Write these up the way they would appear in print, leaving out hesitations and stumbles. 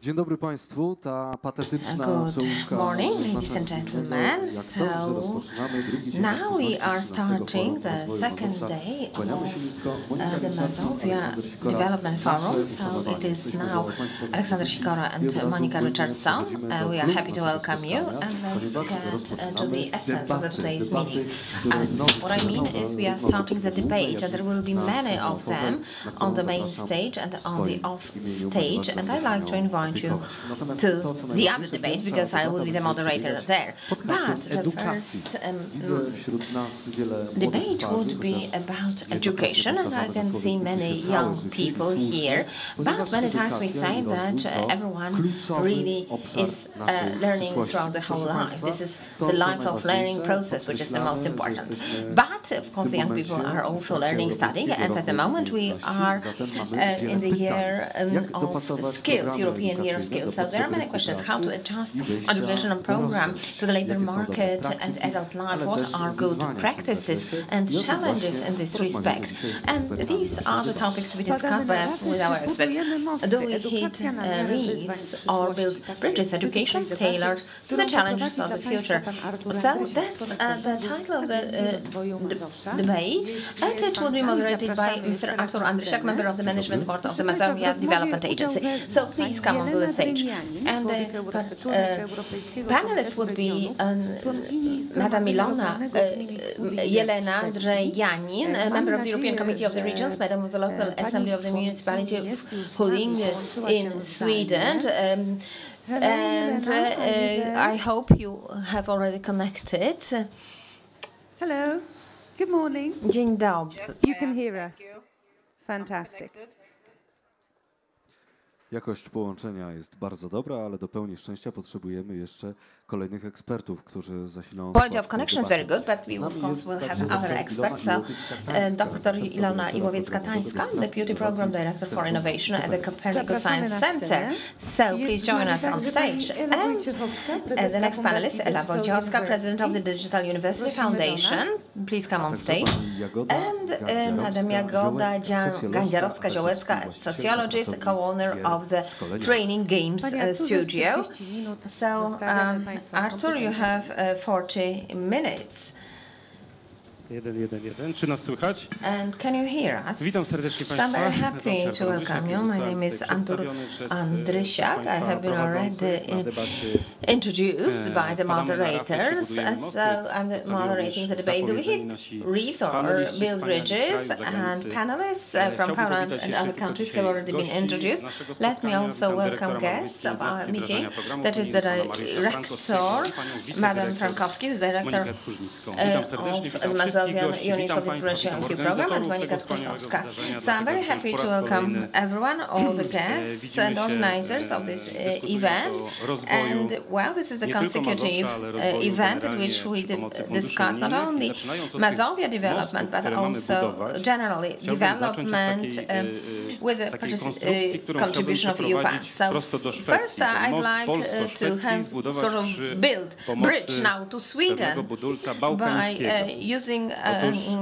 Dzień dobry Państwu, ta patetyczna Good morning, ladies and gentlemen. So now we are starting the second day of the Mazovia Development Forum. So it is now Aleksander Sikora and Monica Richardson. We are happy to welcome you, and let's get to the essence of today's meeting. What I mean is we are starting the debate, and there will be many of them on the main stage and on the off stage, and I'd like to invite you to the other debate because I will be the moderator there. But the first debate would be about education, and I can see many young people here. But many times we say that everyone really is learning throughout the whole life. This is the lifelong learning process, which is the most important. But of course, the young people are also learning, studying, and at the moment we are in the year of skills, European Year of Skills. So there are many questions: how to adjust educational program to the labor market and adult life, what are good practices and challenges in this respect. And these are the topics to be discussed by us with our experts. Do we hit reefs or build bridges? Education tailored to the challenges of the future. So that's the title of the debate, and it will be moderated by Mr. Artur Andrysiak, member of the Management Board of the Mazovia Development Agency. So please come onto the stage. And the panelists would be Madam Jelena Drzejanin, member of the European Committee of the Regions, Madam of the Local Assembly of the Municipality of Huddinge in Sweden. And I hope you have already connected. Hello, good morning. Dzień dobry. You can hear us. Fantastic. Jakość połączenia jest bardzo dobra, ale do pełni szczęścia potrzebujemy jeszcze kolejnych ekspertów, którzy zasilą. Quality of connection is very good, but we of course will have other experts. So, Dr. Ilona Iłowiecka-Tańska, Deputy Program Director for Innovation at the Copernicus Science Center. So please join us on stage. And the next panelist, Ela Wojciechowska, President of the Digital University Foundation. Please come on stage. And Madam Jagoda Gandziarowska-Ziołecka, sociologist, co-owner of the Training Games Studio. So, Artur, you have 40 minutes. Czy nas słychać? And can you hear us? Witam serdecznie So I'm Państwa. very happy to welcome you. My name is Artur Andrysiak. I have been already introduced by the moderators. So I'm moderating the debate. Do we hit reefs or build bridges? And panelists from Poland and other countries have already been introduced. Let me also welcome guests of our meeting. That is the director, Madam Frankowski, who is director of Mazovia Unit for the Prevention and Program, and Monika Rychardson. So I'm very happy to welcome everyone, all the guests and organizers of this event. And well, this is the consecutive event at which we discuss not only Mazovia development, but also generally development with the contribution of EU funds. So first I'd like to have sort of build bridge now to Sweden by using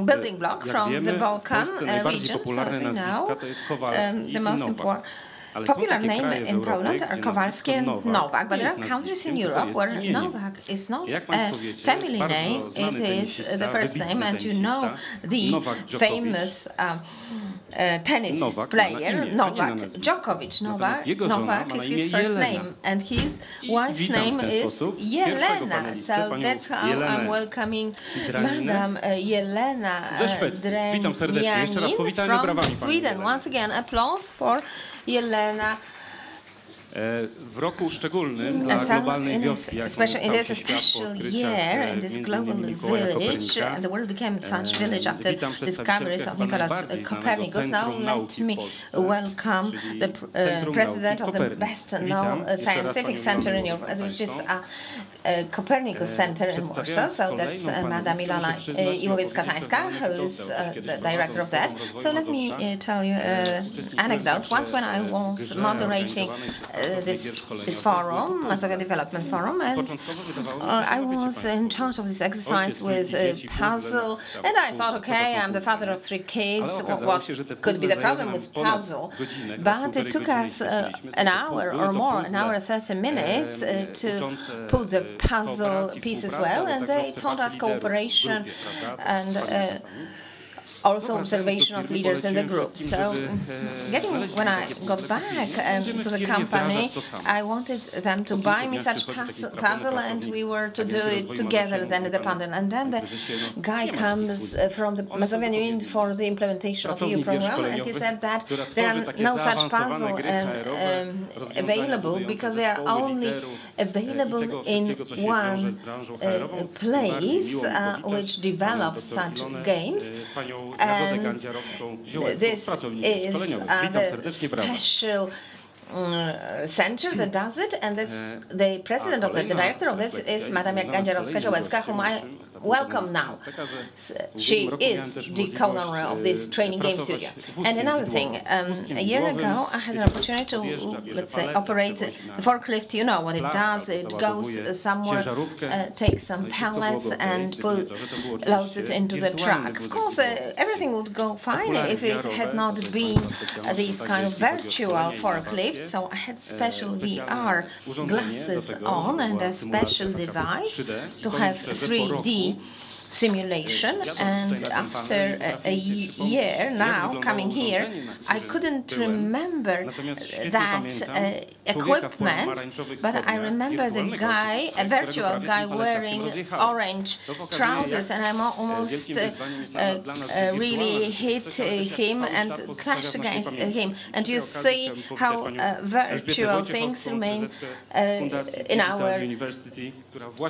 building block from the Balkan region. So as we know, the most important popular name in Poland are Kowalski and Nowak, but there are countries in Europe where Nowak is not a family name, it is the first name, and you know the famous tennis player Novak Djokovic. Novak is his first name, and his wife's name is Jelena. So that's how I'm welcoming Madam Jelena Drzejanin from Sweden. Once again, applause for Jelena. W roku szczególnym dla globalnej wioski, jaką stał się świat po odkryciach village, and the world became such village after discoveries of Nicolas Copernicus. Now let me welcome the president of the best known scientific center in Europe, which is Copernicus Center in Warsaw. So that's Madam Ilona Iłowiecka-Tańska, who is the director of that. So let me tell you an anecdote. Once when I was moderating this forum, Mazovia Development Forum, and I was in charge of this exercise with a puzzle, and I thought, okay, I'm the father of 3 kids, what could be the problem with puzzle? But it took us an hour or more, an hour and 30 minutes to put the puzzle pieces well, and they taught us cooperation and also observation of leaders in the group. So when I got back to the company, I wanted them to buy me such puzzle, and we were to do it together then independent. And then the guy comes from the Mazovian Union for the implementation of the EU program, and he said that there are no such puzzle available because they are only available in one place which develops such games. And this is the special center that does it, and that's the president of it, the director of it is Madam Gandziarowska-Żołęcka, whom I welcome now. She is the co-owner of this training game studio. And another thing, a year ago I had an opportunity to, let's say, operate the forklift. You know what it does. It goes somewhere, takes some pallets and loads it into the truck. Of course, everything would go fine if it had not been these kind of virtual forklifts. So I had special VR glasses on and a special device to have 3D simulation, and after a year now coming here, I couldn't remember that equipment, but I remember the guy, a virtual guy wearing orange trousers, and I almost really hit him and crashed against him. And you see how virtual things remain in our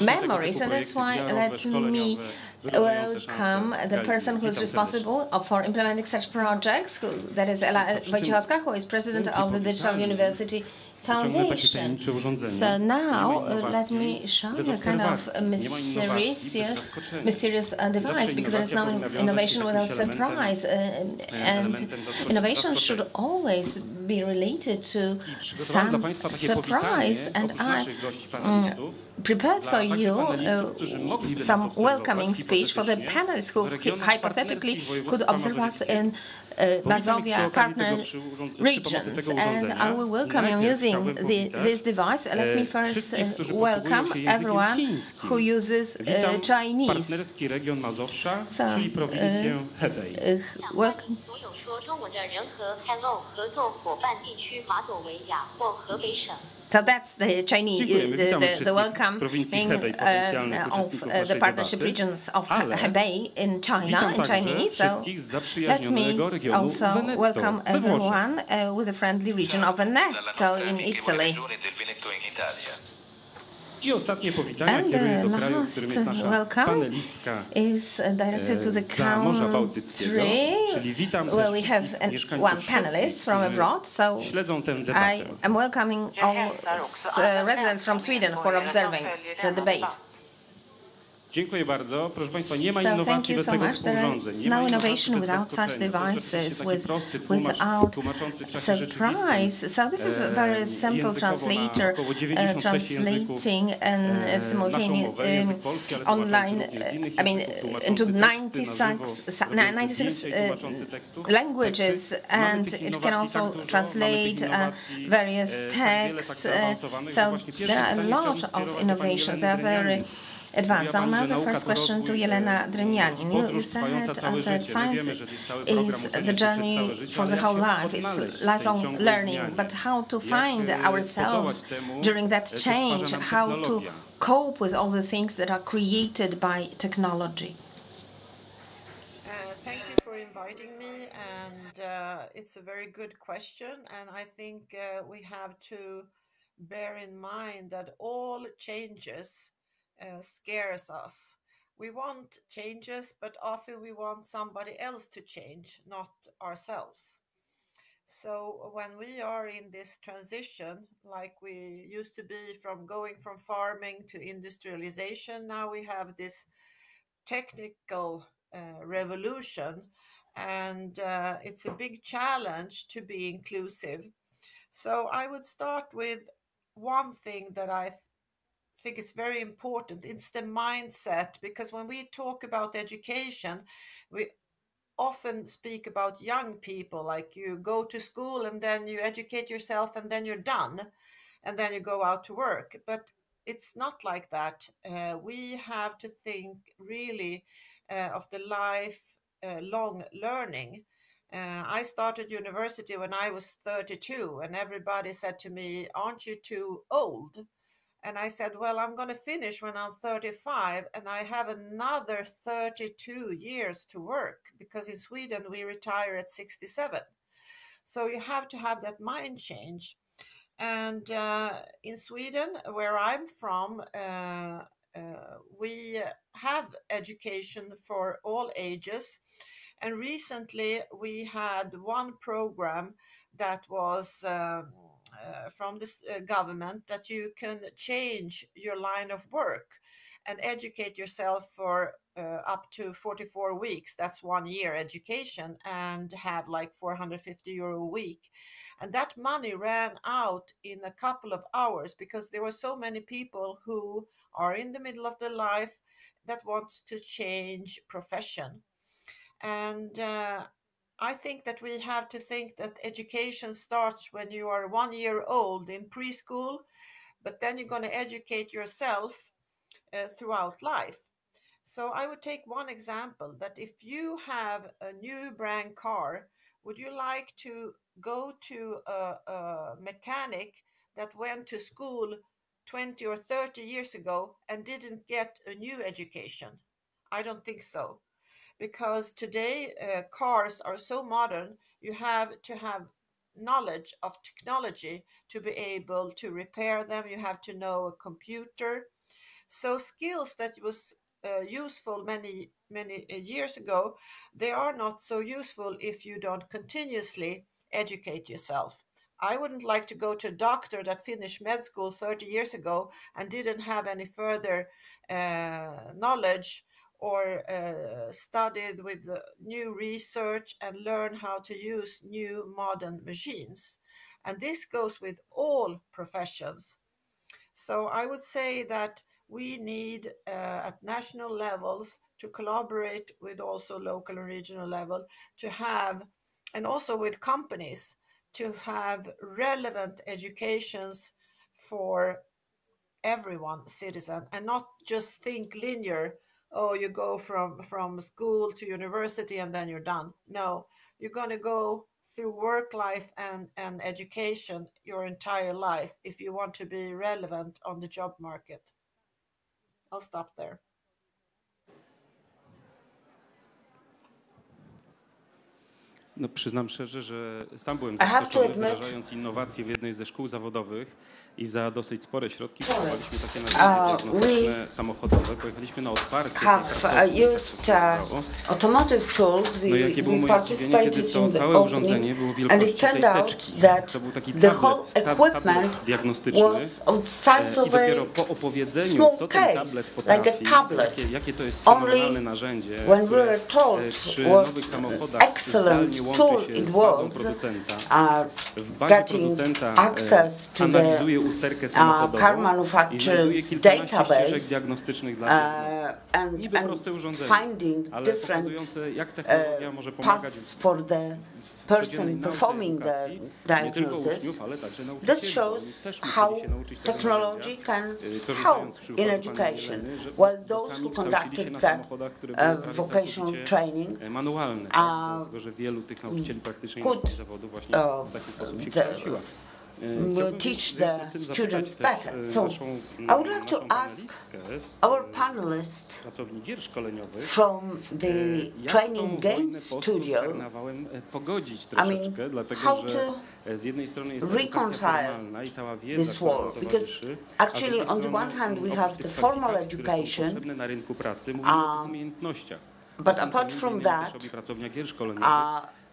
memories, and that's why let me welcome the person who is responsible for implementing such projects, that is Ela Wojciechowska, who is president of the Digital University Foundation. So now let me show you a kind of mysterious device, because there is no innovation without surprise, and innovation should always be related to some surprise. And I prepared for you some welcoming speech for the panelists who hypothetically could observe us in Mazovia partner regions, and I will welcome you using this device. Let me first welcome everyone who uses Chinese. So, welcome. So that's the Chinese, the welcoming of the partnership regions of Hebei in China, in Chinese. So let me also welcome everyone with the friendly region of Veneto in Italy. And the last welcome is directed to the country where we have one panelist from abroad. So I am welcoming all residents from Sweden who are observing the debate. Dziękuję bardzo. Proszę Państwa, nie ma innowacji bez tego typu urządzeń. Nie ma no innovation without such devices, without surprise. So this is a very simple translator translating and simultaneous online, I mean, into 96 languages, and it can also translate various texts. So there are a lot of innovations. They are very advanced. So now the first question to Jelena Drynianin. You said that science is the journey for the whole life. It's lifelong learning. But how to find ourselves during that change? How to cope with all the things that are created by technology? Thank you for inviting me, and it's a very good question. And I think we have to bear in mind that all changes scares us. We want changes, but often we want somebody else to change, not ourselves. So when we are in this transition, like we used to be from going from farming to industrialization, now we have this technical revolution, and it's a big challenge to be inclusive. So I would start with one thing that I think is very important. It's the mindset, because when we talk about education, we often speak about young people, like you go to school and then you educate yourself and then you're done and then you go out to work. But it's not like that. We have to think really of the lifelong learning. I started university when I was 32, and everybody said to me, "Aren't you too old?" And I said, "Well, I'm going to finish when I'm 35, and I have another 32 years to work, because in Sweden we retire at 67. So you have to have that mind change. And in Sweden, where I'm from, we have education for all ages. And recently we had one program that was from this government, that you can change your line of work and educate yourself for up to 44 weeks. That's 1 year education, and have like 450 euro a week. And that money ran out in a couple of hours, because there were so many people who are in the middle of their life that want to change profession. And I think that we have to think that education starts when you are 1 year old in preschool, but then you're going to educate yourself throughout life. So I would take one example, that if you have a new brand car, would you like to go to a mechanic that went to school 20 or 30 years ago and didn't get a new education? I don't think so. Because today cars are so modern, you have to have knowledge of technology to be able to repair them. You have to know a computer. So skills that was useful many years ago, they are not so useful if you don't continuously educate yourself. I wouldn't like to go to a doctor that finished med school 30 years ago and didn't have any further knowledge, or studied with new research and learn how to use new modern machines. And this goes with all professions. So I would say that we need at national levels to collaborate with also local and regional level to have, and also with companies, to have relevant educations for everyone, citizen, and not just think linear. Oh, you go from school to university and then you're done. No, you're going to go through work life and education your entire life if you want to be relevant on the job market. I'll stop there. No, przyznam szczerze, że sam byłem zaskoczony, wdrażając innowacje w jednej ze szkół zawodowych i za dosyć spore środki kupowaliśmy takie narzędzia diagnostyczne samochodowe. Pojechaliśmy na otwarcie. No i jakie było moje zdziwienie, kiedy to całe urządzenie było wielkości tej teczki. To był taki tablet diagnostyczny. I dopiero po opowiedzeniu, co ten tablet potrafi, jakie to jest fenomenalne narzędzie, które przy nowych samochodach zdalnie łączy się z bazą producenta. W bazie producenta analizuje usterkę samochodową i znajduje kilkanaście ścieżek diagnostycznych dla diagnosty. Niby proste urządzenie, ale pokazujące, jak technologia może pomagać w person performing the diagnosis. This shows how technology can help in education, while those who conducted that vocational training could teach the students better. So I would like to ask our panelists from the training games studio, I mean, how to reconcile this world, because actually on the one hand we have the formal education, but apart from that,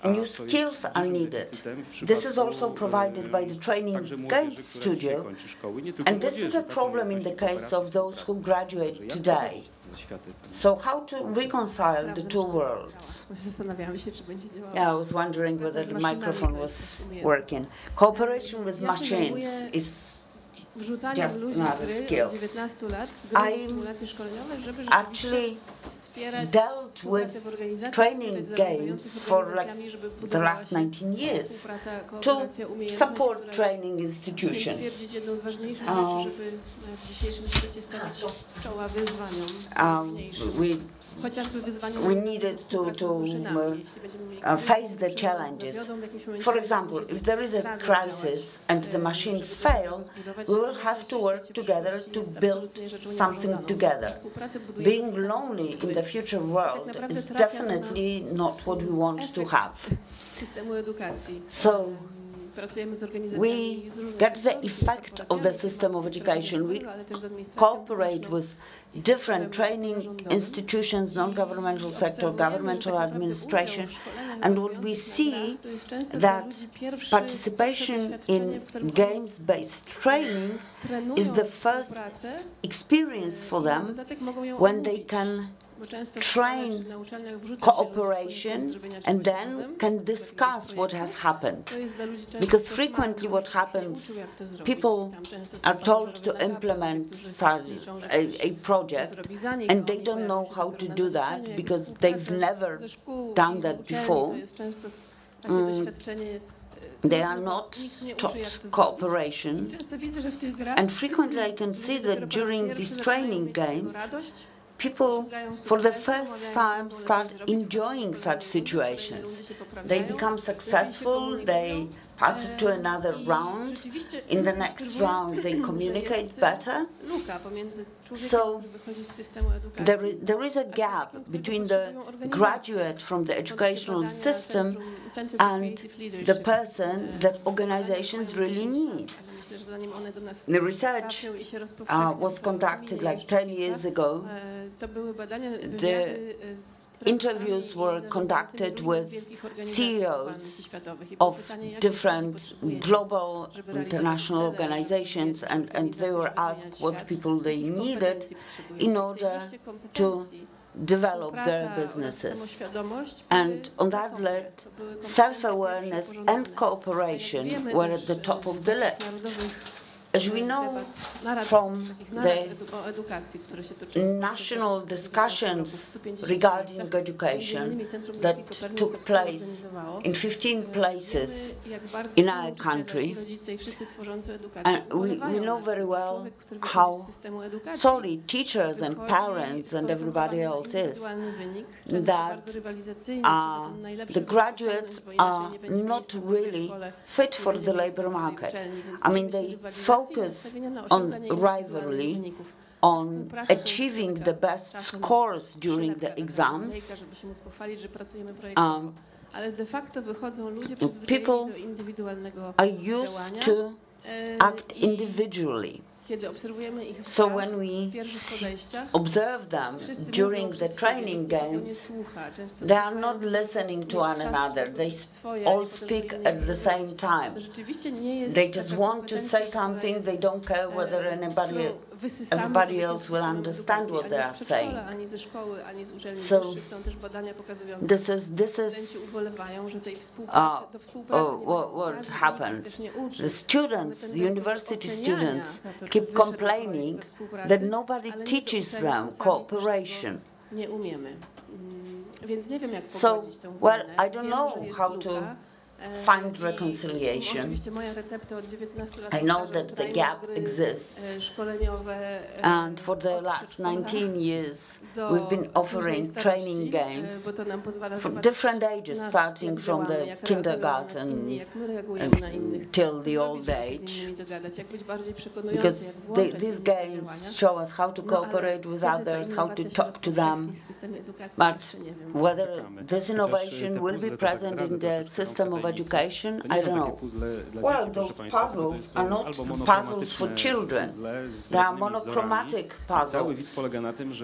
new skills are needed. This is also provided by the training games studio, and this is a problem in the case of those who graduate today. So how to reconcile the two worlds? Yeah, I was wondering whether the microphone was working. Cooperation with machines is just another skill. I actually dealt with training games for like the last 19 years to support training institutions. We needed to face the challenges. For example, if there is a crisis and the machines fail, we will have to work together to build something together. Being lonely in the future world is definitely not what we want to have. So we get the effect of the system of education. We cooperate with different training institutions, non-governmental sector, governmental administration, and what we see that participation in games-based training is the first experience for them when they can train cooperation and then can discuss what has happened. Because frequently what happens, people are told to implement a project and they don't know how to do that because they've never done that before. They are not taught cooperation. And frequently I can see that during these training games, people, for the first time, start enjoying such situations. They become successful, they pass it to another round. In the next round, they communicate better. So there is a gap between the graduate from the educational system and the person that organizations really need. The research was conducted like 10 years ago. The interviews were conducted with CEOs of different global international organizations, and they were asked what people they needed in order to develop their businesses. And on that list, self-awareness and cooperation were at the top of the list. As we know from the national discussions regarding education that took place in 15 places in our country, and we know very well how sorry teachers and parents and everybody else is, that the graduates are not really fit for the labor market. I mean, they focus on rivalry, on achieving the best scores during the exams. People are used to act individually. So when we observe them during the training games, they are not listening to one another. They all speak at the same time. They just want to say something. They don't care whether everybody else will understand what they are saying. So this is what happens. The students, university students, keep complaining that nobody teaches them cooperation. So, well, I don't know how to find reconciliation. I know that the gap exists, and for the last 19 years we've been offering training games for different ages, starting from the kindergarten till the old age, because these games show us how to cooperate with others, how to talk to them. But whether this innovation will be present in the system of education, I don't know. Well, those puzzles are not puzzles for children. They are monochromatic puzzles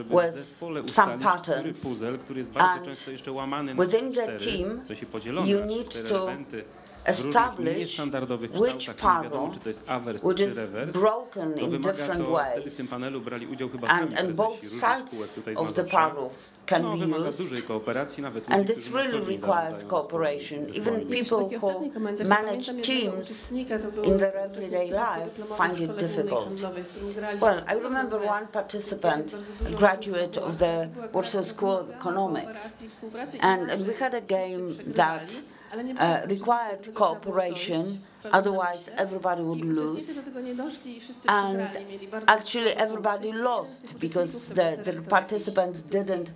with some patterns. And within the team, you need to establish niestandardowych which kształtach, nie wiadomo, puzzle, czy to jest awers which czy is rewers, broken to in wymaga different to, wtedy w ways, tym panelu brali udział chyba sami and both prezesi różnych spółek sides tutaj z of the Mazowsza. puzzles can No, be wymaga used. dużej kooperacji, nawet And ludzi, this którzy na co really dzień requires zarządzają cooperation. Even zespołami. people who manage teams in their everyday life find it difficult. Well, I remember one participant, a graduate of the Warsaw School of Economics, and we had a game that required cooperation, otherwise everybody would lose. And actually everybody lost because the participants didn't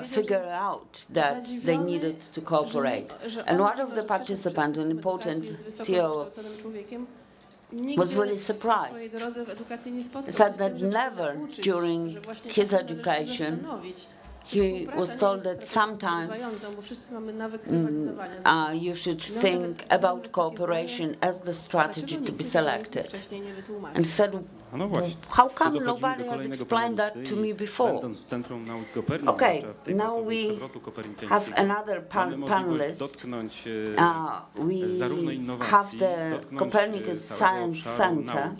figure out that they needed to cooperate. And one of the participants, an important CEO, was really surprised. He said that never during his education he was told that sometimes you should think about cooperation as the strategy to be selected. And said, how come nobody has explained that to me before? Okay, now we have another panelist. We have the Copernicus Science Center.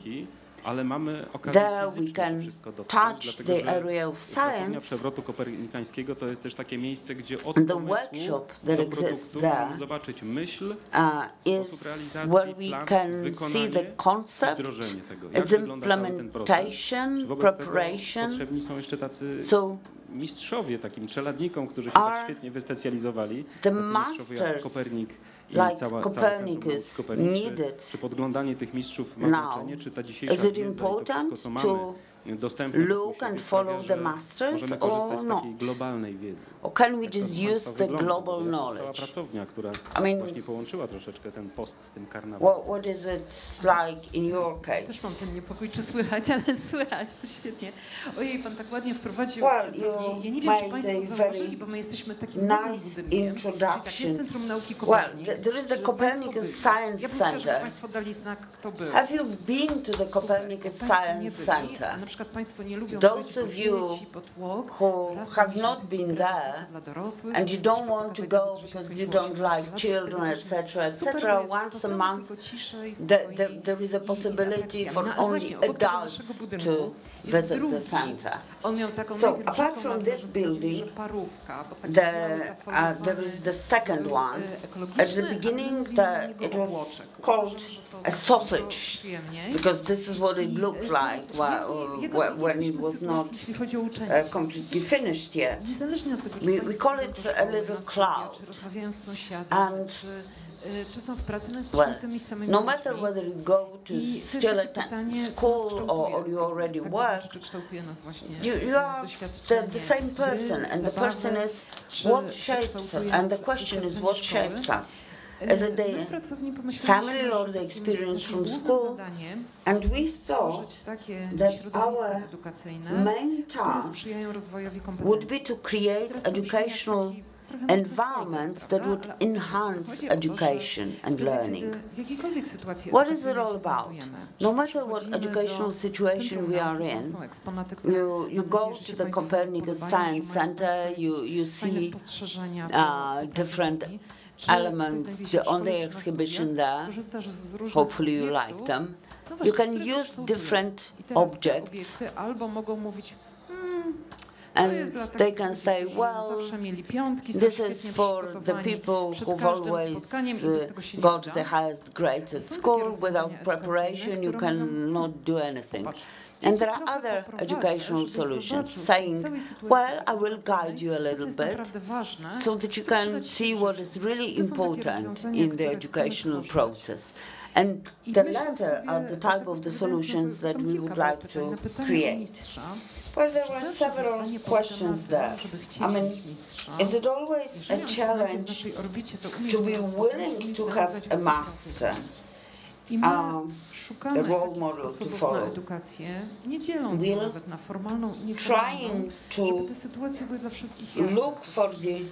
There we can touch the area of science. Przewrotu kopernikańskiego to jest też takie miejsce, gdzie od The pomysłu workshop do that exists produktu there możemy zobaczyć myśl, is sposób realizacji, where we plan, can see wykonanie, the concept, wdrożenie tego. Jak its wygląda cały ten proces? implementation, Czy wobec preparation. tego potrzebni są jeszcze tacy So mistrzowie, takim czeladnikom, którzy się tak świetnie wyspecjalizowali, the tacy mistrzowie jak masters, Kopernik i like całe Copernicus, centrum nauki needed czy podglądanie tych mistrzów ma now? znaczenie, czy ta Is dzisiejsza it wiedza i to important wszystko, co mamy to dostępne wokół look siebie, and sprawia, follow że the masters możemy or korzystać z takiej not? globalnej wiedzy. Or can we Jak to just u państwa use the wygląda? global Jak powstała knowledge? pracownia, która I mean, właśnie połączyła troszeczkę ten post z tym karnawałem. What is it like in your case? Też mam ten niepokój, czy słychać, ale słychać, to świetnie. Ojej, pan tak ładnie wprowadził pracownię. Ja nie wiem, czy państwo zauważyli, bo my jesteśmy takim nowym budynkiem, czyli tak jest Centrum Nauki Kopernik. Well, there is the Copernicus Science Ja bym chciała, żeby Center. państwo dali znak, kto był. Have you been to the Copernicus Science Center? A na przykład państwo nie lubią Those of you who have not been there and you don't want to go because you don't like children, etc., etc., once a month there is a possibility for only adults to visit the center. So apart from this building, there is the second one. At the beginning it was called a sausage because this is what it looked like when it was not completely finished yet. We call it a little cloud. And well, no matter whether you go to still attend school or you already work, you are the same person, and the person is what shapes us, and the question is what shapes us. Is it the family or the experience from school? And we thought that our main task would be to create educational environments that would enhance education and learning. What is it all about? No matter what educational situation we are in, you go to the Copernicus Science Center, you see different elements on the exhibition there. Hopefully you like them. You can use different objects and they can say, well, this is for the people who've always got the highest grades at school. Without preparation, you cannot do anything. And there are other educational solutions saying, well, I will guide you a little bit so that you can see what is really important in the educational process. And the latter are the type of the solutions that we would like to create. Well, there were several questions there. I mean, is it always a challenge to be willing to have a master? A role model to follow. We are trying to look for the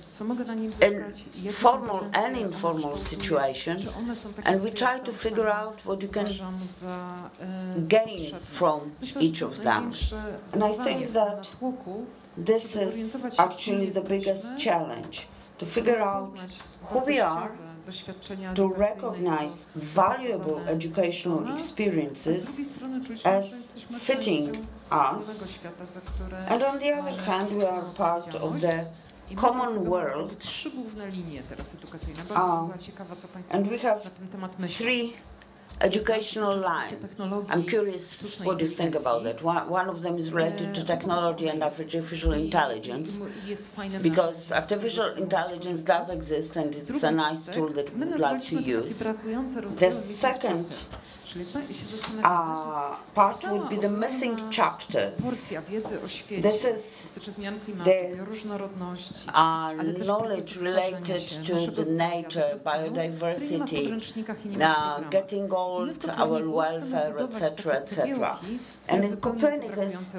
formal and informal situation, and we try to figure out what you can gain from each of them. And I think that this is actually the biggest challenge, to figure out who we are to recognize valuable educational experiences as fitting us, and on the other hand, we are part of the common world, and we have three educational lines. I'm curious what you think about that. One of them is related to technology and artificial intelligence, because artificial intelligence does exist and it's a nice tool that we would like to use. The second part would be the missing chapters. This is the knowledge related to the nature, biodiversity, getting old, our welfare, etc., etc. And in Copernicus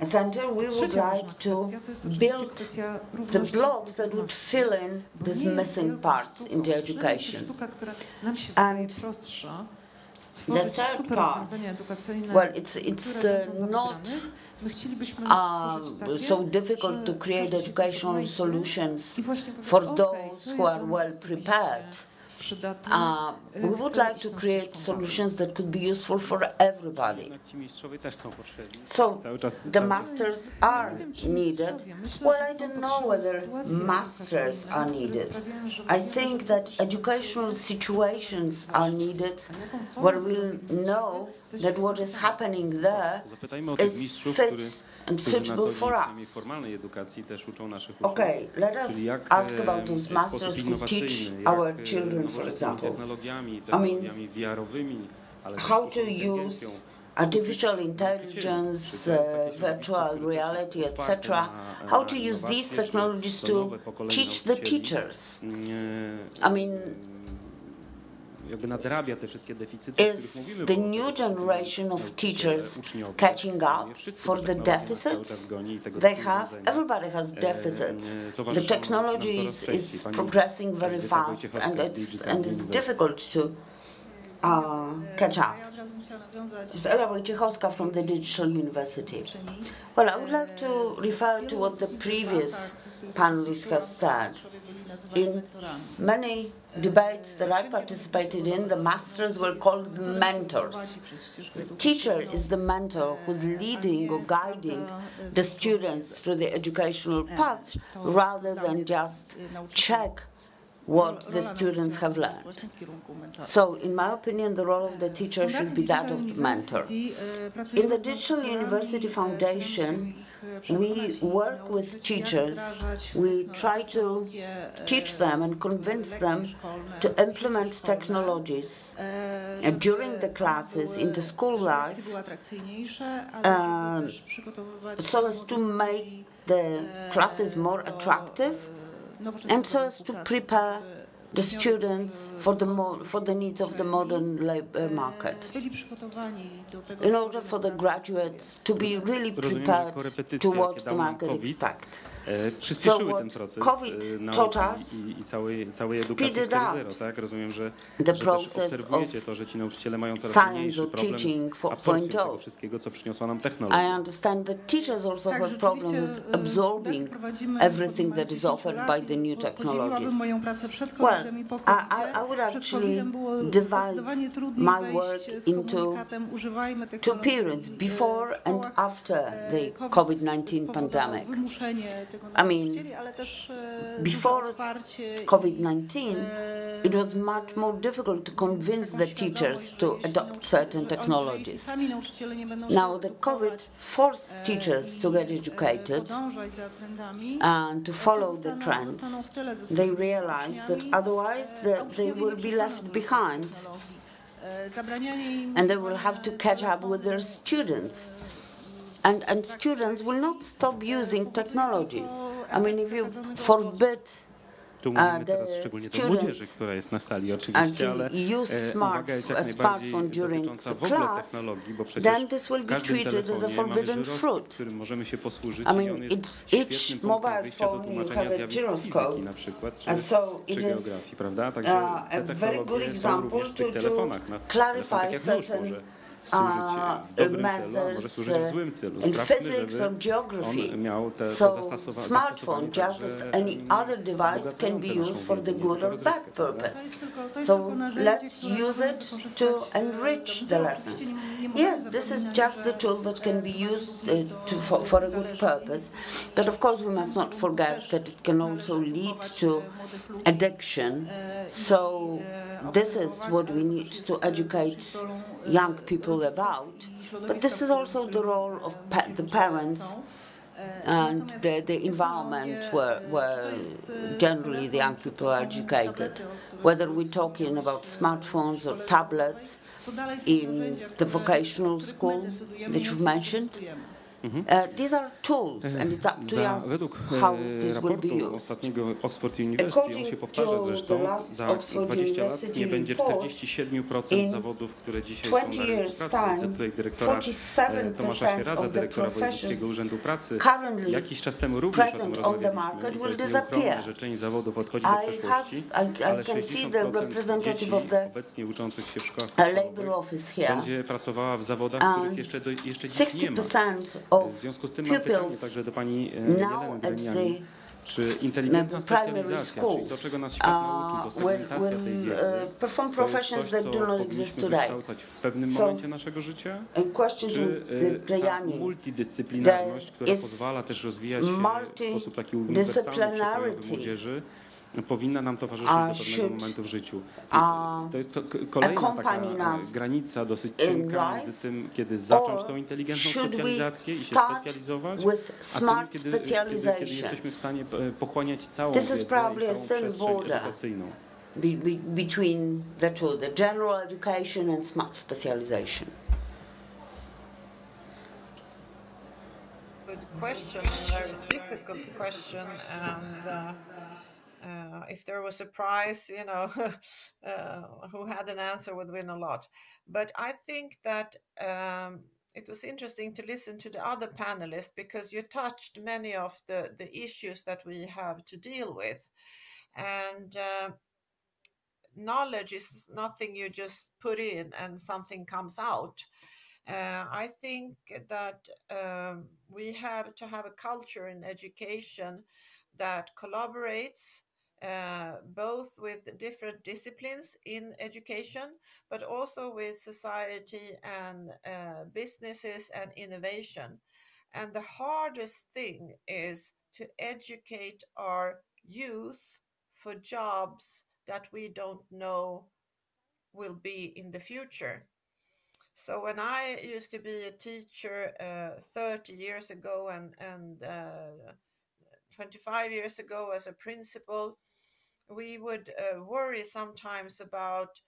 Center, we would like to build the blocks that would fill in this missing part into education. And the third part, well, it's not so difficult to create educational solutions for those who are well prepared. We would like to create solutions that could be useful for everybody. So the masters are needed. Well, I don't know whether masters are needed. I think that educational situations are needed where we'll know that what is happening there is fit and suitable for us. Okay, let us ask about those masters who teach our children, for example. I mean, how to use artificial intelligence, virtual reality, etc. How to use these technologies to teach the teachers. I mean, is the new generation of teachers catching up for the deficits they have? Everybody has deficits. The technology is progressing very fast, and it's difficult to catch up. It's Ela Wojciechowska from the Digital University. Well, I would like to refer to what the previous panelist has said. In many debates that I participated in, the masters were called mentors. The teacher is the mentor who's leading or guiding the students through the educational path, rather than just check what the students have learned. So, in my opinion, the role of the teacher should be that of the mentor. In the Digital University Foundation, we work with teachers. We try to teach them and convince them to implement technologies during the classes in the school life, so as to make the classes more attractive, and so as to prepare the students for the needs of the modern labor market, in order for the graduates to be really prepared to what the market expects. So what COVID taught us speeded up the process of science or teaching 4.0. I understand that teachers also have a problem with absorbing everything that is offered by the new technologies. Well, I would actually divide my work into two periods, before and after the COVID-19 pandemic. I mean, before COVID-19, it was much more difficult to convince the teachers to adopt certain technologies. Now, the COVID forced teachers to get educated and to follow the trends. They realized that otherwise they will be left behind, and they will have to catch up with their students. And students will not stop using technologies. I mean, if you forbid the students use smartphone during the class, then this will be treated as a forbidden fruit. I mean, each mobile phone you have a gyroscope, and so it is a very good example to clarify certain służyć w dobrym celu, a może służyć w złym celu. Sprawmy, żeby on miał to smartphone, just as any other device, can be used for the good or bad purpose. So let's use it to enrich the lessons. Yes, this is just the tool that can be used for a good purpose, but of course we must not forget that it can also lead to addiction. So this is what we need to educate young people about, but this is also the role of the parents and the environment where generally the young people are educated, whether we're talking about smartphones or tablets in the vocational school that you've mentioned. These are tools, and it's up to us Według how this will be raportu used. ostatniego Oxford University, on się powtarza zresztą, za 20 lat nie będzie 47% zawodów, które dzisiaj są na rynku pracy. Widzę tutaj dyrektora Tomasza Sieradza, dyrektora Wojewódzkiego Urzędu Pracy. Jakiś czas temu również o tym rozmawialiśmy i to jest nieuchronne, że część zawodów odchodzi do przeszłości, ale 60% dzieci obecnie uczących się w szkołach podstawowych będzie pracowała w zawodach, których jeszcze dziś nie ma. W związku z tym mam pytanie także do pani Jeleny Dreniani. Czy inteligentna specjalizacja, czyli to, czego nas świat nauczył, to segmentacja tej wiedzy, to jest coś, co powinniśmy wykształcać w pewnym momencie naszego życia? Czy ta multidyscyplinarność, która pozwala też rozwijać się w sposób taki uniwersalny, przekrojowy młodzieży, powinna nam towarzyszyć do pewnego momentu w życiu. I to jest kolejna taka granica dosyć cienka między tym, kiedy zacząć tą inteligentną specjalizację i się specjalizować, a tym, kiedy jesteśmy w stanie pochłaniać całą wiedzę i całą przestrzeń edukacyjną. Between the two, the general education and smart specialization. Good question, very difficult question, and if there was a prize, who had an answer would win a lot. But I think that it was interesting to listen to the other panelists because you touched many of the issues that we have to deal with. And knowledge is nothing you just put in and something comes out. I think that we have to have a culture in education that collaborates both with different disciplines in education, but also with society and businesses and innovation. And the hardest thing is to educate our youth for jobs that we don't know will be in the future. So when I used to be a teacher 30 years ago and 25 years ago as a principal, we would worry sometimes about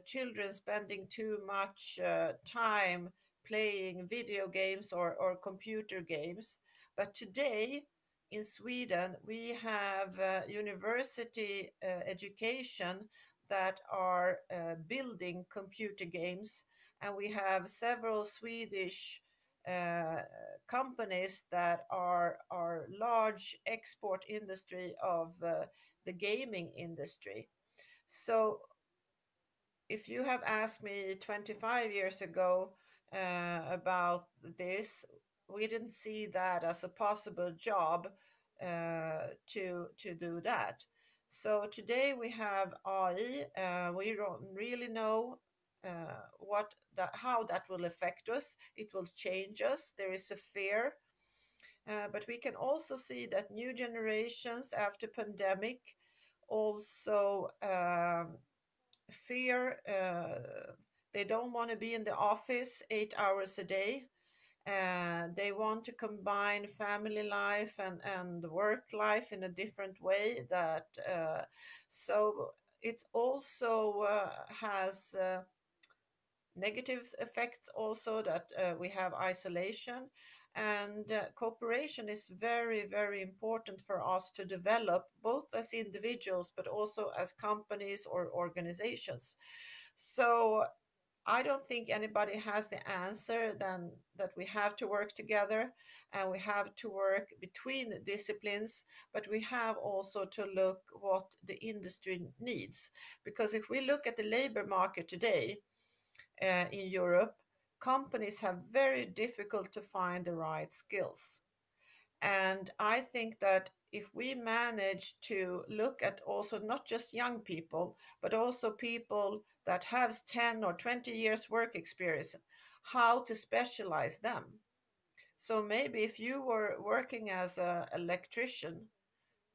children spending too much time playing video games or computer games. But today in Sweden, we have university education that are building computer games, and we have several Swedish companies that are large export industry of the gaming industry. So if you have asked me 25 years ago about this, we didn't see that as a possible job to do that. So today we have AI. We don't really know how that will affect us. It will change us. There is a fear. But we can also see that new generations after pandemic also fear. They don't want to be in the office 8 hours a day. They want to combine family life and work life in a different way. So it also has negative effects also, that we have isolation, and cooperation is very, very important for us to develop, both as individuals but also as companies or organizations. So I don't think anybody has the answer than that we have to work together and we have to work between disciplines, but we have also to look what the industry needs. Because if we look at the labor market today in Europe, companies have very difficult to find the right skills. And I think that if we manage to look at also not just young people, but also people that have 10 or 20 years work experience, how to specialize them. So maybe if you were working as an electrician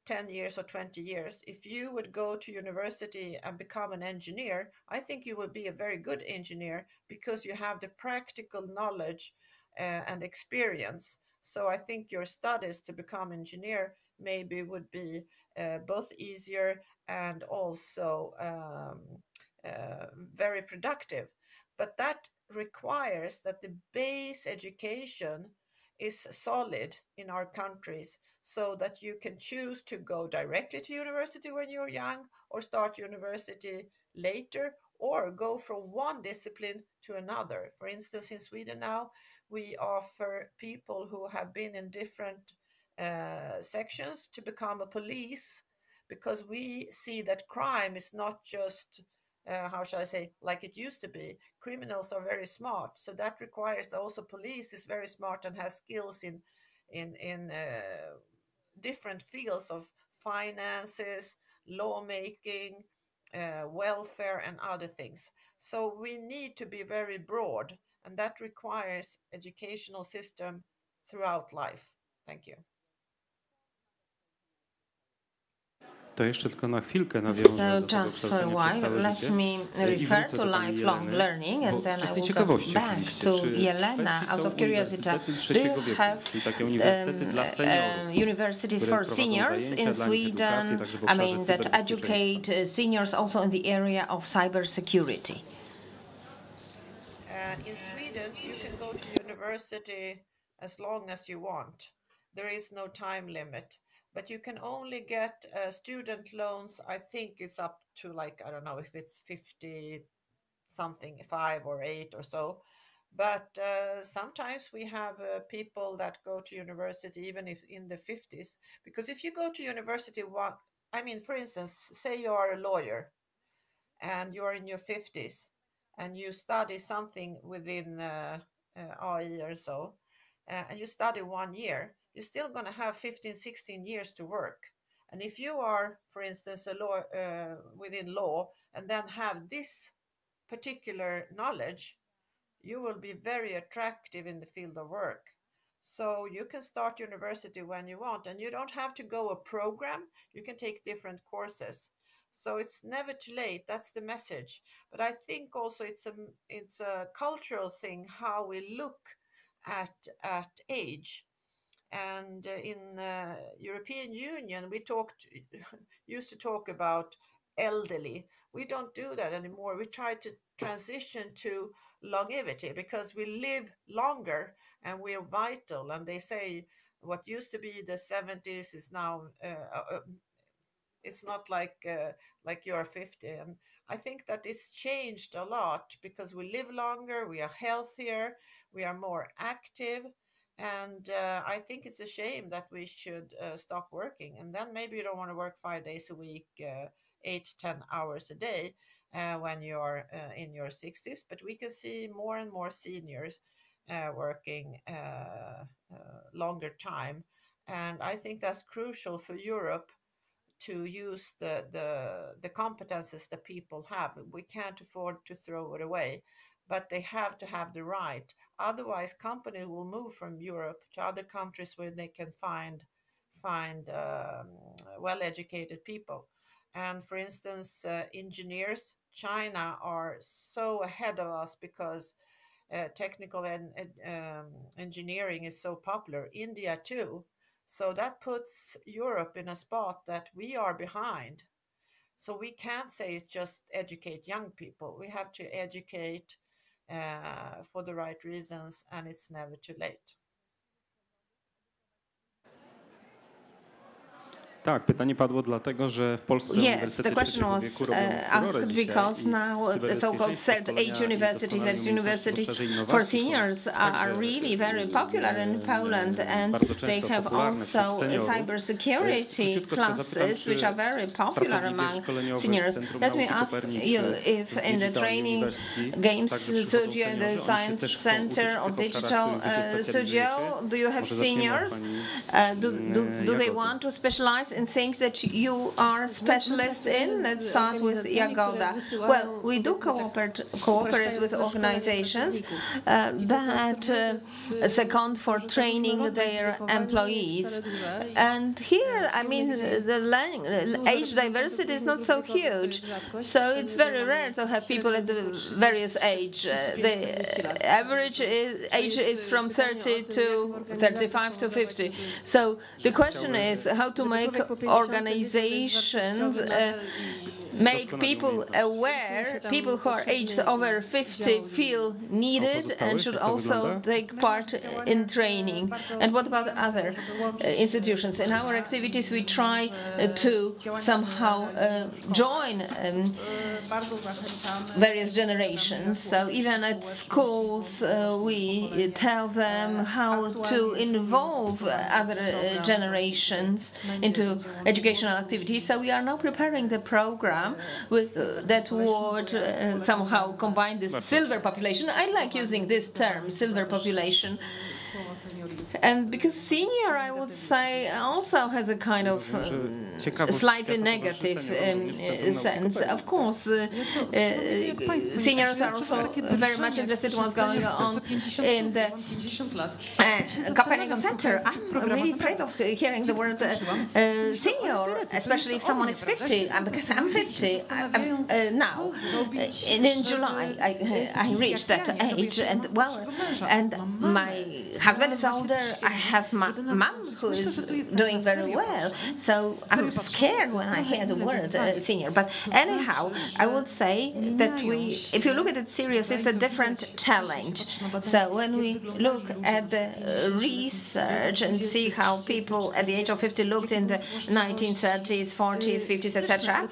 10 years or 20 years, if you would go to university and become an engineer, I think you would be a very good engineer because you have the practical knowledge and experience. So I think your studies to become engineer maybe would be both easier and also very productive. But that requires that the base education is solid in our countries so that you can choose to go directly to university when you're young or start university later or go from one discipline to another. For instance, in Sweden now, we offer people who have been in different sections to become a police because we see that crime is not just how shall I say, like it used to be. Criminals are very smart, so that requires also police is very smart and has skills in different fields of finances, lawmaking, welfare, and other things. So we need to be very broad, and that requires educational system throughout life. Thank you. To jeszcze tylko na chwilkę nawiążę do tego kształcenia przez całe let życie me i refer wrócę to do pani lifelong Jeleny, learning, and bo then z I czystej will go ciekawości back oczywiście, to czy w Jelena Szwecji out są of curiosity. uniwersytety Do trzeciego you wieku, have czyli takie uniwersytety dla seniorów, universities które for prowadzą seniors zajęcia in dla nich, edukację, Sweden? także w I obszarze mean that cyberbezpieczeństwa? educate seniors also in the area of cybersecurity. In Sweden, you can go to university as long as you want. There is no time limit, but you can only get student loans. I think it's up to like, I don't know if it's 50 something, 5 or 8 or so. But sometimes we have people that go to university even if in the 50s. Because if you go to university, I mean, for instance, say you are a lawyer and you're in your 50s and you study something within AI or so, and you study 1 year, you're still going to have 15, 16 years to work. And if you are, for instance, a law within law and then have this particular knowledge, you will be very attractive in the field of work. So you can start university when you want, and you don't have to go a program. You can take different courses. So it's never too late. That's the message. But I think also it's a cultural thing how we look at age. And in European Union, we used to talk about elderly. We don't do that anymore. We try to transition to longevity because we live longer and we're vital. And they say what used to be the 70s is now it's not like you're 50. And I think that it's changed a lot because we live longer, we are healthier, we are more active. And I think it's a shame that we should stop working. And then maybe you don't want to work 5 days a week, 8 to 10 hours a day when you're in your 60s. But we can see more and more seniors working longer time. And I think that's crucial for Europe to use the competences that people have. We can't afford to throw it away, but they have to have the right. Otherwise, companies will move from Europe to other countries where they can find well-educated people. And for instance, engineers, China are so ahead of us because technical and engineering is so popular. India too. So that puts Europe in a spot that we are behind. So we can't say it's just educate young people. We have to educate for the right reasons, and it's never too late. Tak, pytanie padło dlatego, że w Polsce uniwersytety trzeciego wieku robią furorę dzisiaj because now so-called third age universities, that's universities for seniors are really very popular in Poland, and they have also cybersecurity classes which are very popular among seniors. Let me ask you if in the training games studio, the science center or digital studio, do you have seniors? Do they want to specialize in things that you are specialists in? Let's start with Jagoda. Well, we do cooperate with organizations that second for training their employees. And here, I mean, the age diversity is not so huge, so it's very rare to have people at the various age. The average age is from 30 to 35 to 50. So the question is how to make organizations make people aware, people who are aged over 50 feel needed and should also take part in training. And what about other institutions? In our activities we try to somehow join various generations. So even at schools we tell them how to involve other generations into educational activities. So we are now preparing the program with that would somehow combine this silver population. I like using this term, silver population. And because senior, I would say, also has a kind of slightly negative sense. Of course, seniors are also very much interested in what's going on in the Copernicus Center. I'm really afraid of hearing the word senior, especially if someone is 50, because I'm 50 now. In July, I reached that age, and my husband is older. I have my mom who is doing very well, so I'm scared when I hear the word senior. But anyhow, I would say that if you look at it seriously, it's a different challenge. So when we look at the research and see how people at the age of 50 looked in the 1930s, 40s, 50s, etc.,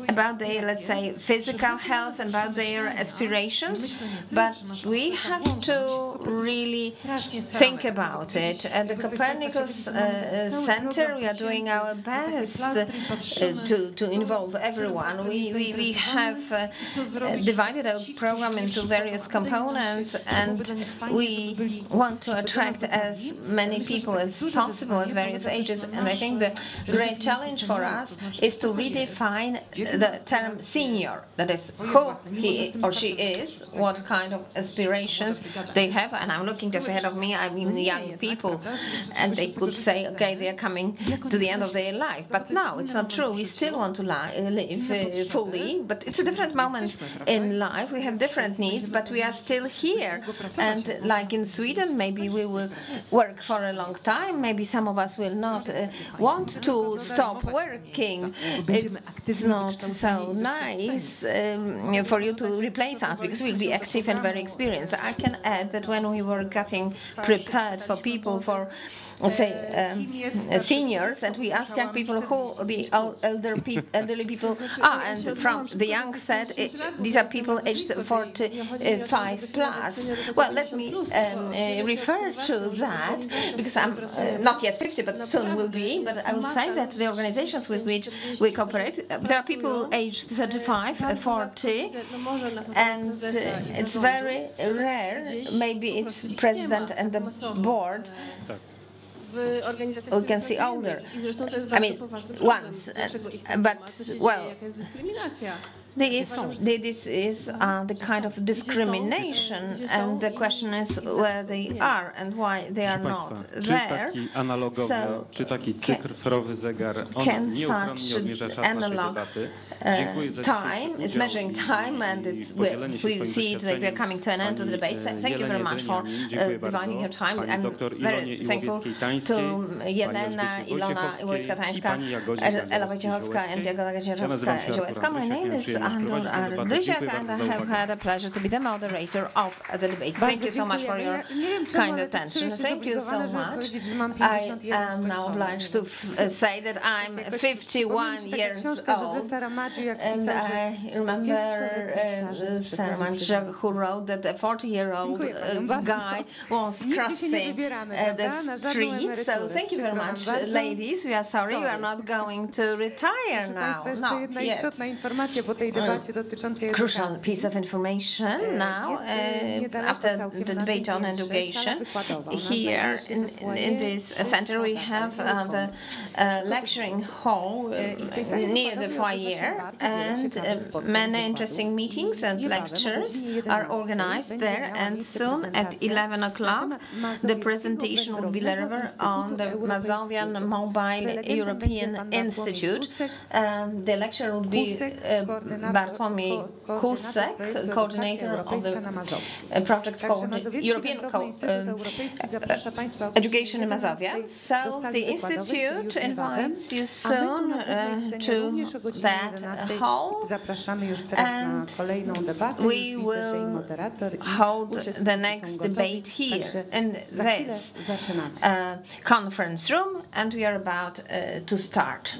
about their, let's say, physical health and about their aspirations, but we have to really think about it. At the Copernicus Center, we are doing our best to involve everyone. We have divided our program into various components, and we want to attract as many people as possible at various ages. And I think the great challenge for us is to redefine the term senior, that is, who he or she is, what kind of aspirations they have. And I'm looking just ahead of me, I mean young people, and they could say, okay, they are coming to the end of their life. But no, it's not true. We still want to live fully, but it's a different moment in life. We have different needs, but we are still here. And like in Sweden, maybe we will work for a long time. Maybe some of us will not want to stop working. It's not so nice for you to replace us, because we'll be active and very experienced. I can add that when we were getting prepared for people, for say seniors, and we asked young people who the elderly people are, and from the young said these are people aged 45 plus. Well, let me refer to that, because I'm not yet 50, but soon will be. But I would say that the organizations with which we cooperate, there are people aged 35, 40, and it's very rare. Maybe it's president and the board. We can see older. I mean, once, but well. This is the kind of discrimination, and the question is where they are and why they are not there. So can such analog time is measuring time, and we see it that we are coming to an end of the debate. Thank you very much for dividing your time. I'm very thankful to Jelena, Ilona Iwojska-Tańska, Ela Wojciechowska, and Jagoda Gadzierowska-Ziołecka. My name is Andur Andrysiak, and I have had a pleasure to be the moderator of the debate. Thank you so much for your kind attention. Thank you so much. I am now obliged to say that I'm 51 years old, and I remember Sarah Madge, who wrote that a 40-year-old guy was crossing the street. So thank you very much, ladies. We are sorry, you are not going to retire now. Not yet. Crucial piece of information now, after the debate on education. Here in this center we have the lecturing hall near the foyer, and many interesting meetings and lectures are organized there, and soon at 11 o'clock the presentation will be delivered on the Mazovian Mobile European Institute. The lecture will be Bartłomiej Kusek, coordinator of the project called European Education in Mazovia. So the Institute invites you soon to that hall, and we will hold the next debate here in this conference room, and we are about to start.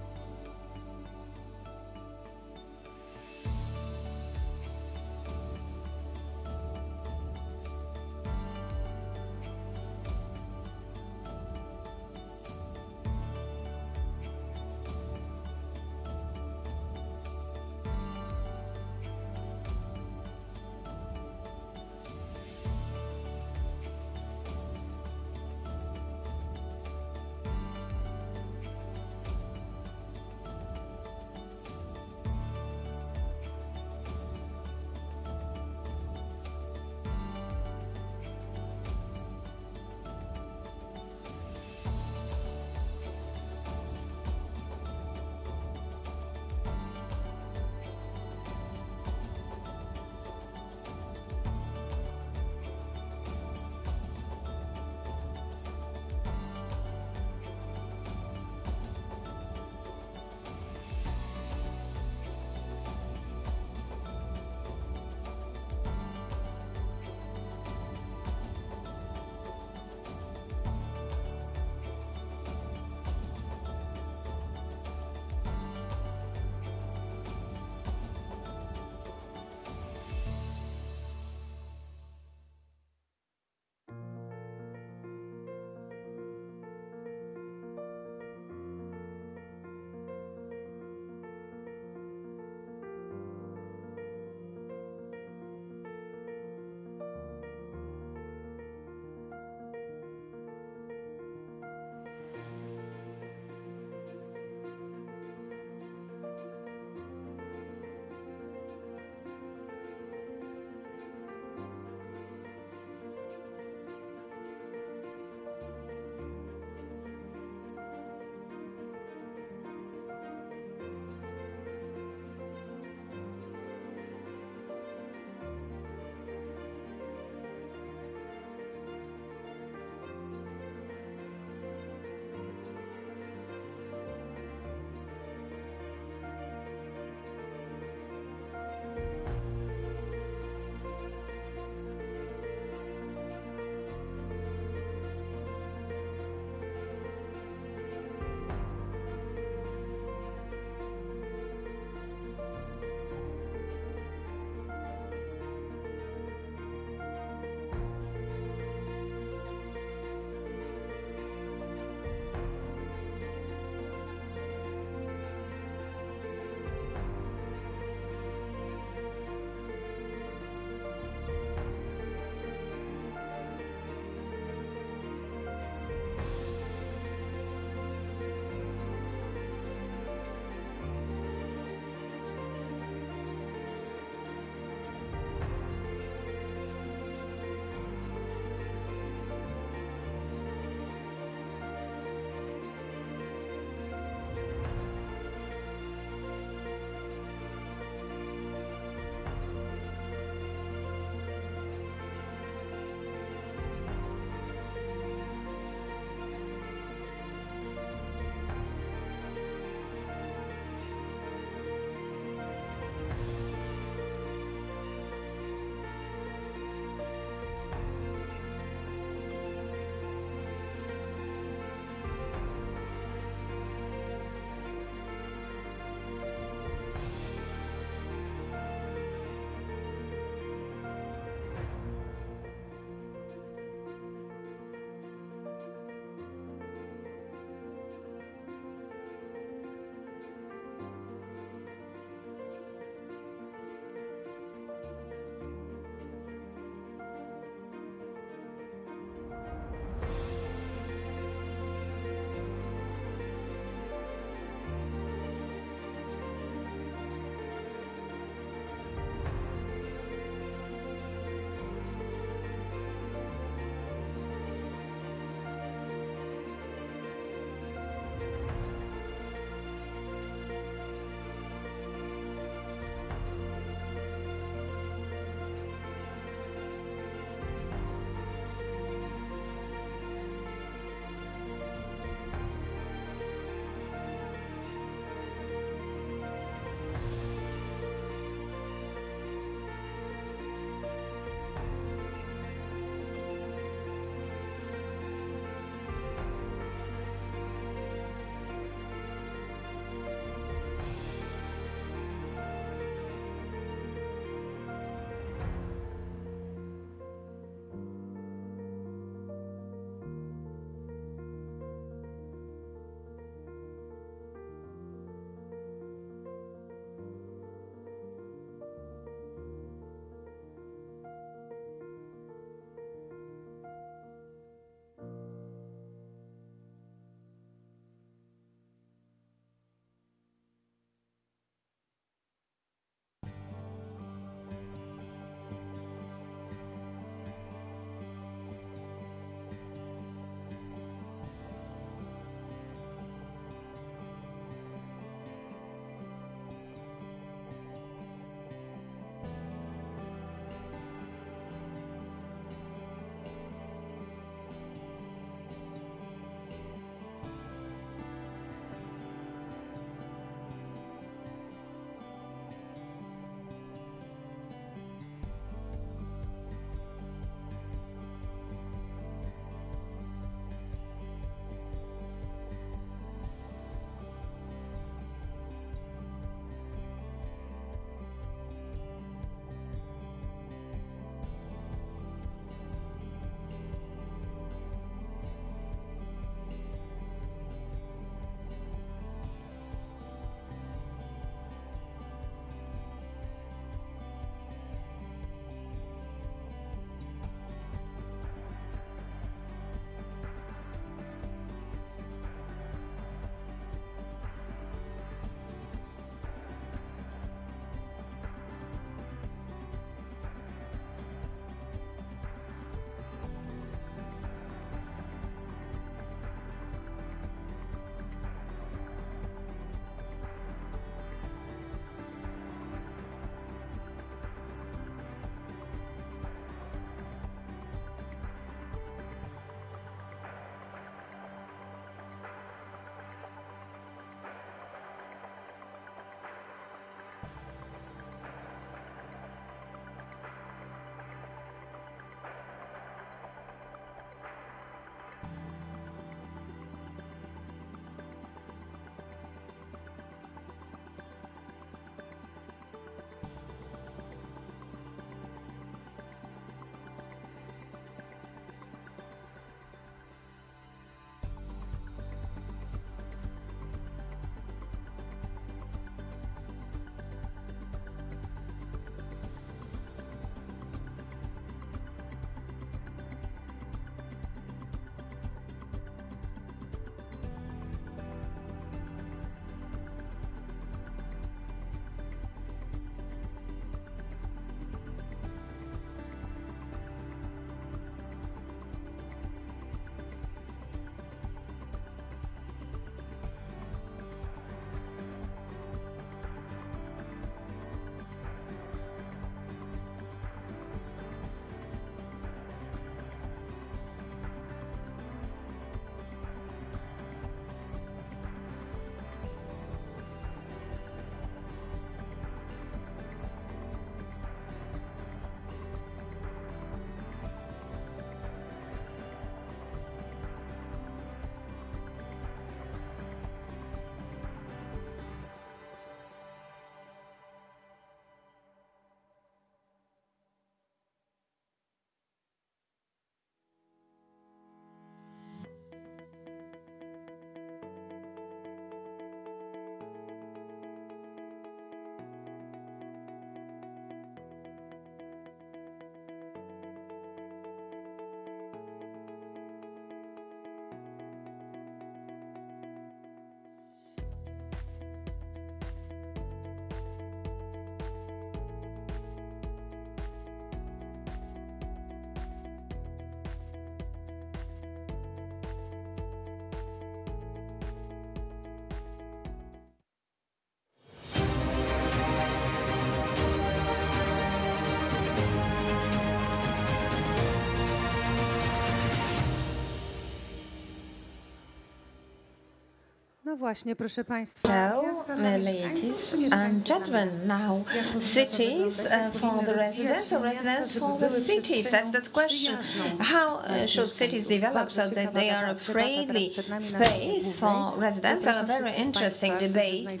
właśnie, proszę Państwa. So, ladies and gentlemen, now cities for the residents or residents for the cities? That's the question. How should cities develop so that they are a friendly space for residents? A very interesting debate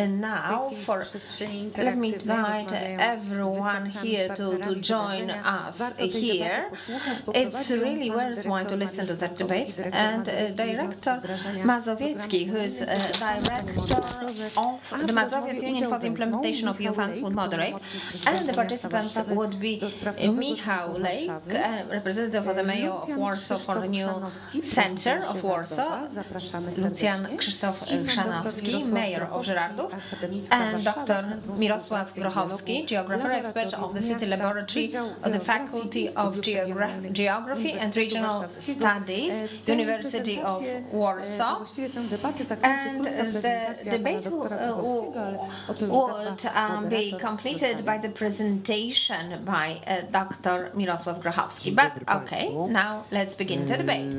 now. Let me invite everyone here to join us here. It's really worthwhile to listen to that debate. And Director Mazowiecki, who is Director of the Mazovia Union for the Implementation of EU Funds, will moderate. And the participants would be Michał Lejk, representative of the Mayor of Warsaw for the new Center of Warsaw, Lucjan Krzysztof Chrzanowski, Mayor of Żyrardów, and Dr. Mirosław Grochowski, geographer, expert of the City Laboratory of the Faculty of Geography and Regional Studies, University of Warsaw. And the debate would be completed by the presentation by Dr. Mirosław Grochowski. But okay, now let's begin the debate.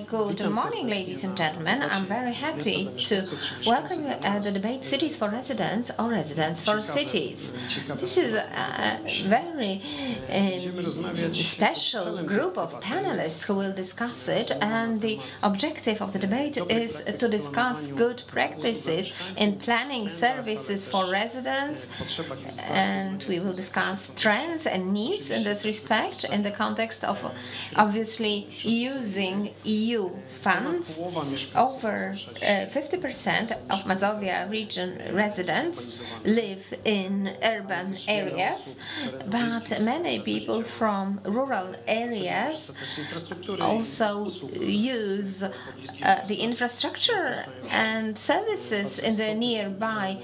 Good morning, ladies and gentlemen. I'm very happy to welcome the debate Cities for Residents or Residents for Cities. This is a very special group of panelists who will discuss it, and the objective of the debate is to discuss good practices in planning services for residents, and we will discuss trends and needs in this respect in the context of obviously using EU funds. Over 50% of Mazovia region residents live in urban areas, but many people from rural areas also use the infrastructure and services in the nearby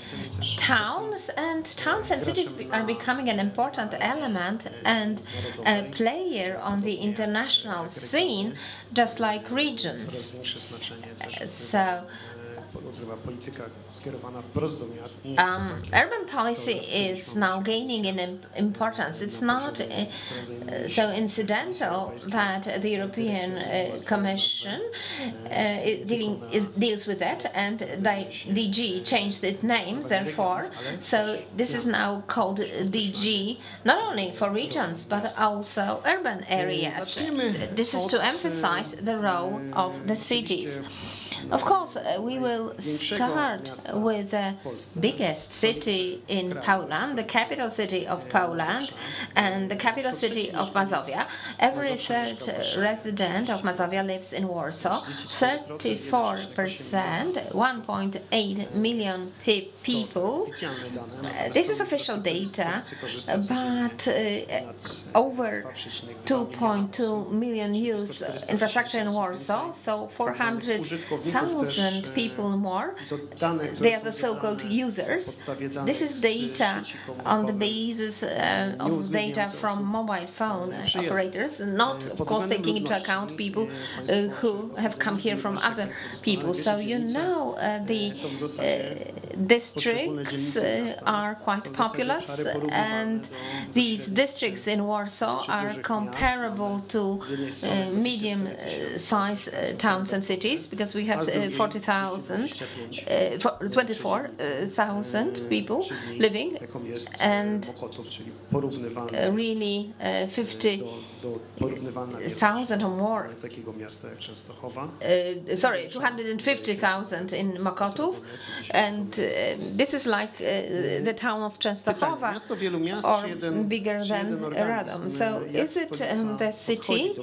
towns, and towns and cities are becoming an important element and a player on the international scene, just like regions. So, urban policy is now gaining in importance. It's not so incidental that the European Commission deals with that, and the DG changed its name, therefore. So this is now called DG not only for regions but also urban areas. This is to emphasize the role of the cities. Of course, we will start with the biggest city in Poland, the capital city of Poland, and the capital city of Mazovia. Every third resident of Mazovia lives in Warsaw. 34%, 1.8 million people. This is official data, but over 2.2 million use infrastructure in Warsaw, so 400,000 people more. They are the so-called users. This is data on the basis of data from mobile phone operators, not, of course, taking into account people who have come here from other people. So you know the districts are quite populous, and these districts in Warsaw are comparable to medium-sized towns and cities, because we have 24,000 people living, and really 50,000 or more. 250,000 in Mokotów, and this is like the town of Częstochowa, or bigger than Radom. So is it the city,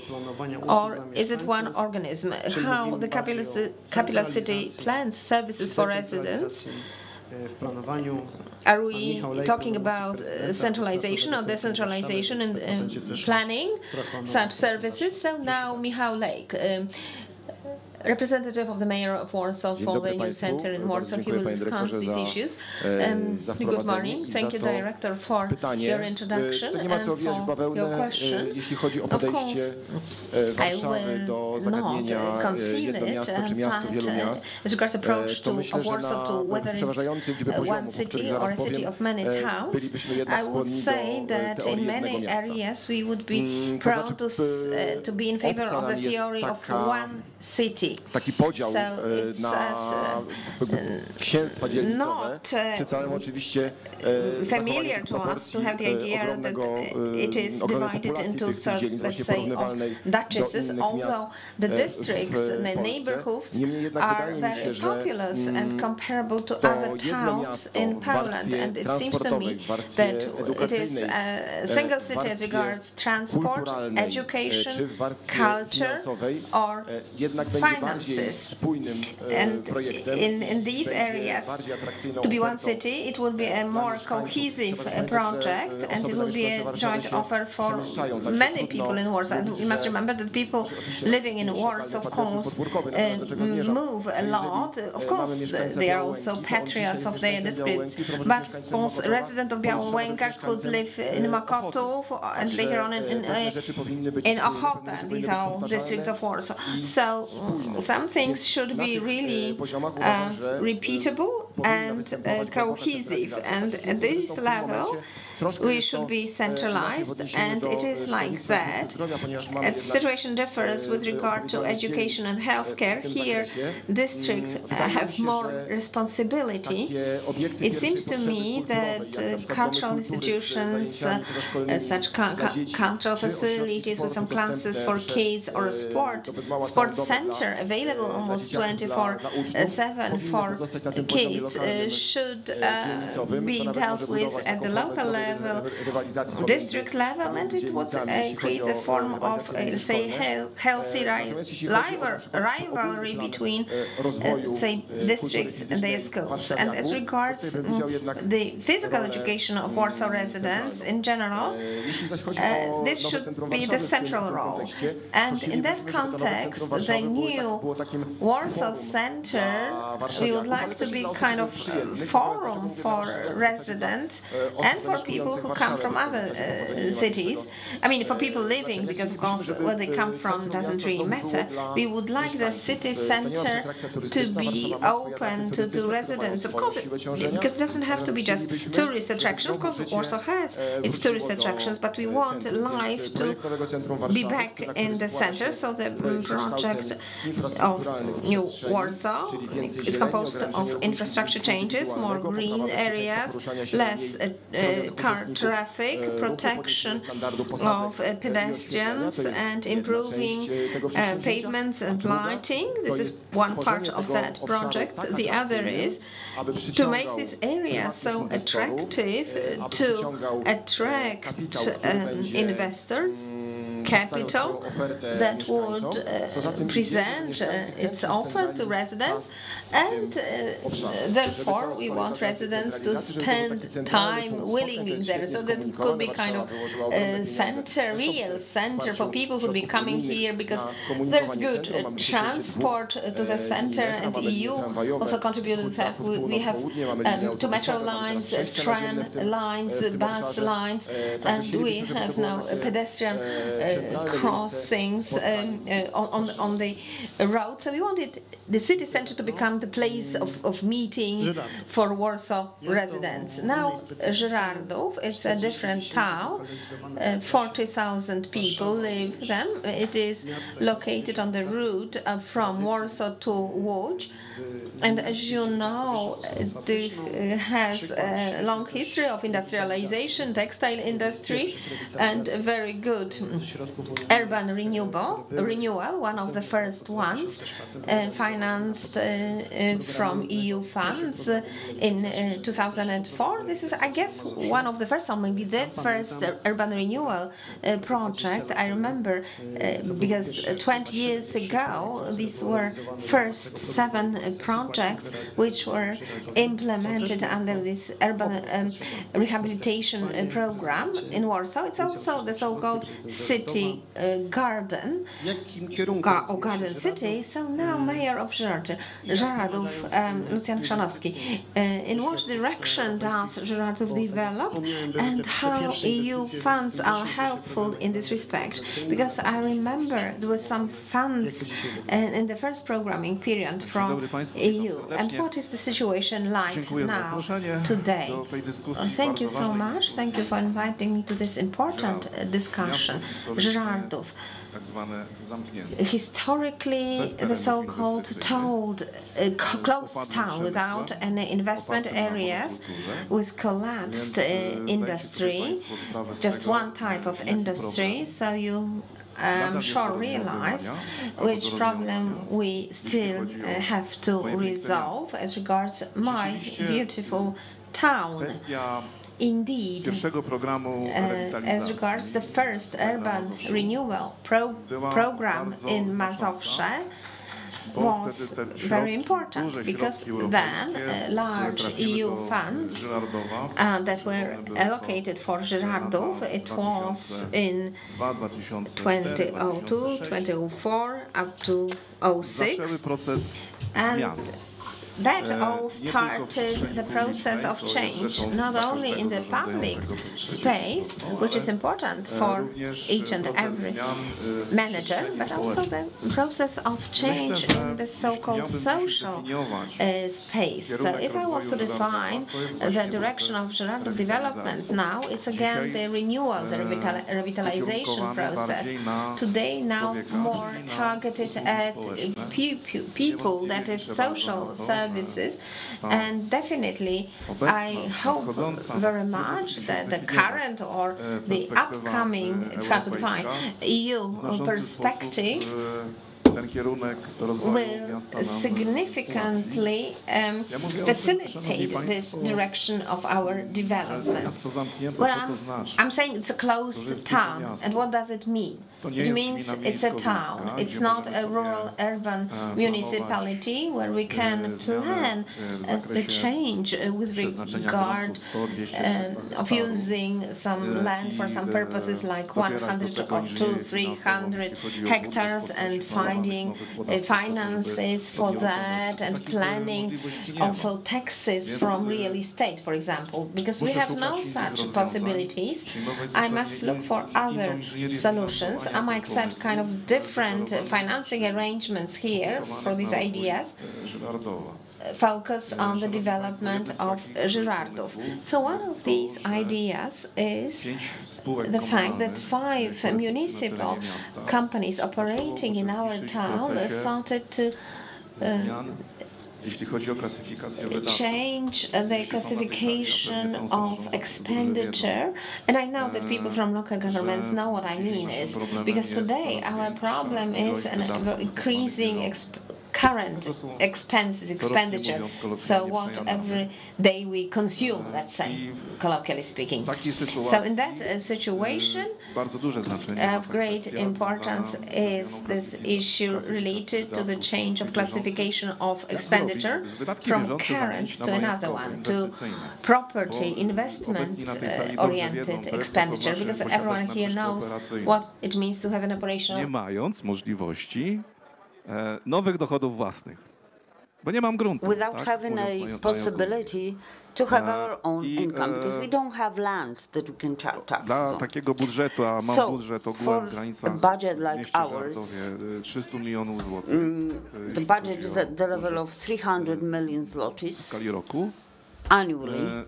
or is it one organism? How the capital city plans services for residents? Are we talking about centralization or decentralization in planning such services? So now Michał Lejk, representative of the Mayor of Warsaw for the new center in Warsaw, he will discuss these issues. Good morning. Thank you, Director, for your introduction and for your question. Of course, I will not conceal it, but as regards approach of Warsaw to whether it's one city or a city of many towns, I would say that in many areas we would be proud to be in favor of the theory of one city. taki podział na księstwa dzielnicowe, przy całym oczywiście zachowaniu proporcji ogromnego populacji tych dzielnic właśnie porównywalnej do innych miast w Polsce. Niemniej jednak wydaje mi się, że to jedno miasto w warstwie transportowej, w warstwie edukacyjnej, kulturalnej czy w warstwie finansowej jednak będzie bardziej spójnym projektem, bardziej atrakcyjną to be one city, it will be a more cohesive project, and it will be a joint offer for many people in Warsaw. And you must remember that people living in Warsaw, of course, move a lot. Of course, they are also patriots of their districts. But of course, a resident of Białęka could live in Mokotów and later on in Ochota. These are districts of Warsaw. So some things should be really repeatable and cohesive. And at this level, we should be centralized, and it is like that. The situation differs with regard to education and healthcare. Here, districts have more responsibility. It seems to me that cultural institutions, such cultural facilities with some classes for kids or a sports center available almost 24/7 for kids should be dealt with at the local level, district level, and it would create a form of, say, healthy rivalry between, say, districts and their schools. And as regards the physical education of Warsaw residents in general, this should be the central role. And in that context, the new Warsaw Center, we would like to be kind of forum for residents and for people who come from other cities. I mean, for people living, because of course where they come from doesn't really matter. We would like the city center to be open to residents, of course, because it doesn't have to be just tourist attraction. Of course, Warsaw has its tourist attractions, but we want life to be back in the center. So the project of New Warsaw is composed of infrastructure changes, more green areas, less car traffic, protection of pedestrians, and improving pavements and lighting. This is one part of that project. The other is to make this area so attractive to attract investors, capital that would present its offer to residents, and therefore we want residents to spend time willingly there. So that could be kind of center, real center for people who will be coming here, because there's good transport to the center, and the EU also contributed to that. We have two metro lines, tram lines, bus lines, and we have now pedestrian crossings on the road. So we wanted the city center to become the place of meeting for Warsaw residents. Now, Żyrardów is a different town. 40,000 people live there. It is located on the route from Warsaw to Łódź. And as you know, it has a long history of industrialization, textile industry, and very good urban renewal, one of the first ones, financed from EU funds in 2004. This is, I guess, one of the first, or maybe the first urban renewal project. I remember because 20 years ago, these were first 7 projects which were implemented under this urban rehabilitation program in Warsaw. It's also the so-called city garden, or garden city. So now Mayor of Żyrardów, Lucjan Chrzanowski. Mazowski. In what direction does Żyrardów develop, and how EU funds are helpful in this respect? Because I remember there were some funds in the first programming period from EU. And what is the situation like now, today? Thank you so much. Thank you for inviting me to this important discussion. Żyrardów. Historically, the so-called closed town without any investment areas, with collapsed industry, just one type of industry. So you, I'm sure, realize which problem we still have to resolve as regards my beautiful town. Indeed, as regards the first urban renewal program in Mazowsza was very important, because then large EU funds that were allocated for Żyrardów, it was in 2002, 2004 up to 2006, and that all started the process of change, not only in the public space, which is important for each and every manager, but also the process of change in the so-called social space. So if I was to define the direction of Żyrardów development now, it's again the renewal, the revitalization process. Today now more targeted at people, that is social services, and definitely I hope very much that the current or the upcoming, it's hard to define, EU perspective will significantly facilitate this direction of our development. Well, I'm saying it's a closed town, and what does it mean? It means it's a town. It's not a rural urban municipality where we can plan the change with regard of using some land for some purposes, like 100 or 200-300 hectares, and finding finances for that, and planning also taxes from real estate, for example. Because we have no such possibilities, I must look for other solutions. I might accept kind of different financing arrangements here for these ideas. Focus on the development of Żyrardów. So one of these ideas is the fact that 5 municipal companies operating in our town started to change the classification of expenditure, and I know that people from local governments know what I mean, is because today our problem is an increasing current expenditure, so what every day we consume, let's say, colloquially speaking. So in that situation, of great importance is this issue related to the change of classification of expenditure from current to another one, to property investment-oriented expenditure, because everyone here knows what it means to have an operational nowych dochodów własnych, bo nie mam gruntu. Without having a possibility to have our own income, because we don't have land that we can tax. Dla takiego budżetu, a mam budżet ogółem w granicach budget like ours, 300 milionów złotych. The budget is at the level of 300 million zlotys w skali roku. Annually.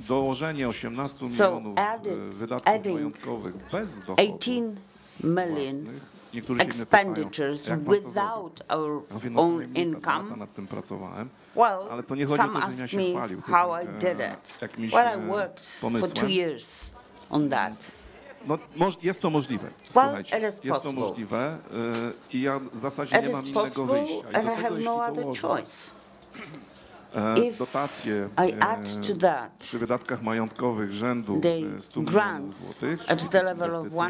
Dołożenie 18 milionów wydatków majątkowych bez dochodów 18 million expenditures without our own income. Well, some ask me how I did it. Well, I worked for 2 years on that. No, jest to możliwe. Słuchajcie, jest to możliwe i ja w zasadzie nie mam innego wyjścia. And I have no other choice. Dotacje przy wydatkach majątkowych rzędu 100 milionów złotych, at the level of 100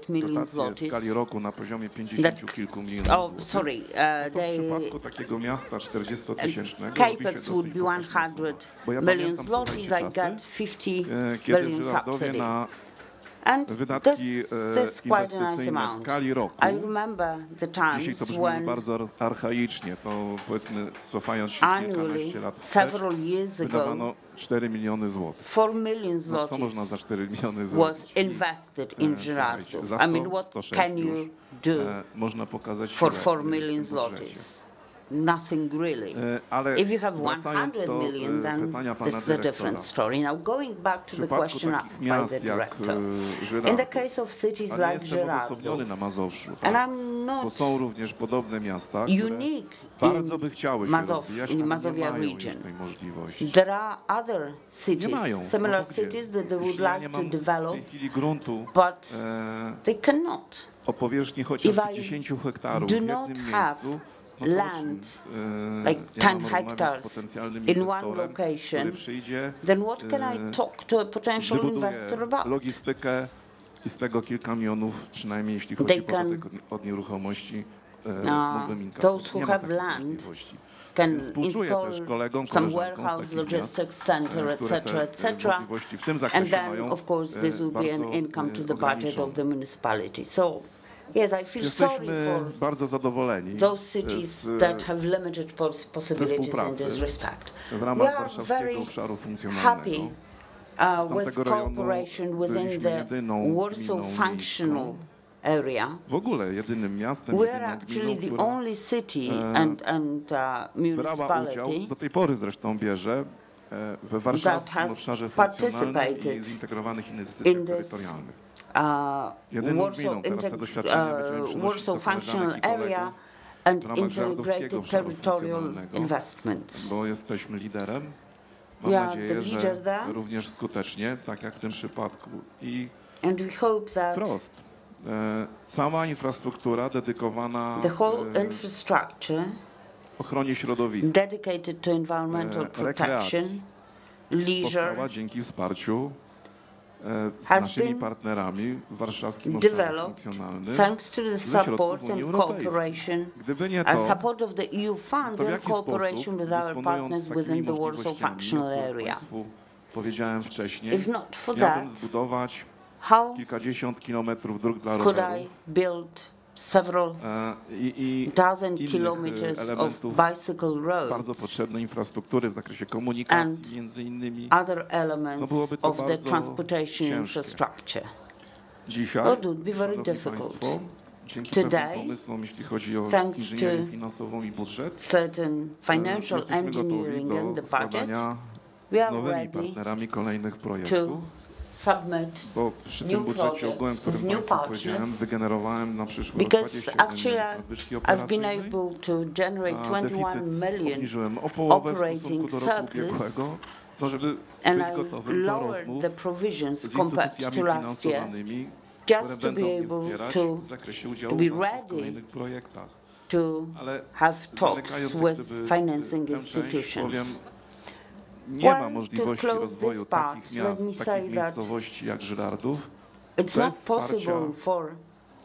million dotacje w skali roku na poziomie 50 kilku milionów złotych. To w przypadku takiego miasta 40-tysięcznego Capex would be 100 million zlotys. I got 50 million subsidy. wydatki inwestycyjne w skali roku. Dzisiaj to brzmi bardzo archaicznie, to powiedzmy cofając się kilkanaście lat wstecz, wydawano 4 miliony złotych. 4 million zlotys co można za 4 miliony zrobić? Was invested in Żyrardów. Za 100, 106 can you już do można pokazać for siłę 4 million zlotys? Nothing really. Ale If you have wracając 100 do million, then pytania pana this is a dyrektora. different story. Now going back to the question asked by miast the director. Żyrardów, In the case of cities a nie like jestem odosobniony Żyrardów, na Mazowszu, and tak? I'm Bo not są również podobne miasta, które unique bardzo by chciały się rozwijać, in ale nie Mazovia mają już region. tej możliwości. There are other Nie cities, mają. similar No to gdzie? cities that they would Jeśli ja like nie to mam develop, w tej chwili gruntu but they cannot. o powierzchni chociaż If I 10 hektarów do w not jednym have miejscu, no to land ja like 10 mam rozmawiać z hectares potencjalnym in one inwestorem, location, który przyjdzie, then what can I talk to a potential wybuduje investor about? logistykę i z tego kilka milionów, przynajmniej jeśli They chodzi o can- podatek od nieruchomości, mógłbym those who Nie ma have takiej land możliwości. can Więc współczuję install też kolegom, some koleżankom z warehouse, takich miast, logistics center, które etc., te etc. możliwości w tym And zakresie then, mają of course, this will be an bardzo income to the budget ograniczone. of the municipality. So, yes, I feel sorry Jesteśmy for bardzo zadowoleni those cities that have limited possibilities in współpracy this respect. w We ramach are warszawskiego very obszaru happy funkcjonalnego. with tamtego rejonu cooperation within byliśmy the jedyną Warsaw gminą functional miejską. area. W ogóle jedynym miastem, We're jedyną actually gminą, the która only city and brała udział, municipality do tej pory zresztą bierze, we warszawskim has obszarze funkcjonalnym i participated zintegrowanych inwestycjach in this, terytorialnych. Jedyną gminą, teraz te doświadczenia będziemy przenosić Warsaw do functional koleżanek i area kolegów and w ramach żardowskiego integrated obszaru territorial funkcjonalnego, investments. bo jesteśmy liderem. Mam We are nadzieję, the że leader there. również skutecznie, tak jak w tym przypadku. I And we hope that wprost, cała infrastruktura dedykowana the whole infrastructure ochronie środowiska dedicated to environmental rekreacji protection, leisure, powstała dzięki wsparciu z has naszymi been partnerami w warszawskim obszarze developed funkcjonalnym thanks to the ze środków support Unii and Europejskiej. cooperation Gdyby nie and to, support of the EU funds to w and jaki cooperation sposób, with our dysponując partners takimi within the Warsaw możliwościami, o functional których area. Państwu powiedziałem wcześniej, If not for miałbym that, zbudować how kilkadziesiąt kilometrów dróg dla could rowerów I build several i dozen innych kilometers of elementów bicycle bardzo roads potrzebnej infrastruktury w zakresie komunikacji między innymi. other elements byłoby to of the bardzo transportation ciężkie. infrastructure? Dzisiaj, It would be very szanowni difficult. państwo, dzięki Today, pewnym pomysłom, jeśli chodzi o thanks inżynierię to finansową i budżet, Certain financial jesteśmy gotowi engineering and do the budget, składania we z are nowymi ready partnerami kolejnych to projektów, submit bo przy new tym budżecie projects ogółem, którym with new Państwu partners, powiedziałem, wygenerowałem na przyszły rok because 21 actually milionów nadwyżki I've been operacyjnej, able to generate a 21 deficyt million obniżyłem o połowę w stosunku operating do roku surplus, ubiegłego, no żeby and być I gotowym do lowered rozmów the provisions z compared instytucjami to last year, finansowanymi, just które to będą be mnie able wspierać to w zakresie udziału be państwa w ready kolejnych projektach. to Ale have talks zamykając jak with gdyby financing tę część, institutions. powiem, nie ma Well, możliwości to close rozwoju this part, takich let me miast, say takich that miejscowości jak Żyrardów It's not bez wsparcia possible for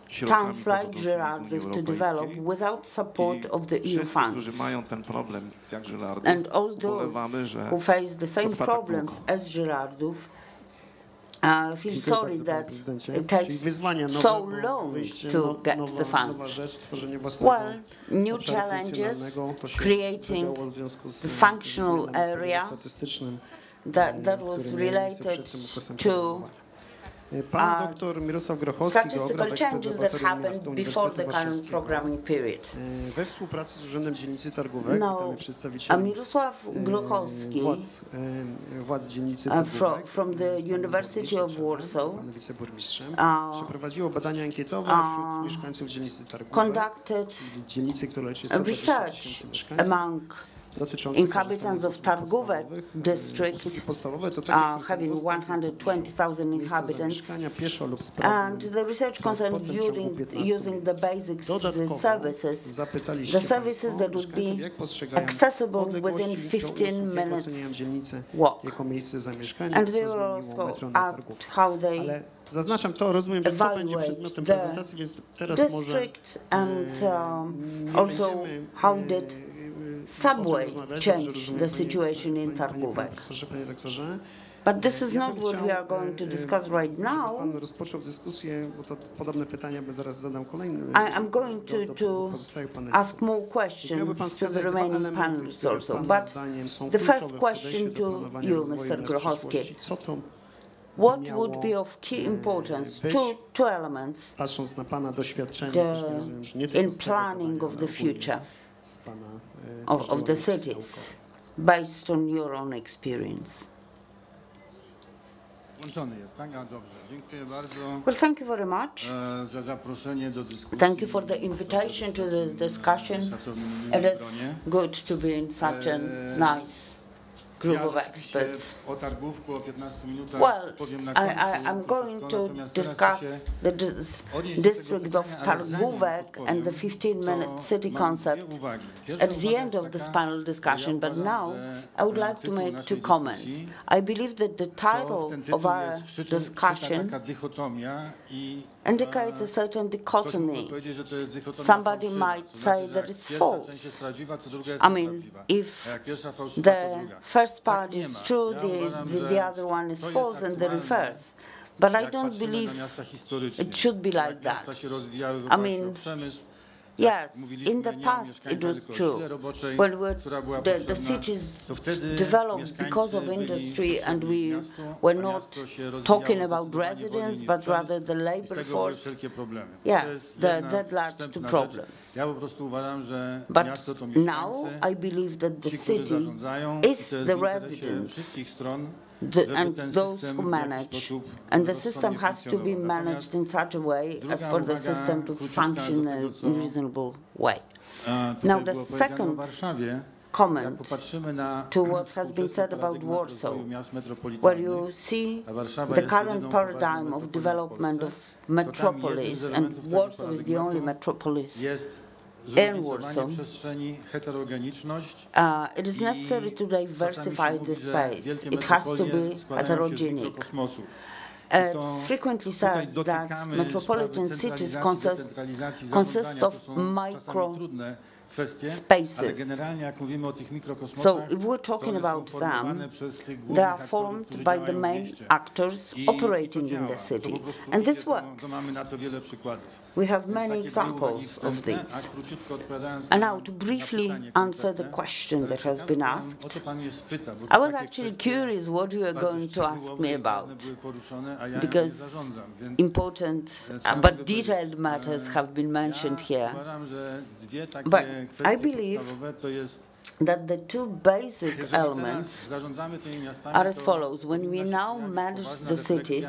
środkami towns like pochodzącymi z Unii Żyrardów to develop Europejskiej. without support I of the EU wszyscy, którzy funds. mają ten problem jak Żyrardów, And all those ubolewamy, że who face the same trwa tak problems długo. as Żyrardów feel Dziękuję sorry bardzo, panie that prezydencie. it Czyli takes wyzwania nowe, so bo long wyjście, to get nowa, the funds. nowa rzecz, tworzenie własnego Well, new obszaru challenges, funkcjonalnego, to się creating zadziało w związku z the functional zmianami w area statystycznym, that was które miały miejsce related przed tym okresem to programowania. Pan dr Mirosław Grochowski, statistical geograf, ekspert changes that Laboratorium Miasta happened before the Uniwersytetu current Warszawskiego. programming period. We współpracy z Urzędem Dzielnicy Targówek, No, witamy a przedstawicieli Mirosław Grochowski władz dzielnicy Targówek, from the University of Warsaw panem wiceburmistrzem, przeprowadziło badania ankietowe wśród mieszkańców dzielnicy Targówek, conducted dzielnicy, która liczy 120 research tysięcy mieszkańców, among dotyczących inhabitants of Targówek district usługi podstawowe to takie, które są having dostępne 120,000 miejsca inhabitants, zamieszkania pieszo lub and sprawnym the research concerned transportem w ciągu 15 using the basic Dodatkowo services, zapytaliście the services państwo that would mieszkańców, be jak postrzegają accessible odległości within do 15 usług, jak minutes oceniają dzielnicę walk. jako miejsce zamieszkania, And co they were zmieniło also metro na asked Targówkę. how they Ale zaznaczam to, rozumiem, że to będzie evaluate przedmiotem the prezentacji, więc teraz może district and nie also będziemy, how did o tym subway rozmawiać, change dobrze rozumiem, the situation in panie Targówek. profesorze, panie rektorze. But this is not what we are going to discuss right now. Pan rozpoczął dyskusję, bo to podobne pytania by zaraz zadał kolejny. I'm going to ask more questions to the remaining panelists also. But the first question to you, Mr. Grochowski. What would be of key importance? Two elements Patrząc na pana doświadczenie, in planning of the future of the cities, based on your own experience. Włączony jest, tak? A dobrze. Dziękuję bardzo. Well, thank you very much. Za zaproszenie do dyskusji. Thank you for the invitation to this discussion. It is good to be in such a nice group of experts. Well, I'm going to discuss the district of Targówek and the 15-minute city concept at the end of this panel discussion, but now I would like to make two comments. I believe that the title of our discussion indicates a certain dichotomy. Somebody might say that it's false. I mean, if the first part is true, the other one is false, and the reverse. But I don't believe it should be like that. I mean, yes, in the past it was true. When the cities developed because of industry and we were not talking about residents, but rather the labor force, yes, that led to problems. But now I believe that the city is the residents and those who manage, and the system has to be managed in such a way as for the system to function in a reasonable way. Now the second comment to what has been said about Warsaw, where you see the current paradigm of development of metropolis, and Warsaw is the only metropolis in Warsaw. It is necessary to diversify the space. It has to be heterogenic. It's frequently said that metropolitan cities consist of micro spaces. So if we're talking about them, they are formed by the main actors operating in the city. And this works. We have many examples of this. And now to briefly answer the question that has been asked, I was actually curious what you are going to ask me about, because important but detailed matters have been mentioned here. But I believe that the two basic elements are as follows. When we now manage the cities,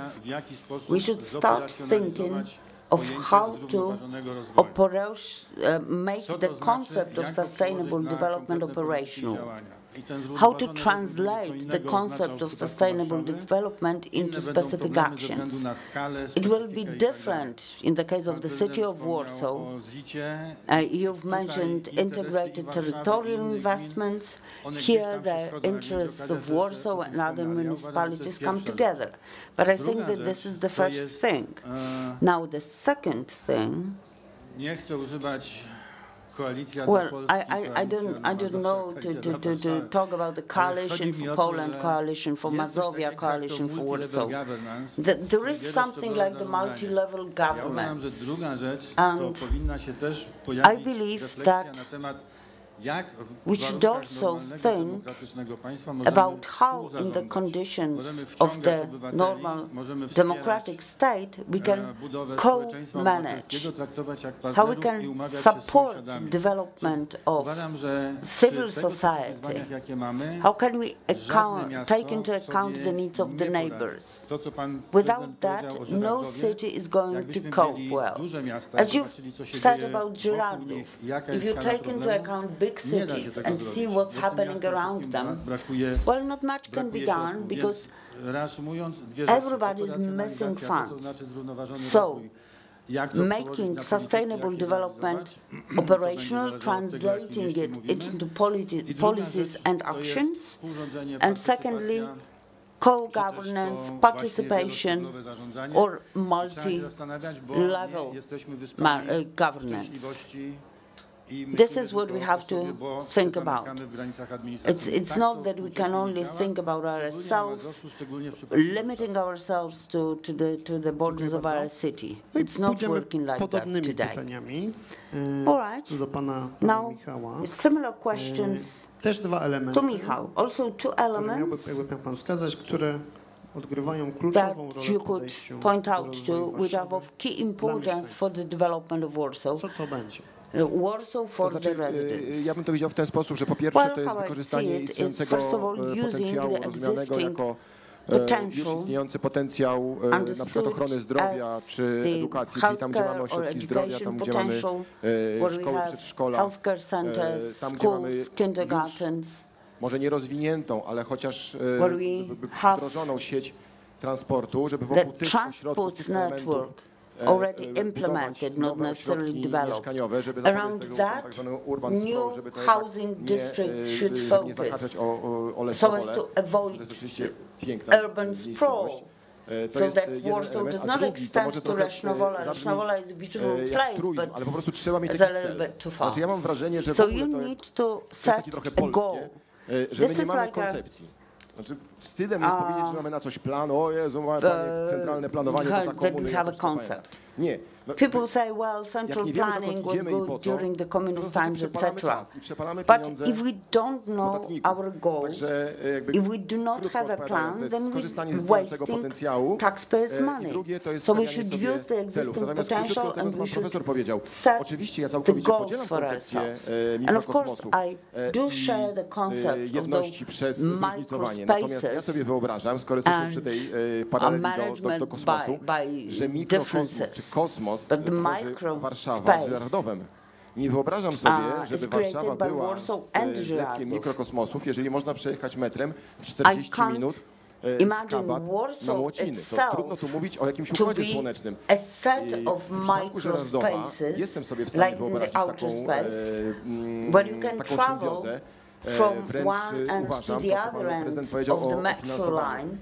we should start thinking of how to make the concept of sustainable development operational. How to translate the concept of sustainable development into specific actions. It will be different in the case of the city of Warsaw. You've mentioned integrated territorial investments. Here the interests of Warsaw and other municipalities come together. But I think that this is the first thing. Now the second thing, well, I don't know to talk about the coalition for Poland, coalition for Mazovia, coalition for Warsaw. There is something like the multi-level government. And I believe that we should also think about how, in the conditions of the normal democratic state, we can co-manage, how we can support development of civil society, how can we take into account the needs of the neighbors. Without that, no city is going to cope well. As you said about Girardów, if you take into account big cities and see what's happening around them, well, not much can be done because everybody is missing funds. So, making sustainable development operational, translating it into policies and actions, and secondly, co-governance, participation, or multi-level governance. This is what we have to think about. It's not that we can only think about ourselves, limiting ourselves to the borders of our city. It's not working like that today. All right. Now, similar questions to Michał. Also two elements that you could point out to, which are of key importance for the development of Warsaw. Warsaw for the residents. Ja bym to widział w ten sposób, że po pierwsze to jest wykorzystanie istniejącego potencjału rozumianego jako już istniejący potencjał na przykład ochrony zdrowia czy edukacji, czyli tam, gdzie mamy ośrodki zdrowia, tam, gdzie mamy szkoły, przedszkola, tam, gdzie mamy już może nie rozwiniętą, ale chociaż wdrożoną sieć transportu, żeby wokół tych ośrodków, tych elementów already implemented, not necessarily developed. Around that, new housing districts should focus so as to avoid urban sprawl. So that Warsaw does not extend to Lesznowola. Lesznowola is a beautiful place, but it's a little bit too far. So you need to set a goal. Że my nie mamy koncepcji. Znaczy, wstydem jest powiedzieć, że mamy na coś plan, o Jezu, panie, centralne planowanie to za komuny. Nie. No, people say, well, central planning was good during the communist times, etc. But if we don't know our goals, if we do not have a plan, then we're wasting taxpayers' money. So we should use the existing potential and we should set the goals for ourselves. And of course, I do share the concept of those Natomiast ja sobie wyobrażam, skoro jesteśmy przy tej paraleli do kosmosu, że mikrokosmos czy kosmos tworzy Warszawa z żeradowem. Nie wyobrażam sobie, żeby Warszawa była z zlepkiem mikrokosmosów, jeżeli można przejechać metrem w 40 minut z Kabat na Młociny. To trudno tu mówić o jakimś układzie słonecznym. W przypadku żeradowa jestem sobie w stanie wyobrazić taką symbiozę. Wręcz uważam, to co pan prezydent powiedział o finansowaniu.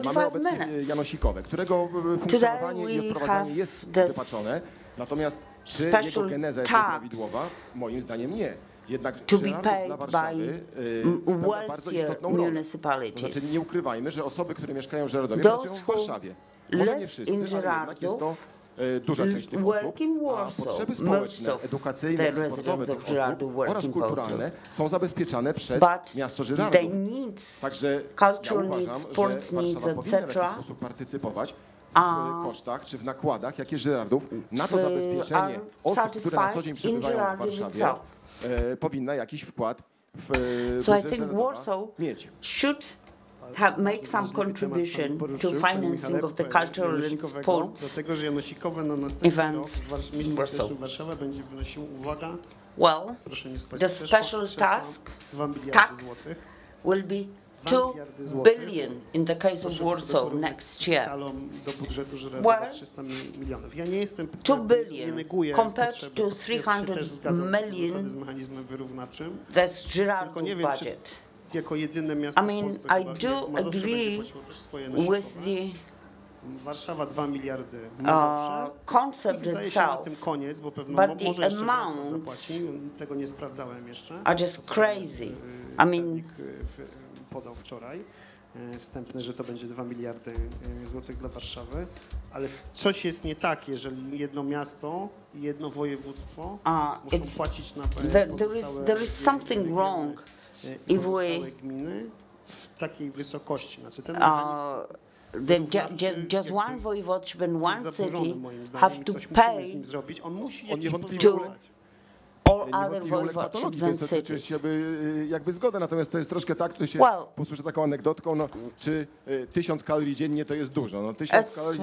Mamy obecnie janosikowe, którego funkcjonowanie i odprowadzanie jest wypaczone, natomiast czy jego geneza jest nieprawidłowa? Moim zdaniem nie. Jednak Żyrardów dla Warszawy spełnia bardzo istotną rolę. To znaczy nie ukrywajmy, że osoby, które mieszkają w Żeradowie, pracują w Warszawie. Może nie wszyscy, ale jednak jest to duża część tych osób, a potrzeby społeczne, edukacyjne i sportowe tych osób oraz kulturalne są zabezpieczane przez miasto Żyrardów. Także ja uważam, że Warszawa powinna w jakiś sposób partycypować w kosztach czy w nakładach, jakie Żyrardów na to zabezpieczenie osób, które na co dzień przebywają w Warszawie, powinna jakiś wkład w budżet Żeradowa mieć. Make some contribution to financing of the cultural and sports events in Warsaw. Well, the special tax will be 2 billion in the case of Warsaw next year. Well, 2 billion compared to 300 million, that's Żyrardów budget. I mean, I do agree with the concept itself, but the amounts are just crazy. I mean, podał wczoraj wstępne, że to będzie 2 miliardy złotych dla Warszawy, ale coś jest nie tak, jeżeli jedno miasto i jedno województwo muszą płacić na there is something wrong if we gminy w takiej wysokości. Znaczy ten just one voivodeship and one city have to pay to all other voivodeships and cities. Jakby zgoda, natomiast to jest troszkę tak, to się posłużę taką anegdotką, no, czy 1000 kalorii dziennie to jest dużo. No, 1000 kalorii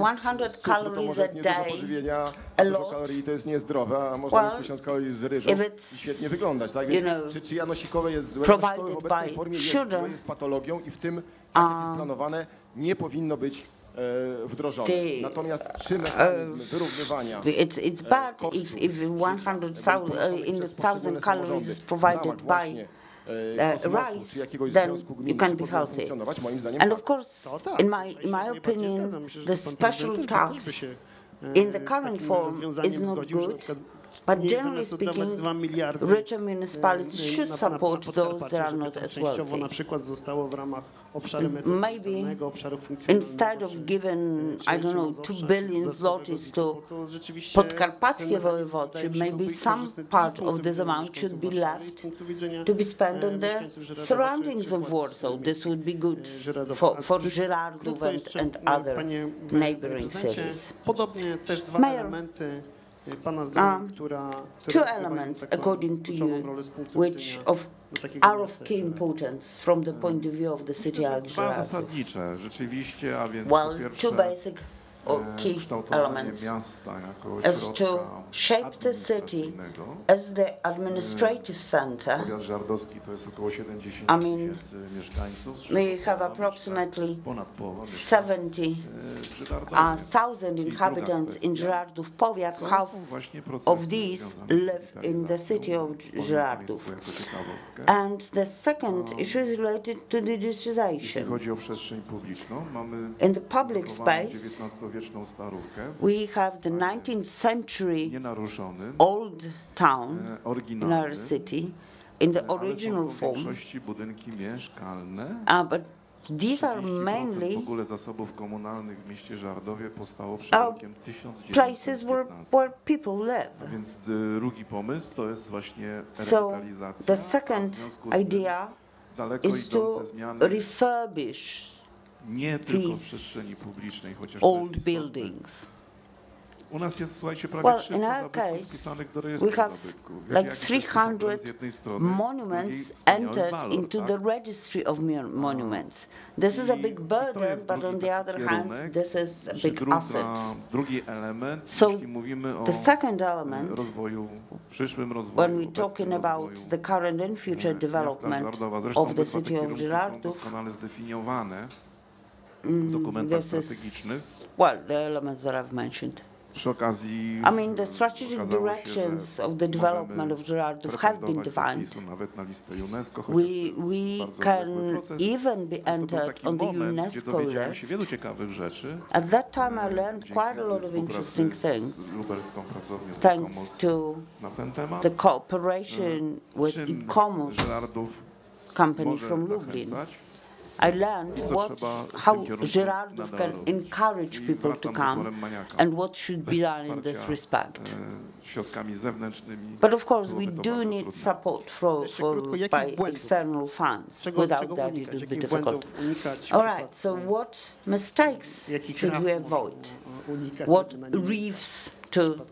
z cukru to może jest niedużo pożywienia, dużo kalorii to jest niezdrowe, a można mieć 1000 kalorii z ryżu i świetnie wyglądać. Tak? Więc czy janosikowe jest złe? Szkoły w obecnej formie jest złe, jest patologią i w tym, tak jak jest planowane, nie powinno być wdrożone. Natomiast czy mechanizm wyrównywania it's bad if 1,000 calories is provided by rice, then you can be healthy. And of course, in my opinion, the special tax in the current form is not good. But generally speaking, richer municipalities should support those that are not as wealthy. Maybe instead of giving, I don't know, 2 billion zlotys to Podkarpackie Województwie, maybe some part of this amount should be left to be spent on the surroundings of Warsaw. This would be good for Żyrardów and other neighboring cities. Mayor, two elements, according to you, which are of key importance from the point of view of the city like Żyrardów. Well, two basic key elements as to shape the city as the administrative center. I mean, we have approximately 70,000 inhabitants in Żyrardów Powiat. Half of these live in the city of Żyrardów. And the second issue is related to digitization. In the public space, we have the 19th century old town in our city in the original form, but these are mainly places where people live. So the second idea is to refurbish these old buildings. Well, in our case, we have like 300 monuments entered into the registry of monuments. This is a big burden, but on the other hand, this is a big asset. So the second element, when we're talking about the current and future development of the city of Żyrardów, this is, well, the elements that I've mentioned. I mean, the strategic directions of the development of Żyrardów have been defined. We can even be entered on the UNESCO list. At that time, I learned quite a lot of interesting things, thanks to the cooperation with e-commerce company from Lublin. I learned how Żyrardów can encourage people to come and what should be done in this respect. But of course, we do need support by external funds. Without that, it will be difficult. All right, so what mistakes should we avoid? What reefs to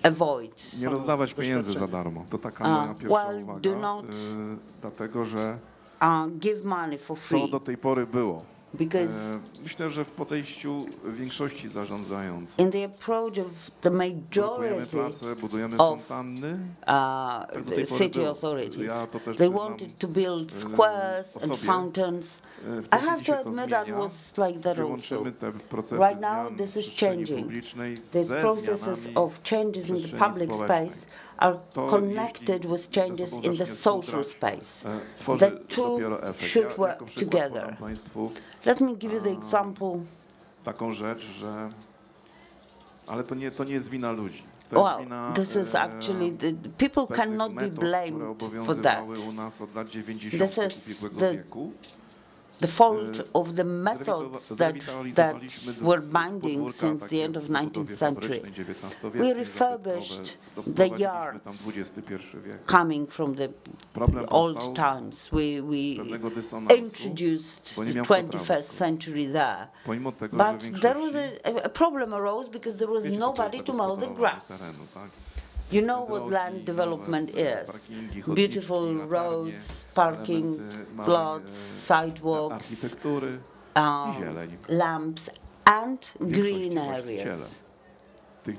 avoid? Nie rozdawać pieniędzy za darmo. To taka moja pierwsza uwaga. Dlatego, że give money for free. Co do tej pory było? Myślę, że w podejściu większości zarządzających in the approach of the majority pracę, budujemy fontanny, the city authorities. They wanted to build squares and fountains. I have to admit that was like that also. Right now, this is changing. These processes of changes in the public space are connected with changes in the social space. The two should work together. Let me give you the example. Taką rzecz, że ale to nie jest wina ludzi. Well, this is actually people cannot be blamed for that. This is the fault of the methods that were binding since the end of 19th century. We refurbished the yards coming from the old towns. We introduced the 21st century there. But there was a problem arose because there was nobody to mow the grass. You know what land development is. Beautiful roads, parking lots, sidewalks, lamps and green areas. And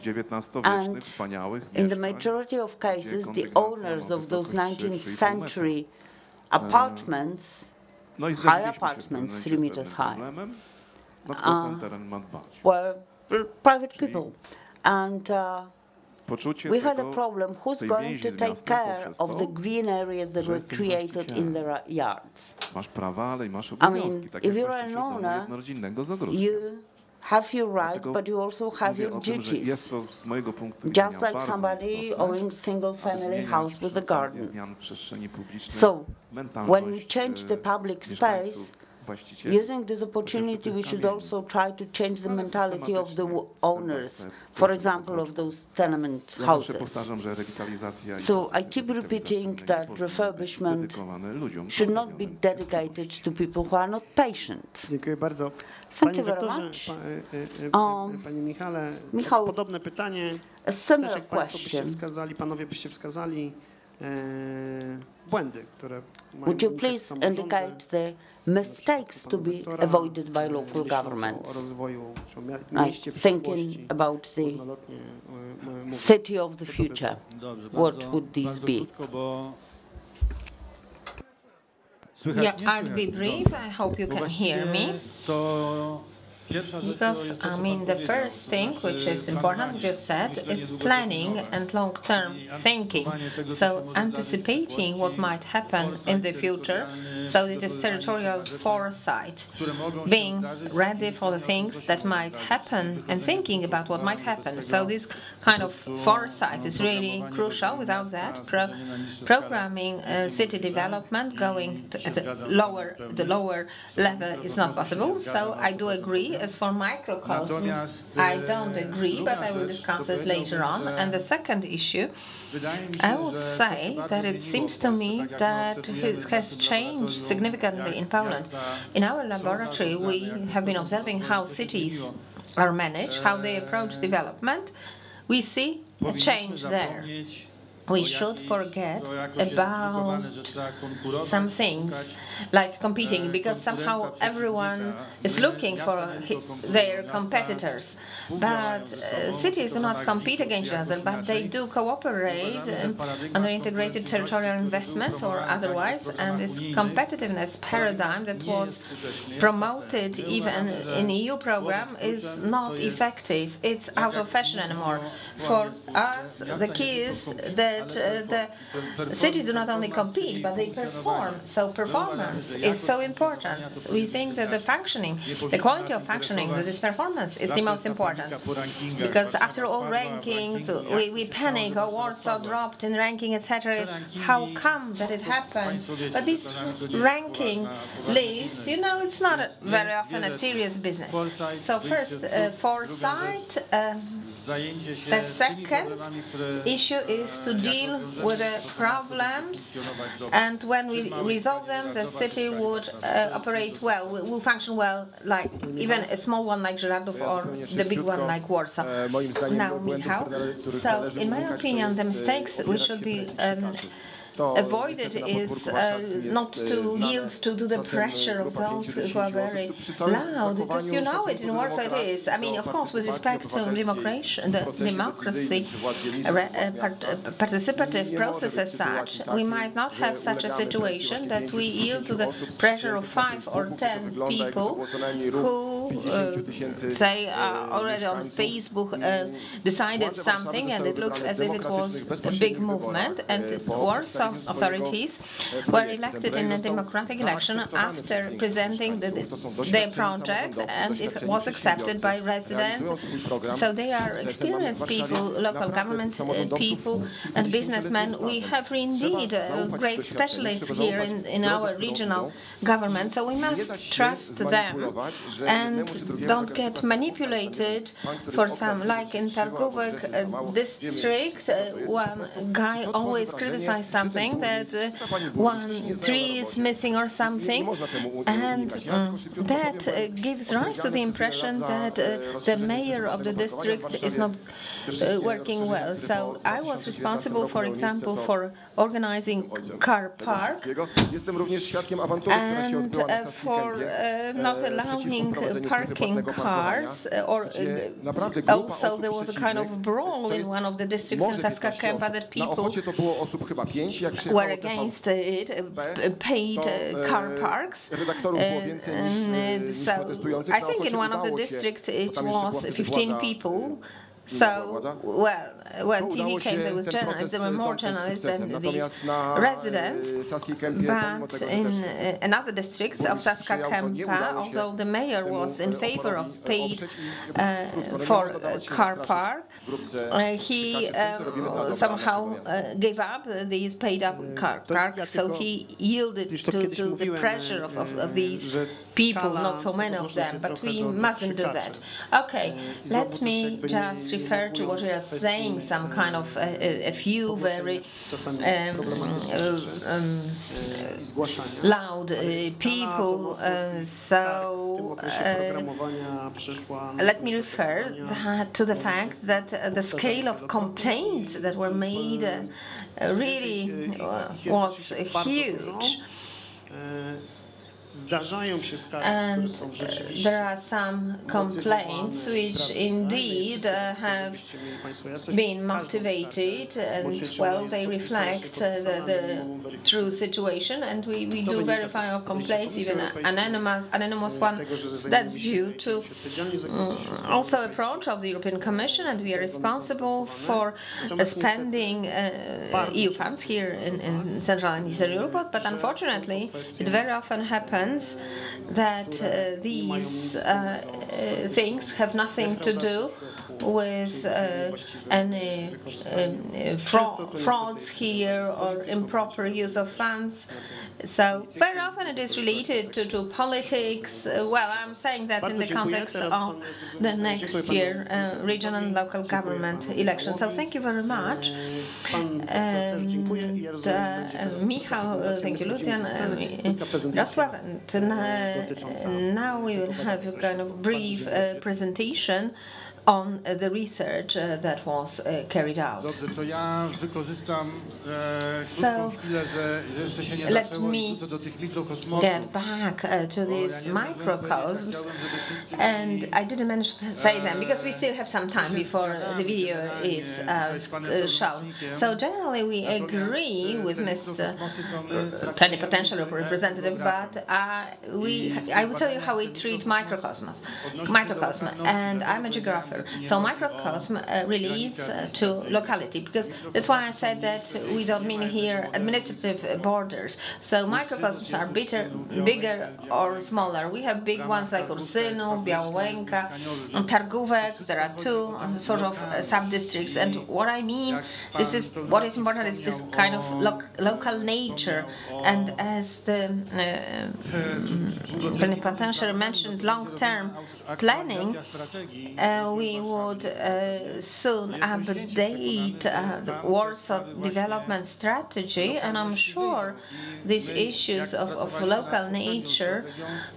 in the majority of cases, the owners of those 19th century apartments, high apartments, 3 meters high, were private people. And we had a problem, who's going to take care of the green areas that were created in the yards? I mean, if you're an owner, you have your rights, but you also have your duties. Just like somebody owning a single-family house with a garden. So, when we change the public space, using this opportunity, we should also try to change the mentality of the owners, for example, of those tenement houses. So I keep repeating that refurbishment should not be dedicated to people who are not patient. Dziękuję bardzo. Thank you very much. Panie Michale, Michał, podobne pytanie. a similar Też jak państwo byście question. wskazali, panowie byście wskazali błędy, które mają Would you unikać please samorządy, indicate the mistakes to be avoided by local governments? o rozwoju, czy o mieście Like przyszłości, thinking about the górnolotnie mówiąc. city of the future. Dobrze, What would this bardzo be? krótko, bo Yeah, I'll be brief. I hope you can hear me. To pierwsza rzecz, Because, I mean, the first thing which is important, which you said, is planning and long-term thinking. So anticipating what might happen in the future, so it is territorial foresight, being ready for the things that might happen and thinking about what might happen. So this kind of foresight is really crucial. Without that, programming city development going to the lower level is not possible. So I do agree. As for microcosm, I don't agree, but I will discuss it later on. And the second issue, I would say that it seems to me that it has changed significantly in Poland. In our laboratory, we have been observing how cities are managed, how they approach development. We see a change there. We should forget about some things like competing, because somehow everyone is looking for their competitors. But cities do not compete against each other, but they do cooperate under integrated territorial investments or otherwise, and this competitiveness paradigm that was promoted even in the EU program is not effective. It's out of fashion anymore. For us, the key is that the cities do not only compete, but they perform. So performance is so important. So we think that the functioning, the quality of functioning, that this performance is the most important. Because after all rankings, we panic, oh, Warsaw dropped in ranking, etc. How come that it happened? But these ranking lists, you know, it's not very often a serious business. So first, foresight. The second issue is to deal with the problems, and when we resolve them, the city would operate well, will function well, like even a small one like Żyrardów or the big one like Warsaw. Now, Michał, so in my opinion, the mistakes we should be avoided is not to yield to the pressure of those who are very loud, because you know it, in Warsaw it is. I mean, of course, with respect to democracy, participative process as such, we might not have such a situation that we yield to the pressure of 5 or 10 people who, say, already on Facebook decided something, and it looks as if it was a big movement, and Warsaw authorities were elected in a democratic election after presenting their project, and it was accepted by residents. So they are experienced people, local government people and businessmen. We have indeed great specialists here in our regional government, so we must trust them and don't get manipulated for some, like in Targówek district, one guy always criticized something, that one tree is missing or something, and that gives rise to the impression that the mayor of the district is not working well. So I was responsible, for example, for organizing car park and for not allowing parking cars, or also there was a kind of brawl in one of the districts in Saska Kępa that people were against it, paid car parks. So I think in one of the districts it was 15 people So, when TV came, there was journalists, there were more journalists than these residents, but in another districts of Saska Kępa, although the mayor was in favor of paid for car park, he somehow gave up these paid up car park, so he yielded to the pressure of these people, not so many of them, but we mustn't do that. Okay, let me just refer to what we are saying, some kind of a few very loud people. So let me refer to the fact that the scale of complaints that were made really was huge. And there are some complaints which indeed have been motivated, and well, they reflect the true situation, and we do verify our complaints, even anonymous one. That's due to also approach of the European Commission, and we are responsible for spending EU funds here in Central and Eastern Europe, but unfortunately it very often happens that these things have nothing to do with any frauds here or improper use of funds. So very often it is related to politics. Well, I'm saying that in the context of the next year regional and local government elections. So thank you very much. Michał, thank you, Lucian, Jarosław. Now we will have a kind of brief presentation on the research that was carried out. Dobrze, to ja wykorzystam So let me get back to these microcosms, and I didn't manage to say them because we still have some time before the video is shown. So generally we agree with Mr. Plenipotentiary Representative, but I will tell you how we treat microcosm, and I'm a geographer. So microcosm relates to locality, because that's why I said that we don't mean here administrative borders. So microcosms are bigger or smaller. We have big ones like Ursynów, Białęka, Targówek. There are two sort of sub-districts, and what I mean, what is important is this kind of local nature, and as the plenipotentiary mentioned, long-term planning, we would soon update the Warsaw development strategy, and I'm sure these issues of local nature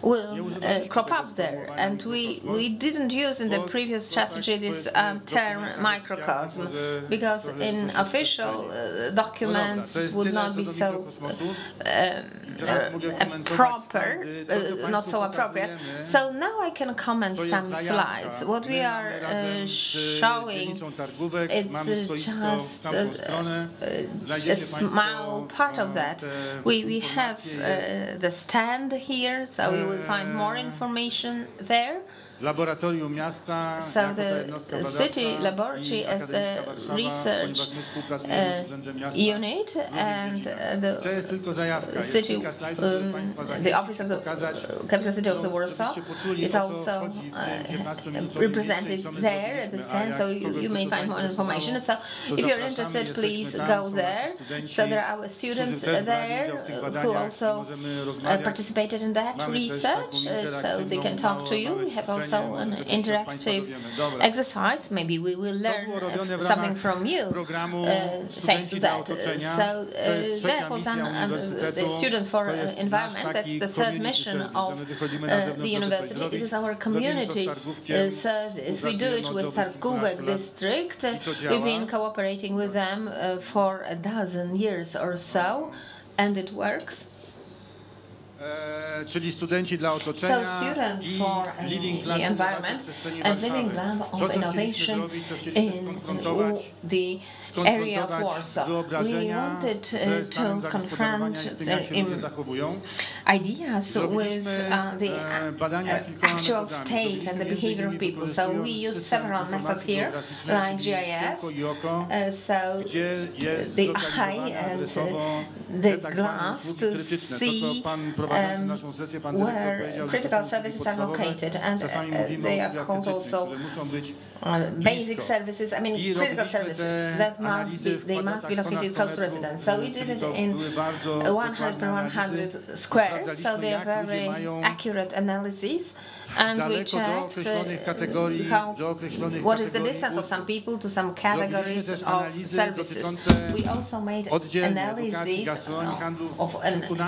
will crop up there. And we didn't use in the previous strategy this term microcosm, because in official documents it would not be so proper, not so appropriate. So now I can comment some slides. What we are showing, it's just a small part of that. We have the stand here, so you will find more information there. So the city laboratory as the research unit, and the city, the office of the capital city of the Warsaw is also represented there at the stand, so you may find more information. So if you're interested, please go there. So there are our students there who also participated in that research, so they can talk to you. We have also an interactive exercise. Maybe we will learn something from you thanks to that. So that was done the Students for Environment. That's the third mission of the university. It is our community service. We do it with Targówek district. We've been cooperating with them for a dozen years or so, and it works. czyli studenci dla otoczenia i Living Lab innowacji w przestrzeni Warszawy. To, co chcieliśmy zrobić, to chcieliśmy skonfrontować wyobrażenia ze stanem zagospodarowania i z tym, jak się ludzie zachowują. Zrobiliśmy badania actual state and the behavior of people. So we use several methods here, like GIS, so the eye and the glass to see where critical services are located, and they are called also basic services. I mean, critical services that they must be located close to residents. So we did it in 100 per 100 squares, so they are very accurate analyses. And we checked what is the distance of some people to some categories of services. We also made analyses of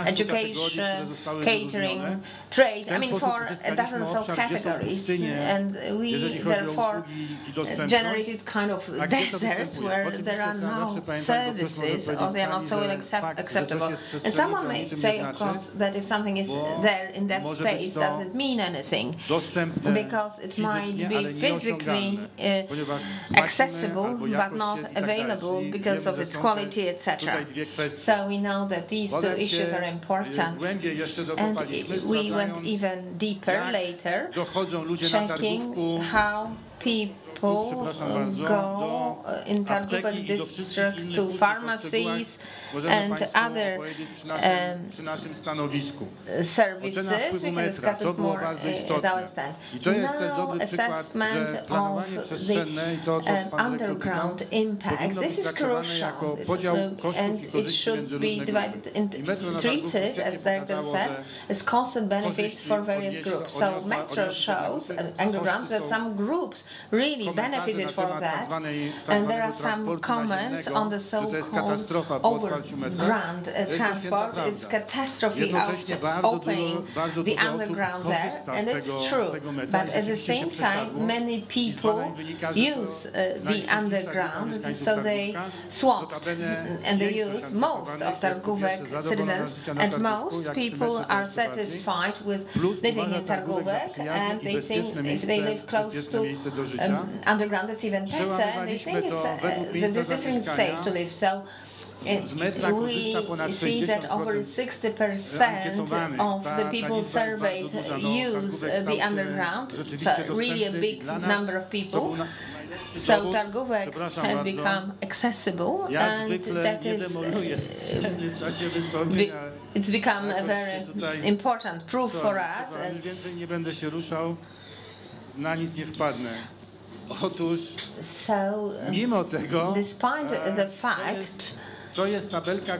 education, catering, trade, I mean for dozens of categories, and we therefore generated kind of deserts where there are no services or they are not so acceptable. And someone may say, of course, that if something is there in that space, doesn't mean anything, because it might be physically accessible but not available because of its quality, etc. So we know that these two issues are important, and we went even deeper later, checking how people go in Targówek district to pharmacies and other services. We can discuss it more downstairs. Now, assessment of the underground impact. This is crucial, and it should be treated, as Director said, as costs and benefits for various groups. So Metro shows underground that some groups really benefited from that, and there are some comments on the so-called overground transport. It's catastrophe of opening the underground there, and it's true. But at the same time, many people use the underground, so they swapped, and they use most of Targówek citizens, and most people are satisfied with living in Targówek, and they think if they live close to underground, it's even better, and they think it's this district is safe to live. So we see that over 60% of the people surveyed use the underground, so really a big number of people. So Targówek has become accessible, and that is it's become a very important proof for us. Więcej nie będę się ruszał, na nic nie wpadnę. Otóż, mimo tego, despite the fact, to jest tabelka,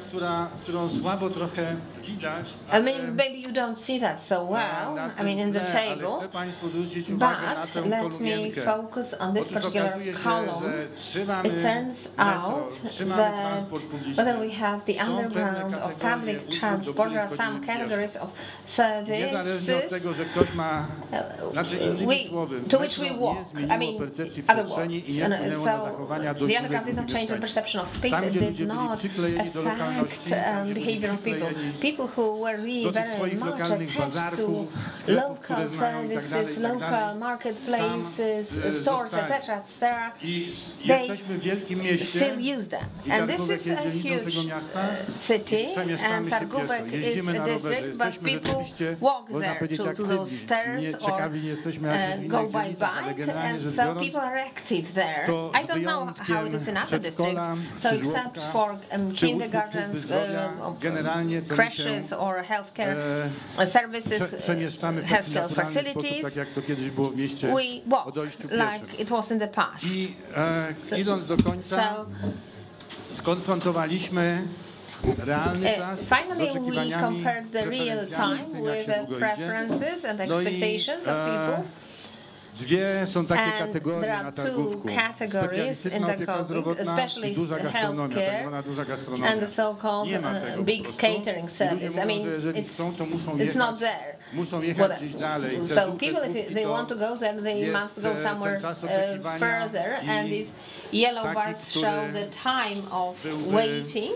którą słabo trochę widać. I mean, maybe you don't see that so well, I mean, in the table, chcę Państwu zwrócić uwagę na tę let me kolumienkę. focus on this particular column. It turns out that whether we have the underground of public transport, there are some categories of services to which we walk. I mean, other words. So the underground did not change the perception of space. It did not affect behavior of people. People who were really very much attached to local services, local marketplaces, stores, etc. They still use them. And this is a huge city, and Targówek is a district, but people walk there to those stairs or go by bike, and so people are active there. I don't know how it is in other districts, so except for kindergartens, crashes or healthcare services, healthcare facilities, we walk like it was in the past. I idąc do końca, skonfrontowaliśmy realny czas z oczekiwaniami, preferencjami, jak się długo idzie. No i dwie są takie kategorie na Targówku. Specjalistyczna opieka zdrowotna i duża gastronomia, tak zwana duża gastronomia. Nie ma tego big catering service. I mean, it's not there. Muszą jechać gdzieś dalej. So people, if they want to go there, they must go somewhere further, and yellow bars show the time of waiting,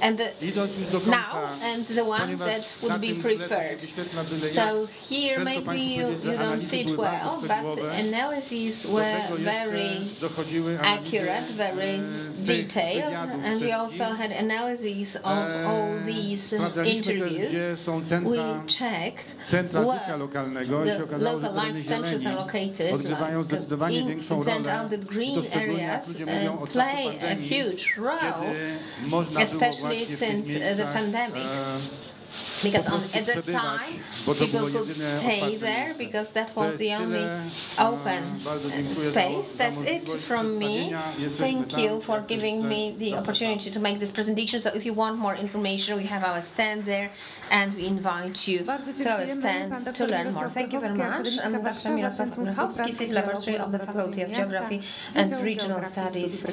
and the one that would be preferred. So here maybe you don't see it well, but the analyses were very accurate, very detailed, and we also had analyses of all these interviews. We checked where the local life centers are located. It turned out that green areas play a huge role, especially since the pandemic. Because at that time, people could stay there because that was the only open space. That's it from me. Thank you for giving me the opportunity to make this presentation. So if you want more information, we have our stand there, and we invite you to our stand to learn more. Thank you very much. I'm Dr. Mirosław Grychowski, City Laboratory of the Faculty of Geography and Regional Studies,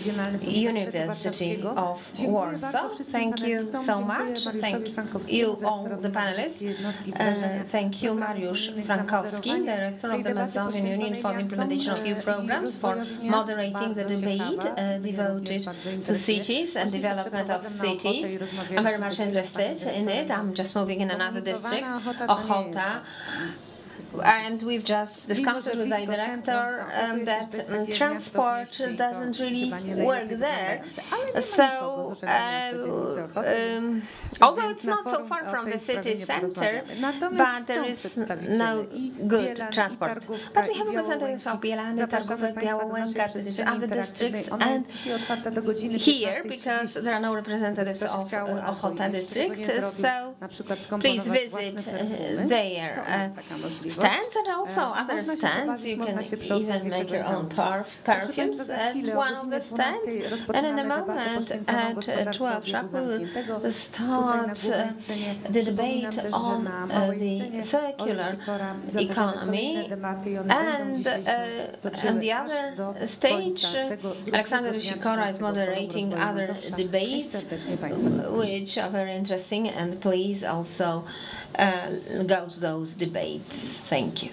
University of Warsaw. Thank you so much. Thank you all the panelists. Thank you, Mariusz Frankowski, Director of the Mazovian Union for the implementation of EU programs, for moderating the debate devoted to cities and development of cities. I'm very much interested in it. I'm just moving in another district, Ochota. And we've just discussed with the director that transport doesn't really work there. So, although it's not so far from the city center, but there is no good transport. But we have representatives of Bielany, Targówek, Białęka, other districts, and here, because there are no representatives of Ochota district, so please visit their stands and also other stands. You can even make your own perfumes at one of the stands. And in a moment at 12 sharp, we will start the debate on the circular economy. And on the other stage, Alexander Sikora is moderating other debates, which are very interesting. And please also go to those debates. Thank you.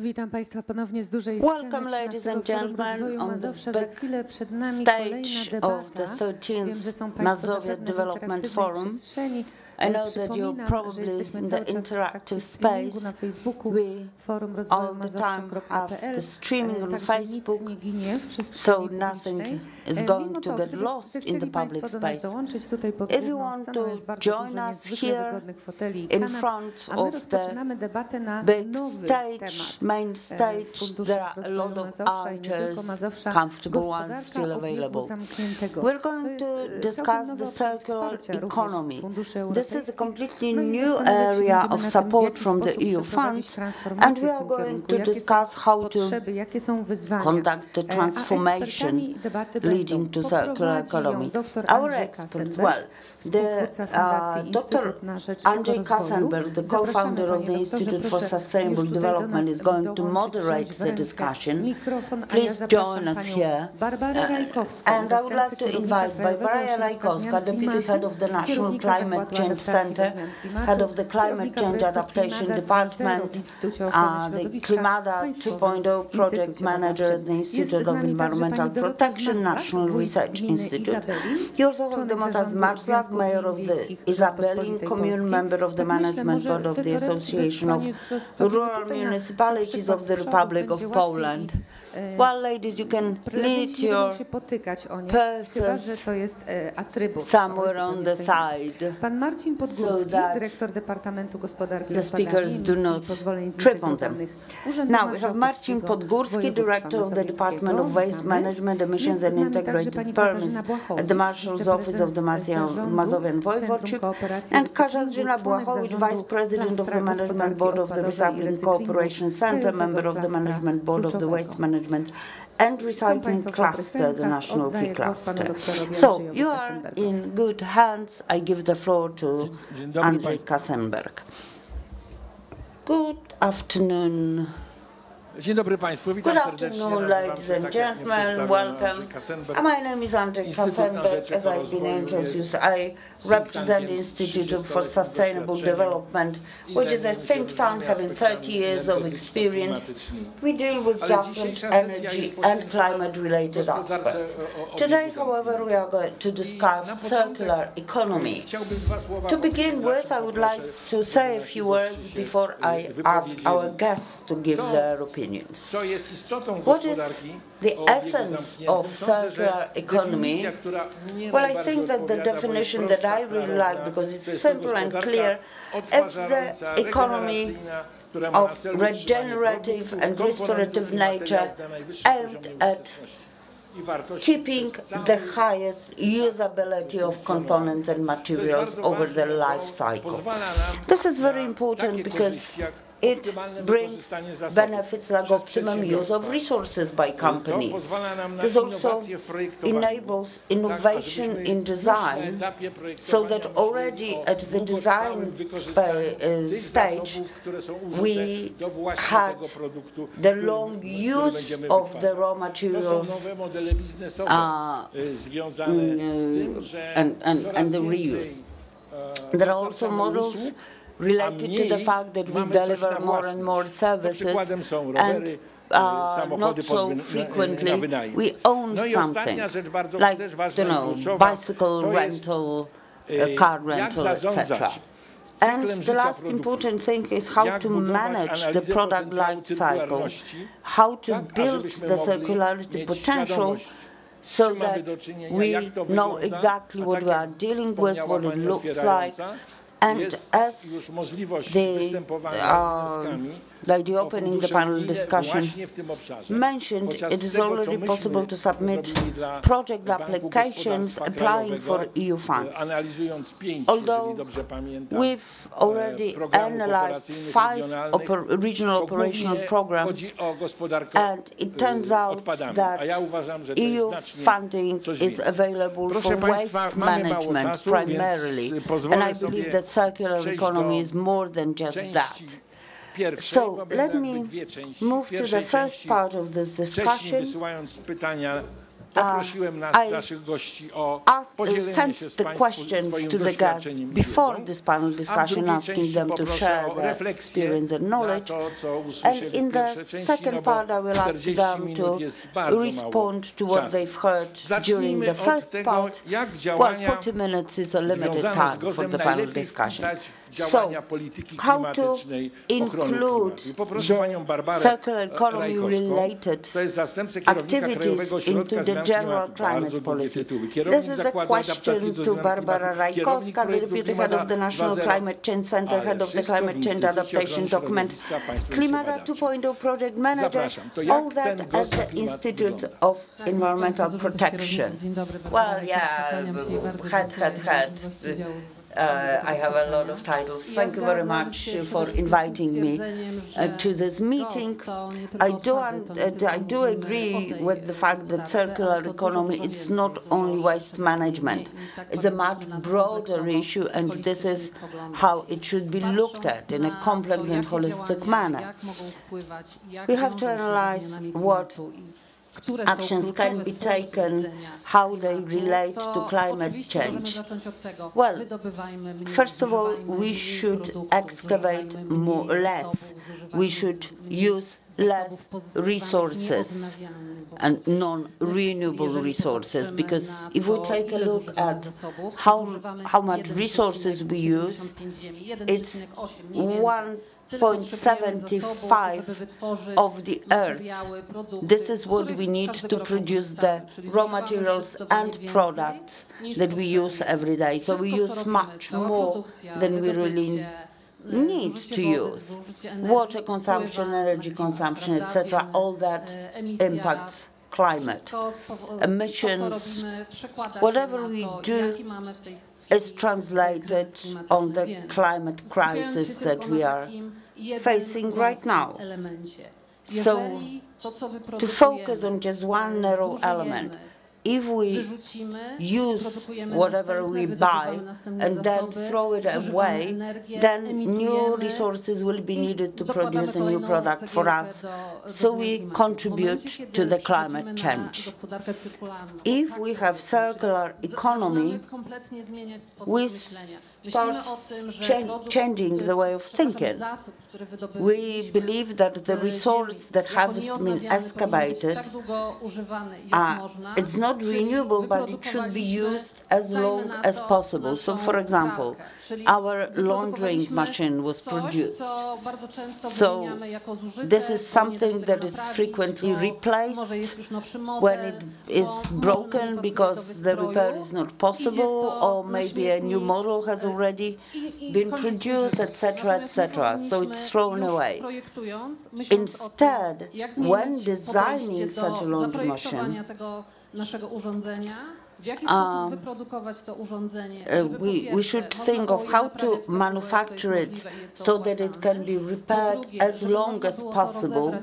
Witam Państwa ponownie z dużej sceny. Welcome, ladies and gentlemen, on the Mazowsza. Za big chwilę przed nami stage kolejna debata. of the 13th Wiem, że są Państwo Mazovia zapewne w Development Forum. przestrzeni. I know that you're probably in the interactive space. Na Facebooku, We forum all the time have the streaming on Facebook, so nothing is going to get lost in the public space. If you want to join us here in front of the big stage, main stage, there are a lot of armchairs, comfortable ones still available. We're going to discuss the circular economy. This is a completely new area of support from the EU funds, and we are going to discuss how to conduct the transformation leading to circular economy. Our experts, well, Dr. Andrzej Kassenberg, the co-founder of the Institute for Sustainable Development, is going to moderate the discussion. Please join us here. And I would like to invite Barbara Rajkowska, Deputy Head of the National Climate Change Center, Head of the Climate Change Adaptation Department, the Klimada 2.0 Project Manager at the Institute of Environmental Protection, National Research Institute. You also have Demotas Marszlak, Mayor of the Izabelin Commune, Member of the Management Board of the Association of Rural Municipalities of the Republic of Poland. Well, ladies, you can lead your purses somewhere on the side so that the speakers do not trip on them. Now, we have Marcin Podgórski, Director of the Department of Waste Management, Emissions and Integrated Permits at the Marshal's Office of the Mazovian Voivodeship, and Katarzyna Błachowicz, Vice President of the Management Board of the Recycling Cooperation Center, Member of the Management Board of the Waste Management and Recycling Cluster, the National Key Cluster. So, you are in good hands. I give the floor to Andrzej Kassenberg. Good afternoon. Dzień dobry Państwu, witam serdecznie. Good afternoon, ladies and gentlemen, welcome. My name is Andrzej Kassenberg. As I've been introduced, I represent the Institute for Sustainable Development, which is a think tank having 30 years of experience. We deal with different energy and climate-related aspects. Today, however, we are going to discuss circular economy. To begin with, I would like to say a few words before I ask our guests to give their opinion. What is the essence of circular economy? Well, I think that the definition that I really like, because it's simple and clear, it's the economy of regenerative and restorative nature aimed at keeping the highest usability of components and materials over their life cycle. This is very important because it brings benefits like optimum use of resources by companies. This also enables innovation in design, so that already at the design stage we had the long use of the raw materials and the reuse. There are also models related to the fact that we deliver more and more services, and not so frequently we own something, like, you know, bicycle rental, car rental, etc. And the last important thing is how to manage the product life cycle, how to build the circularity potential, so that we know exactly what we are dealing with, what it looks like. And as the opening the panel discussion mentioned, it is already possible to submit project applications applying for EU funds. Although we've already analyzed 5 regional operational programs, and it turns out that EU funding is available for waste management primarily, and I believe that circular economy is more than just that. So let me move to the first part of this discussion. poprosiłem naszych gości o podzielenie się z Państwem swoim doświadczeniem i before wiedzą, this panel discussion, asking them to share their experience and knowledge. And in the second part, I will ask them to respond to what they've heard during the first part. Well, 40 minutes is a limited time for the panel discussion. So, how to include the circular economy-related activities into the general climate policy? This is a question to Barbara Rajkowska, the Deputy Head of the National Climate Change Center, Head of the Climate Change Adaptation Document, Klimata 2.0 Project Manager, all that at the Institute of Environmental Protection. Well, yeah, head. I have a lot of titles. Thank you very much for inviting me to this meeting. I do agree with the fact that circular economy is not only waste management. It's a much broader issue, and this is how it should be looked at in a complex and holistic manner. We have to analyze what actions can be taken, how they relate to climate change. Well, first of all, we should excavate less. We should use less resources and non-renewable resources, because if we take a look at how much resources we use, it's 1.75 of the earth. This is what we need to produce the raw materials and products that we use every day. So we use much more than we really need to use. Water consumption, energy consumption, etc., all that impacts climate. Emissions, whatever we do is translated on the climate crisis that we are facing right now. So, to focus on just one narrow element, if we use whatever we buy and then throw it away, then new resources will be needed to produce a new product for us, so we contribute to the climate change. If we have circular economy, we start changing the way of thinking. We believe that the resource that has been excavated, it's not renewable, but it should be used as long as possible. So, for example, our laundering machine was produced. So this is something that is frequently replaced when it is broken because the repair is not possible, or maybe a new model has already been produced, etc., etc. So it's thrown away. Instead, when designing such a laundry machine, we should think of how to manufacture it so that it can be repaired as long as possible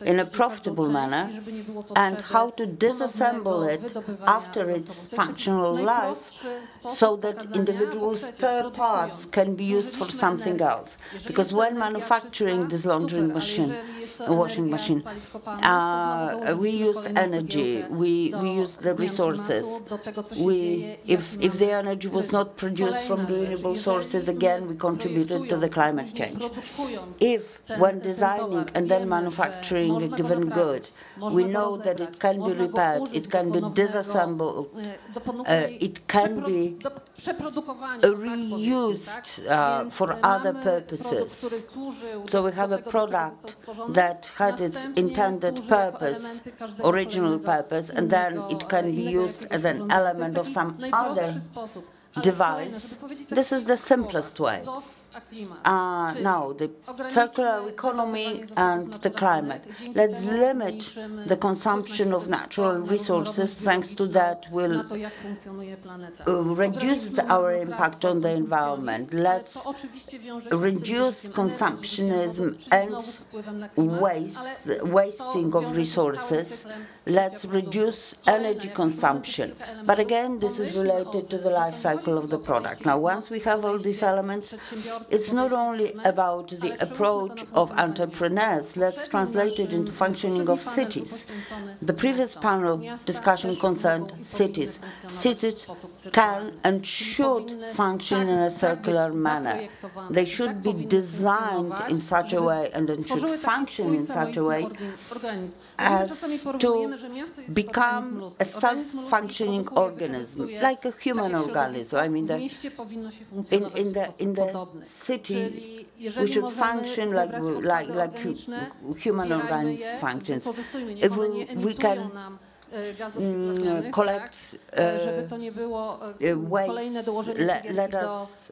in a profitable manner, and how to disassemble it after its functional life so that individual spare parts can be used for something else. Because when manufacturing this laundry machine, washing machine, we use energy, we use the resources. If the energy was not produced from renewable sources, again, we contributed to the climate change. If, when designing and then manufacturing a given good, we know that it can be repaired, it can be disassembled, it can be reused for other purposes. So we have a product that had its intended purpose, original purpose, and then it can be used as an element of some other device. This is the simplest way. Now, the circular economy and the climate. Let's limit the consumption of natural resources. Thanks to that, we'll reduce our impact on the environment. Let's reduce consumptionism and wasting of resources. Let's reduce energy consumption. But again, this is related to the life cycle of the product. Now, once we have all these elements, it's not only about the approach of entrepreneurs. Let's translate it into functioning of cities. The previous panel discussion concerned cities. Cities can and should function in a circular manner. They should be designed in such a way and then should function in such a way as to become a self-functioning organism, like a human organism. I mean, in the city, we should function like human organism functions. If we can collect waste, let us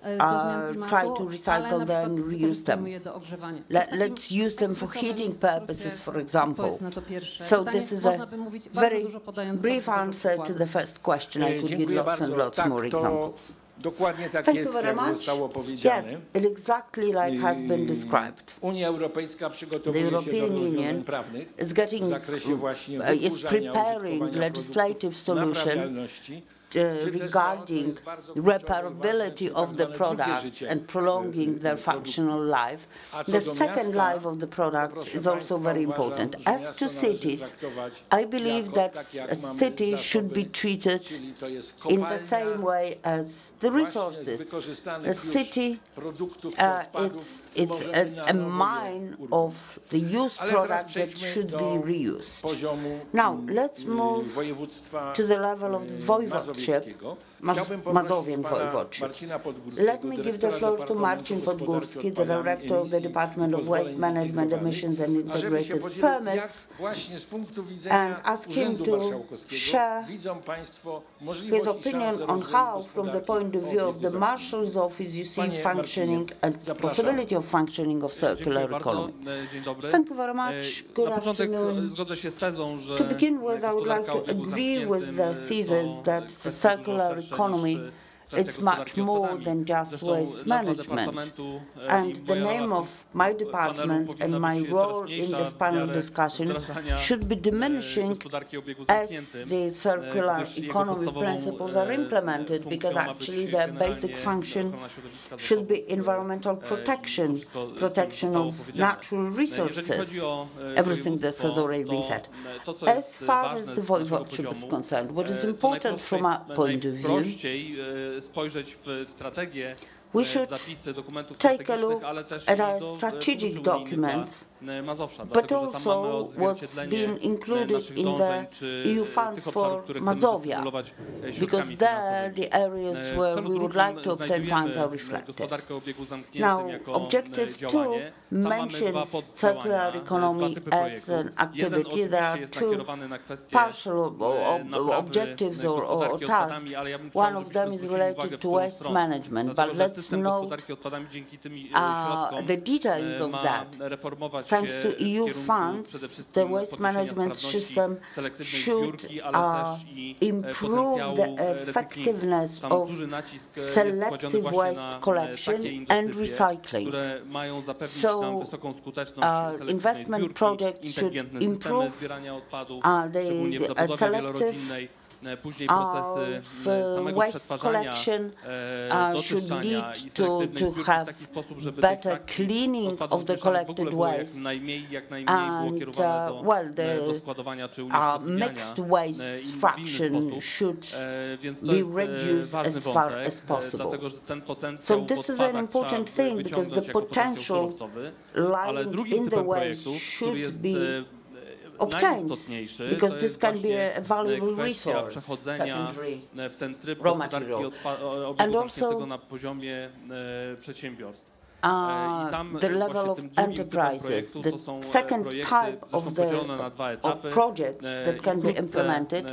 try to recycle them, reuse them. Let's use them for heating purposes, for example. So this is a very brief answer to the first question. I could give lots and lots more examples. Dokładnie tak Thank you jest, very jak much. zostało powiedziane. Yes, exactly like has been described. Unia Europejska The przygotowuje się do European rozwiązań Union prawnych is w zakresie właśnie wytwarzania, preparing użytkowania legislative produktów solution naprawialności. Regarding repairability of the products and prolonging their functional life. The second life of the product is also very important. As to cities, I believe that a city should be treated in the same way as the resources. A city, it's a mine of the used products that should be reused. Now, let's move to the level of the voivodeship, Mazovian voivodeship. Let me give the floor to Marcin Podgórski, the director of the Department of Waste Management, Emissions and Integrated Permits, and ask him to share his opinion on how, from the point of view of the Marshal's Office, you see functioning and the possibility of functioning of circular economy. Thank you very much. Good afternoon. To begin with, I would like to agree with the thesis that the circular economy it's much more than just waste management. And the name of my department and my role in this panel discussion should be diminishing as the circular economy principles are implemented, because actually their basic function should be environmental protection, protection of natural resources, everything that has already been said. As far as the voivodeship is concerned, what is important from our point of view, we should take a look at our strategic documents, but also what's been included in the EU funds for Mazovia, because there the areas where we would like to obtain funds are reflected. Now, Objective 2 mentions circular economy as an activity. There are two partial objectives or tasks. One of them is related to waste management, but let's note the details of that. Thanks to EU funds, the waste management system should improve the effectiveness of selective waste collection and recycling. So investment projects should improve the selective waste collection should lead to have better cleaning of the collected waste, and the mixed waste fraction should be reduced as far as possible. So this is an important thing, because the potential lying in the waste should be obtained, because this can be a valuable resource, secondary raw material. And also the level of enterprises. The second type of projects that can be implemented,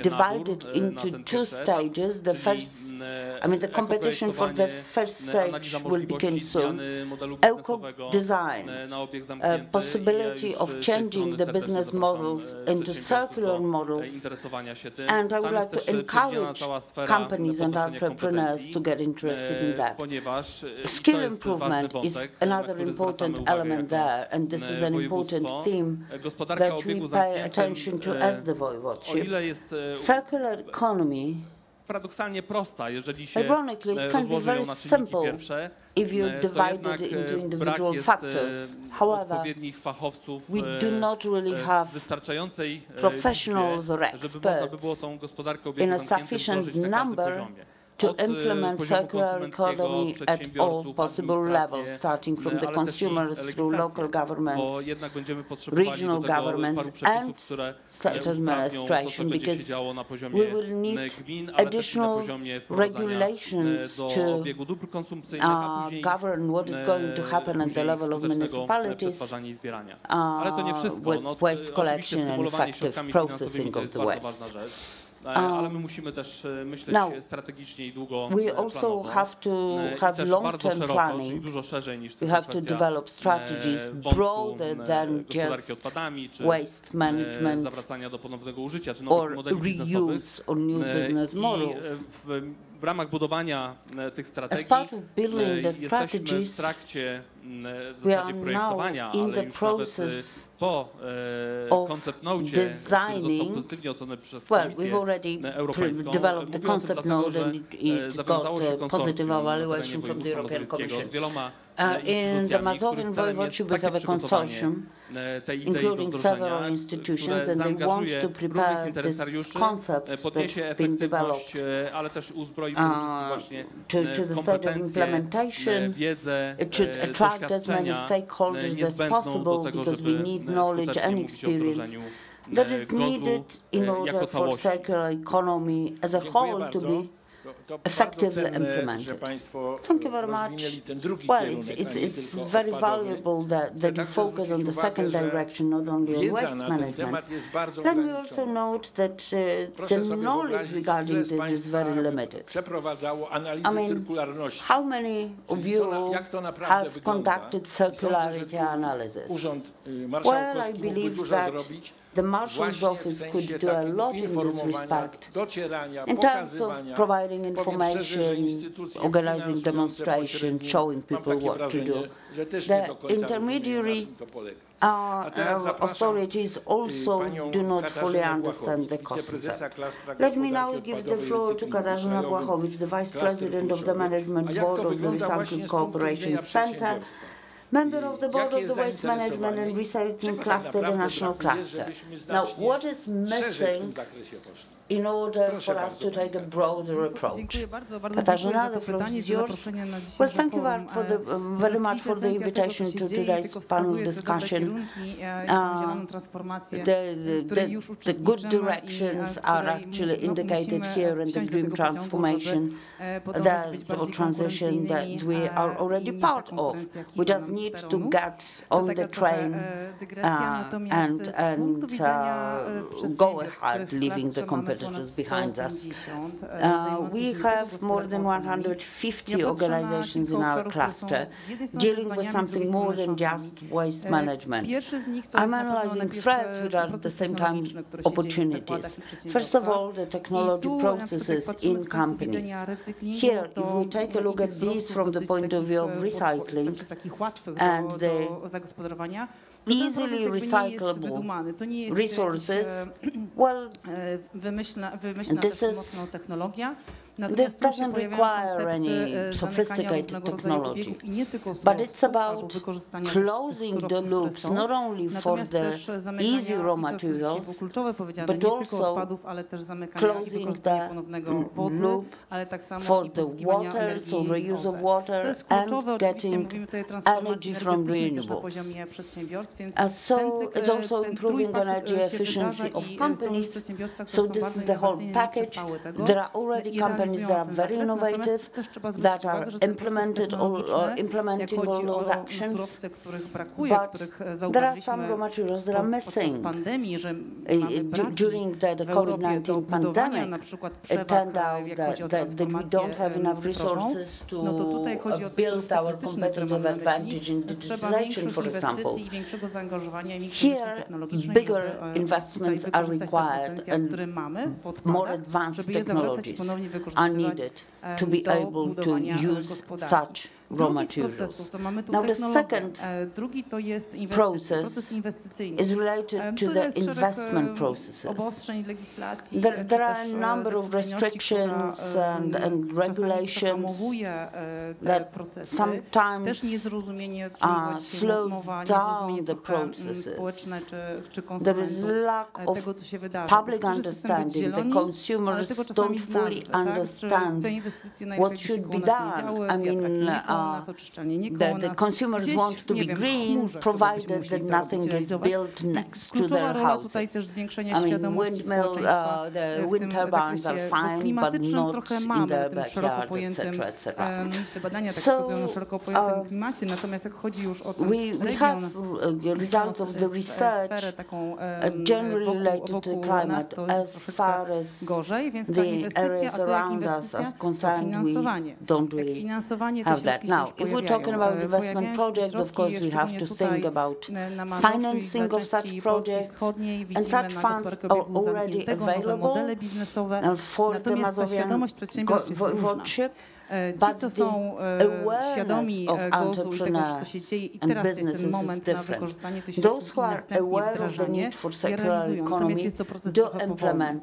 divided into two stages. The first, the competition for the first stage will begin soon. Eco-design, possibility of changing the business models into circular models, and I would like to encourage companies and entrepreneurs to get interested in that. Skill improvement is another important element there, and this is an important theme that we pay attention to as the voivodeship. Circular economy paradoksalnie prosta, jeżeli się rozłoży ją na czynniki pierwsze, to jednak brak jest odpowiednich fachowców wystarczającej liczbie, żeby można by było tą gospodarkę obiegu zamkniętym wdrożyć na każdym poziomie. To implement circular economy at all possible levels, starting from the consumers through local governments, regional governments, and state administration, because we will need additional regulations to govern what is going to happen at the level of municipalities with waste collection and effective processing of the waste. Ale my musimy też myśleć strategicznie i długoplanowo, bardzo szeroko, czyli dużo szerzej niż tylko kwestia wątku gospodarki odpadami, czy zawracania do ponownego użycia, czy nowych modeli biznesowych. W ramach budowania tych strategii jesteśmy w trakcie w zasadzie projektowania, ale już nawet po concept note, który został pozytywnie oceniony przez Komisję Europejską, mówię o tym dlatego, że zawiązało się konsorcjum na terenie województwa mazowieckiego z wieloma instytucjami, których celem jest takie przygotowanie tej idei do wdrożenia, które zaangażuje różnych interesariuszy, podniesie efektywność, ale też uzbroi przede wszystkim właśnie w kompetencje, wiedzę, doświadczenia niezbędną do tego, żeby skutecznie mówić o wdrożeniu GOZ-u jako całości. As a whole to be effectively implemented. Thank you very much. Well, it's very valuable that you focus on the second direction, not only on waste management. Let me also note that the knowledge regarding this is very limited. I mean, how many of you have conducted circularity analysis? Well, I believe that the Marshal's Office could do a lot in this respect in terms of providing information, organizing demonstrations, showing people what to do. The intermediary authorities also do not fully understand the concept. Let me now give the floor to Katarzyna Błachowicz, the Vice President of the Management Board of the Recycling Cooperation Center, member of the Board of the Waste Management and Recycling Cluster, the National Cluster. Now, what is missing in order for us to take a broader approach? Katarzyna, the floor is yours. Well, thank you very much for the invitation to today's panel discussion. The good directions are actually indicated here in the green transformation, the transition that we are already part of. We just need to get on the train and go ahead, leaving the competitors behind us. We have more than 150 organizations in our cluster dealing with something more than just waste management. I'm analyzing threats which are at the same time opportunities. First of all, the technology processes in companies. Here, if we take a look at these from the point of view of recycling and the easily recyclable resources, well, this doesn't require any sophisticated technology, but it's about closing the loops not only for the easy raw materials, but also closing the loop for the water, so reuse of water, and getting energy from renewables. So it's also improving energy efficiency of companies. So this is the whole package. There are already companies that are very innovative, that are implementing all those actions, but there are some raw materials that are missing. During the COVID-19 pandemic, it turned out that we don't have enough resources to build our competitive advantage in digitization, for example. Here, bigger investments are required and more advanced technologies are needed to be able to use such raw Drugi z materials. procesów to mamy tu Now the technologię. second Drugi to jest proces inwestycyjny. is related to the investment processes. Obostrzeń legislacji. There are a number of restrictions and regulations that sometimes też niezrozumienie, o czym była dzisiaj mowa, niezrozumienie trochę społeczne czy konsumentów tego, co się wydarzy. public understanding, the consumers don't fully understand what should be done. I mean, the consumers want to be green, provided that nothing is built next to their houses. I mean, the wind turbines are fine, but not in their backyard, etc., etc. Te badania tak wskazują na szeroko pojętym klimacie, natomiast jak chodzi już o ten region, results of the research generally related to climate as far as gorzej, więc ta the inwestycja, a co jak inwestycja, to finansowanie. Jak finansowanie te środki się już If we're talking about investment projects, of course we have to think about financing of such projects, and such funds are already available for the Mazovian voivodeship. Ci, co są świadomi GOZ-u i tego, że to się dzieje i teraz jest ten moment na wykorzystanie tych środków i następnie wdrażanie, je realizują. Natomiast jest to proces trochę powolny.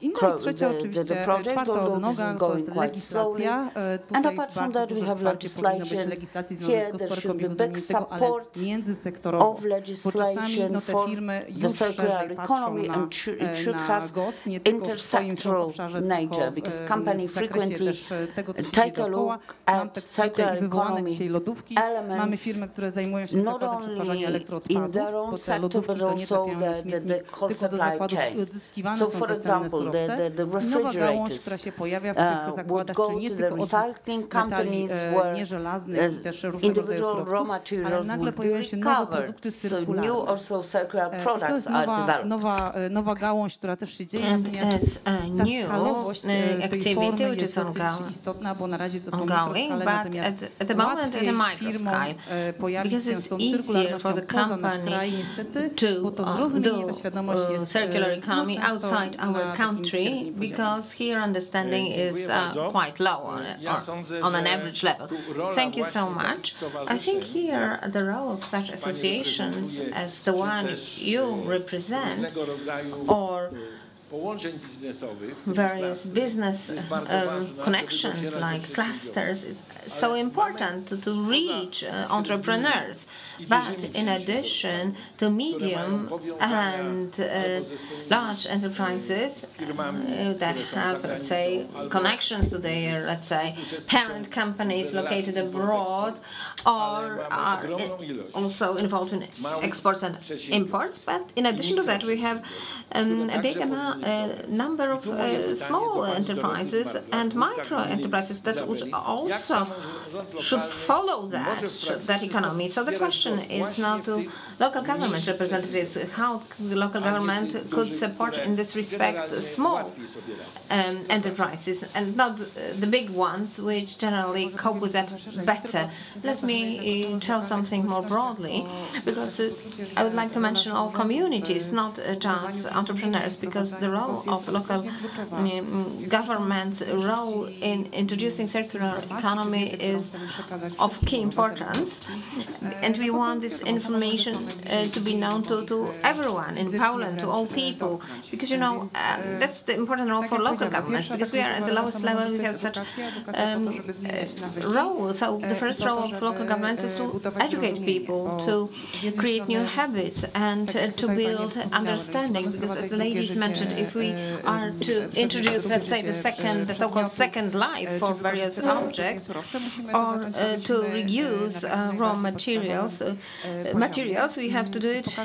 Inna i trzecia oczywiście, czwarta odnoga to jest legislacja. Tutaj bardzo duże wsparcie powinno być legislacji związanej z gospodarką biorozamiennego, ale międzysektorowo. Bo czasami te firmy już szerzej patrzą na GOS, nie tylko w swoim obszarze, tylko w zakresie też tego, co się dzieje dookoła. Mam tak wywołane dzisiaj lodówki. Mamy firmy, które zajmują się zakładem przetwarzania elektroodpadów, bo te lodówki to nie trafiają na śmietnik, tylko do zakładów odzyskiwane są te cenne surowce. Nowa gałąź, która się pojawia w tych zakładach, czyli nie tylko odzysk metali nieżelaznych i też różnego rodzaju surowców, ale nagle pojawiają się nowe produkty cyrkularne. I to jest nowa gałąź, która też się dzieje, natomiast ta skalowość tej formy jest dosyć istotna, bo na razie to są mikroskalne, natomiast łatwiej firmom pojawić się z tą cyrkularnością poza nasz kraj, niestety, bo to zrozumienie, ta świadomość jest country, because here understanding is quite low on an average level. Thank you so much. I think here the role of such associations as the one you represent, or various business connections like clusters is so important to reach entrepreneurs. But in addition to medium and large enterprises that have, let's say, connections to their, let's say, parent companies located abroad, or are also involved in exports and imports. But in addition to that, we have a big number of small enterprises and micro enterprises that would also should follow that economy. So the question is now to local government representatives, how the local government could support in this respect small enterprises and not the big ones, which generally cope with that better. Let me tell something more broadly, because I would like to mention all communities, not just entrepreneurs, because the role of local government's role in introducing circular economy is of key importance, and we want this information to be known to everyone in Poland, to all people, because you know that's the important role for local governments, because we are at the lowest level, we have such role. So the first role of local governments is to educate people, to create new habits and to build understanding, because as the ladies mentioned, if we are to introduce, let's say, the so-called second life for various objects, or to reuse raw materials, we have to do it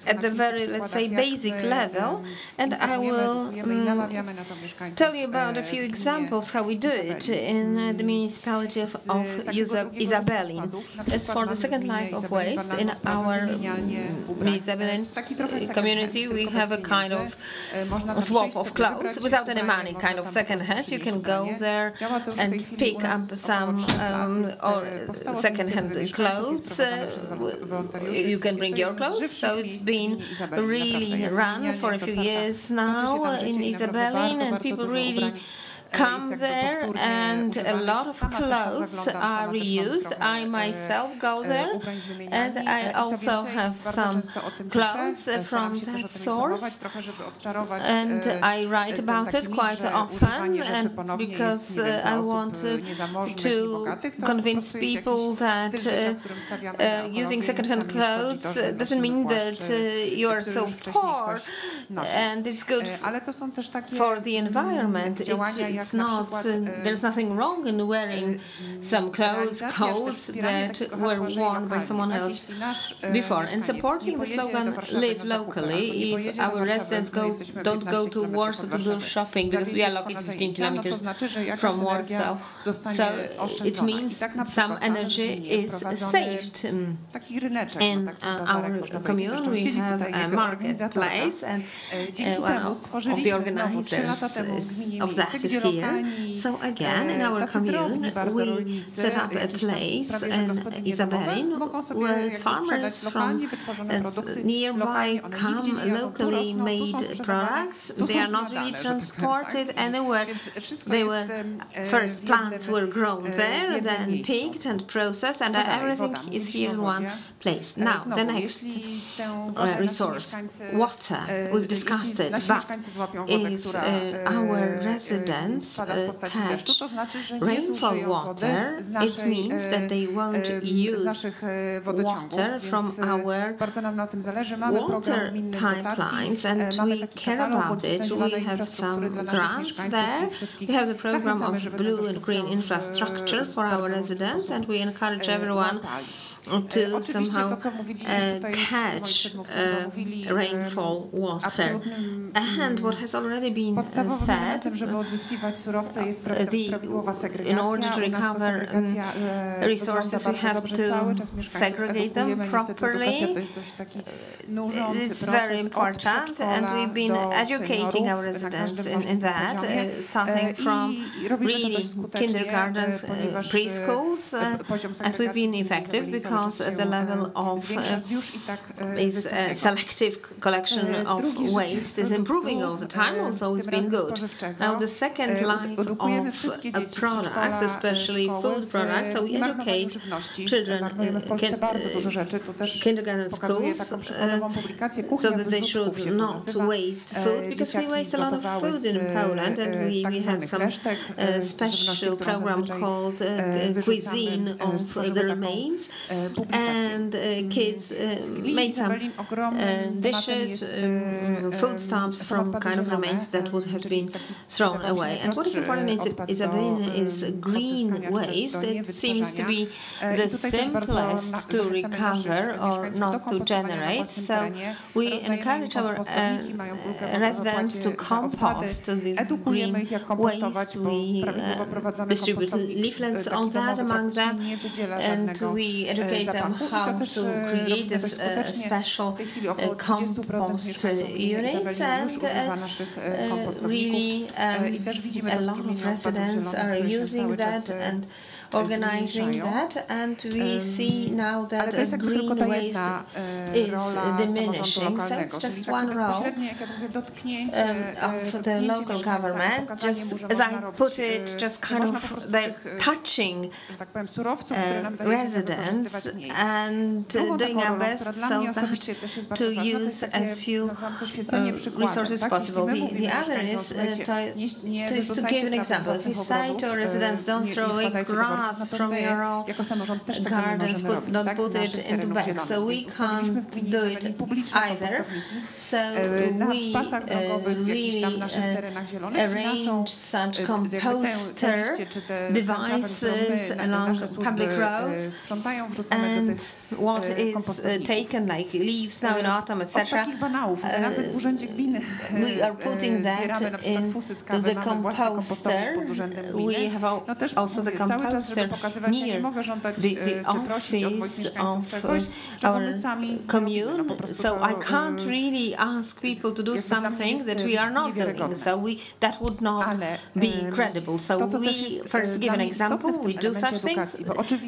at the very, let's say, basic level. And I will tell you about a few examples how we do it in the municipality of Izabelin. As for the second life of waste, in our Izabelin community, we have a kind of swap of clothes without any money, kind of second hand. You can go there and pick up some or second-hand clothes. You can bring your clothes. So it's been really run for a few years now in Izabelin, and people really come there and a lot of clothes are reused. I myself go there and I also have some clothes from that source, and I write about it quite often, and because I want to convince people that using second-hand clothes doesn't mean that you are so poor, and it's good for the environment. It's not, there's nothing wrong in wearing some coats that were worn by someone else before. And supporting the slogan "Live locally," if our residents don't go to Warsaw to do shopping because we are located 15 kilometers from Warsaw, so it means some energy is saved. In our commune we have a marketplace, and one of the organizers of that is here. So again, in our commune we set up a place in Izabelin where farmers from nearby come locally made products. They are not really transported anywhere. They were first plants were grown there, then picked and processed, and everything is here in one place. Now the next resource, water. We've discussed it, but if our residents catch rainfall water, it means that they won't use water from our water pipelines, and we care about it. We have some grants there. We have the program of blue and green infrastructure for our residents, and we encourage everyone to somehow catch rainfall water. And what has already been said, in order to recover resources, we have to segregate them properly. It's very important, and we've been educating our residents in that, starting from really kindergartens, preschools, and we've been effective because the level of selective collection of waste is improving all the time, also it's been good. Now the second life of products, especially food products, so we educate children, kindergarten schools, so that they should not waste food, because we waste a lot of food in Poland, and we have some special program called Cuisine of the Remains, and kids made some dishes, foodstuffs from kind of remains that would have been thrown away. And what is important is green waste. It seems to be the simplest to recover or not to generate. So we encourage our residents to compost this green waste. We distribute leaflets on that among them, and we educate them how to create this special compost units, and really a lot of residents are using that and organizing that, and we see now that green waste is diminishing. So it's just one role of the local government, just as I put it, just kind of touching residents and doing our best so that to use as few resources possible. The other is to give an example. If you say to residents, don't throw away grass from your own gardens, don't put it in the bag. So we can't do it either. So we really arranged such composter devices along public roads, and what is taken, like leaves now in autumn, etc. We are putting that in the composter. We have also the composter cluster near the office of our commune. So I can't really ask people to do something that we are not doing. So that would not be credible. So we first give an example, we do such things,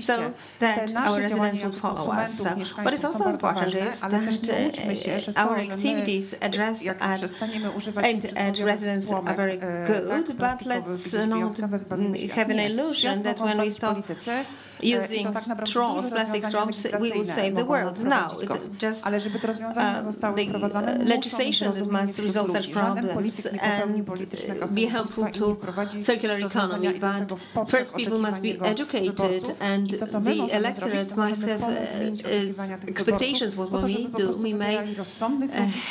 so that our residents would follow us. So what is also important is that our activities addressed at residents are very good, but let's not have an illusion that when we stop using straws, plastic straws, we would save the world. No, it's just the legislation that must resolve such problems and be helpful to circular economy. But first, people must be educated, and the electorate must have expectations what we do. We may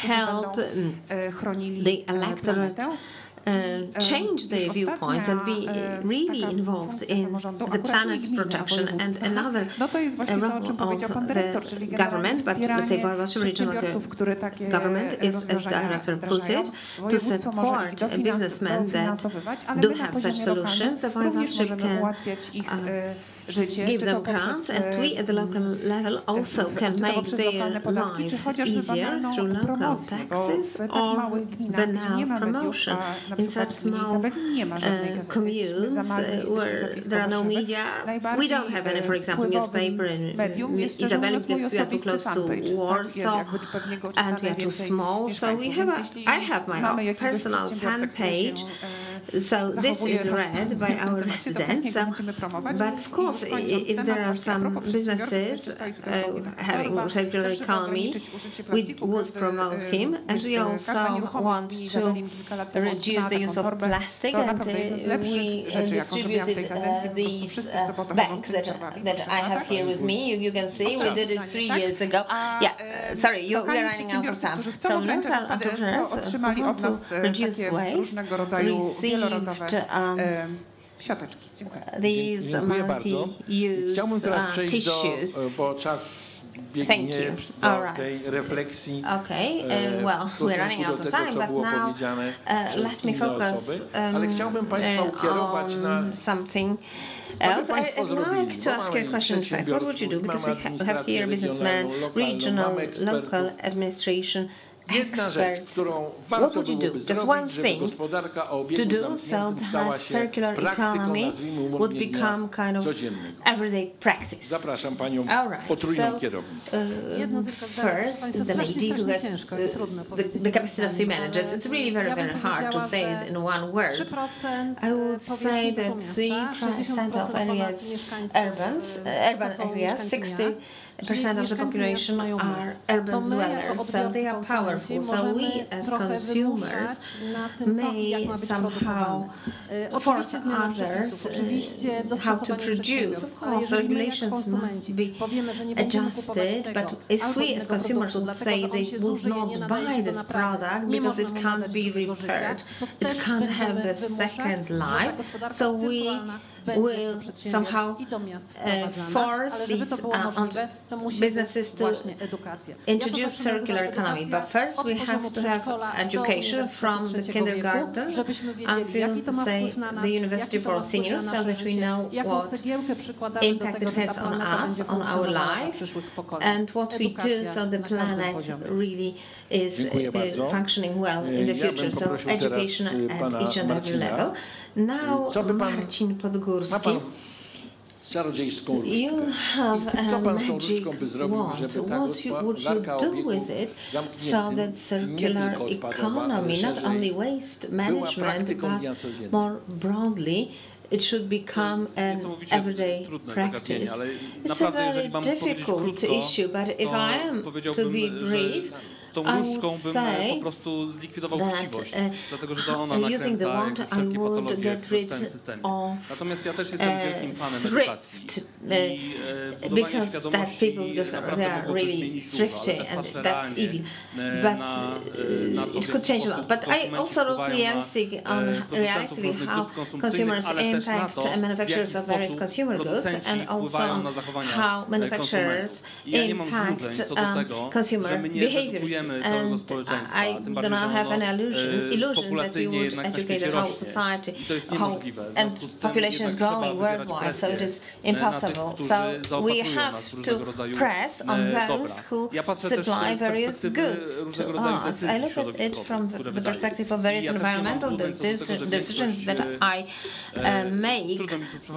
help the electorate change their viewpoints and be really involved in the planet's protection. And another role of the government, but let's say Mazowsza regional government is, as the director put it, to support businessmen that do have such solutions. The Mazowsza can give them grants, and we at the local level also can make their life easier through local taxes or banal promotion. In such small communes where there are no media, we don't have any, for example, newspaper in Izabeli because we are too close to Warsaw and we are too small. So I have my own personal fan page. So this is read by our residents. But of course, if there are some businesses having a circular economy, we would promote him. And we also want to reduce the use of plastic, and we distributed these bags that I have here with me. You can see we did it 3 years ago. Yeah, sorry, we are running out of time. So local entrepreneurs want to reduce waste, received these multi-use tissues. Biegnie do tej refleksji. Well, we're running out of time, but now let me focus on something else. I'd like to ask you a question, in fact. What would you do? Because we have here businessmen, regional, local administration, experts. What would you do? Just one thing to do so that circular economy would become kind of everyday practice. Zapraszam panią potrójną kierownicę. First, the lady who has the capacity managers. It's really very, very hard to say it in one word. I would say that 3% of areas, urban areas, 60% of the population are urban dwellers, so they are powerful. So we as consumers may somehow force others how to produce. Of course, regulations must be adjusted, but if we as consumers would say they would not buy this product because it can't be repaired, it can't have a second life, so we will somehow force these businesses to introduce circular economy. But first we have to have education from the kindergarten until, say, the university for seniors, so that we know what impact it has on us, on our life, and what we do so the planet really is functioning well in the future. So education at each and every level. Now, Marcin Podgórski, you have a magic wand. What would you do with it so that circular economy, not only waste management, but more broadly, it should become an everyday practice? It's a very difficult issue, but if I am to be brief, tą różdżką bym po prostu zlikwidował chciwość, dlatego że to ona nakręca wszelkie patologie w całym systemie. Natomiast ja też jestem wielkim fanem edukacji i budowanie świadomości naprawdę mogłoby zmienić dużo, ale też patrzę realnie na to, w jaki sposób konsumenci, producentów różnych dóbr konsumpcyjnych, ale też impact manufacturers of various consumer goods and also how manufacturers impact consumer behaviors. And I do not have an illusion that we would educate the whole society, and population is growing worldwide, so it is impossible. So we have to press on those who supply various goods to us. I look at it from the perspective of various environmental decisions that I make,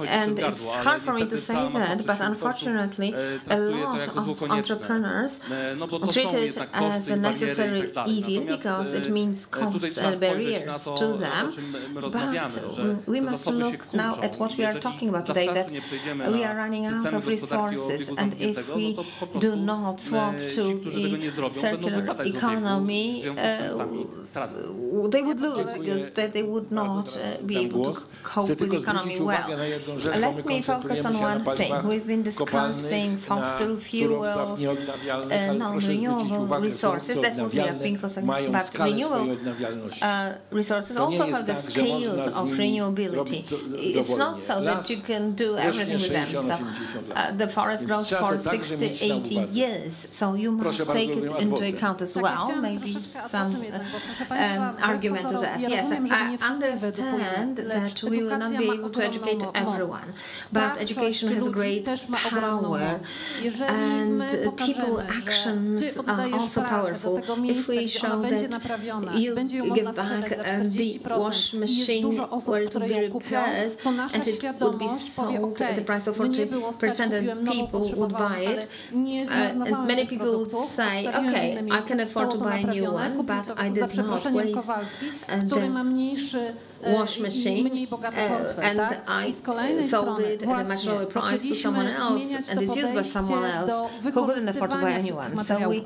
and it's hard for me to say that, but unfortunately a lot of entrepreneurs treat it as a necessary evil because it means cost barriers to them. But we must look now at what we are talking about today, that we are running out of resources, and if we do not swap to the circular economy, they would lose because they would not be able to cope with the economy well. Let me focus on one thing. We've been discussing fossil fuels, non-renewable resources. That would have been but renewable resources also have the scales of renewability. It's not so that you can do everything with them. So, the forest grows for 60, 80 years, so you must take it into account as well. Maybe some argument to that. Yes, I understand that we will not be able to educate everyone, but education has great power, and people actions are also powerful. If we show that you give back the wash machine were to be repaired and it would be sold at the price of 40% and people would buy it, and many people would say, okay, I can afford to buy a new one, but I did not waste the wash machine, and I sold it at a much lower price to someone else, and it's used by someone else who couldn't afford to buy a new one. So we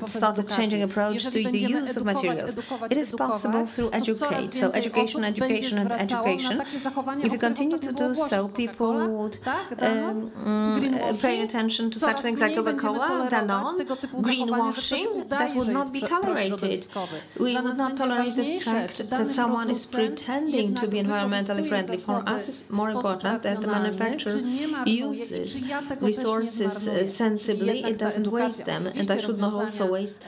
started changing approach to the use of materials. It is possible through educate. So education, education, and education. If you continue to do so, people would pay attention to such things like Coca-Cola, Danone, greenwashing. That would not be tolerated. We would not tolerate the fact that someone is pretending to be environmentally friendly. For us, it's more important that the manufacturer uses resources sensibly, it doesn't waste them, and I should not also waste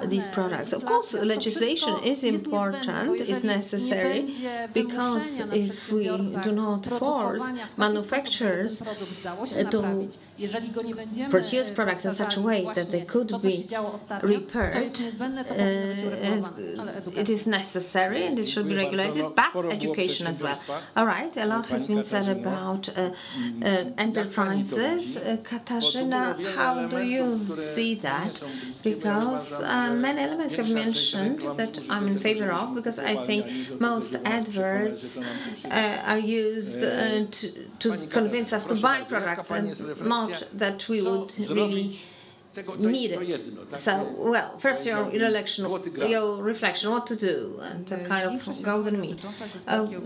these products. Of course, legislation is important, is necessary, because if we do not force manufacturers to produce products in such a way that they could be repaired, it is necessary and it should be regulated, but education as well. All right, a lot has been said about enterprises. Katarzyna, how do you see that? Because many elements have mentioned that I'm in favor of, because I think most adverts are used to convince us to buy products, and not that we would really need it. So, well, first your reflection, what to do, and the kind of golden mean.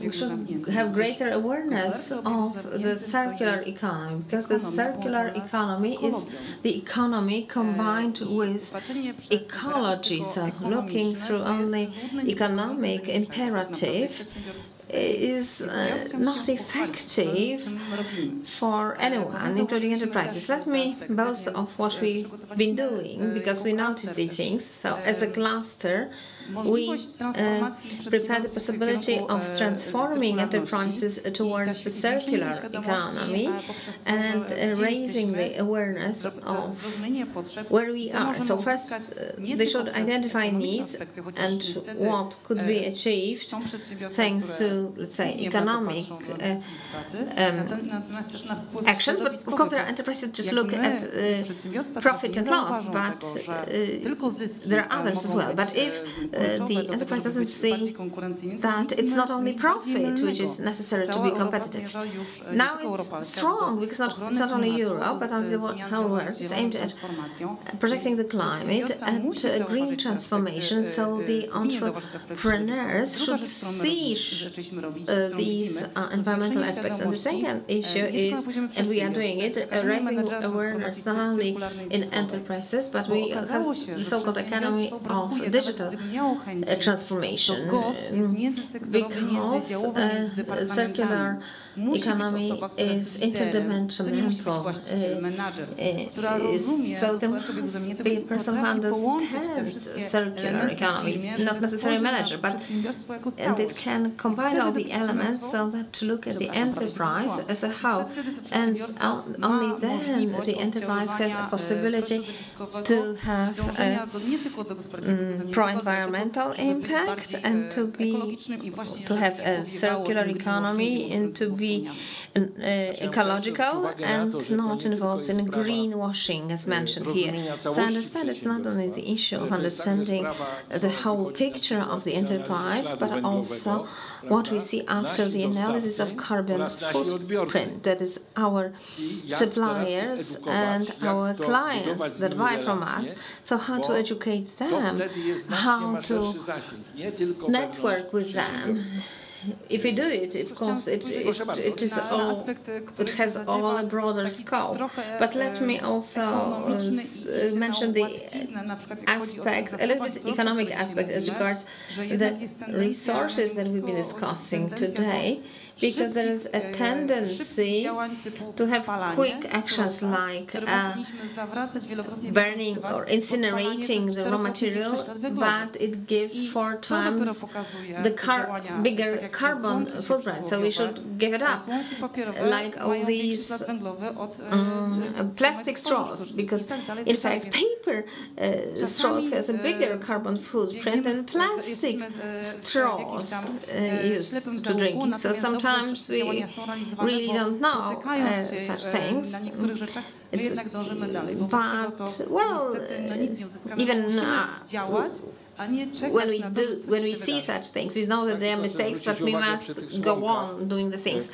We should have greater awareness of the circular economy, because the circular economy is the economy combined with ecology. So, looking through only economic imperative is not effective for anyone, including enterprises. Let me boast of what we've been doing, because we noticed these things. So, as a cluster, we prepare the possibility of transforming enterprises towards the circular economy and raising the awareness of where we are. So first, they should identify needs and what could be achieved thanks to, let's say, economic actions. But of course, there are enterprises that just look at profit and loss, but there are others as well. But if the enterprise doesn't see that it's not only profit which is necessary to be competitive. Now it's strong, because it's not only Europe, but on the whole world. It's aimed at protecting the climate and green transformation, so the entrepreneurs should see these environmental aspects. And the second issue is, and we are doing it, raising awareness not only in enterprises, but we have the so-called economy of digital transformation, because circular economy is interdimensional. So there must be a person who understands circular economy, not necessarily a manager, and it can combine all the elements so that to look at the enterprise as a whole, and only then the enterprise has a possibility to have a pro-environmental impact and to have a circular economy and to be ecological and not involved in greenwashing, as mentioned here. So I understand it's not only the issue of understanding the whole picture of the enterprise, but also what we see after the analysis of carbon footprint, that is our suppliers and our clients that buy from us. So how to educate them, how to network with them. If we do it, of course, it has all a broader scope. But let me also mention the aspect, a little bit economic aspect as regards the resources that we've been discussing today, because there is a tendency to have quick actions like burning or incinerating the raw material, but it gives 4 times the bigger carbon footprint, so we should give it up. Like all these plastic straws, because in fact paper straws has a bigger carbon footprint than plastic straws used to drinking. So sometimes we really don't know such things. But, well, even when we see such things, we know that they are mistakes, but we must go on doing the things.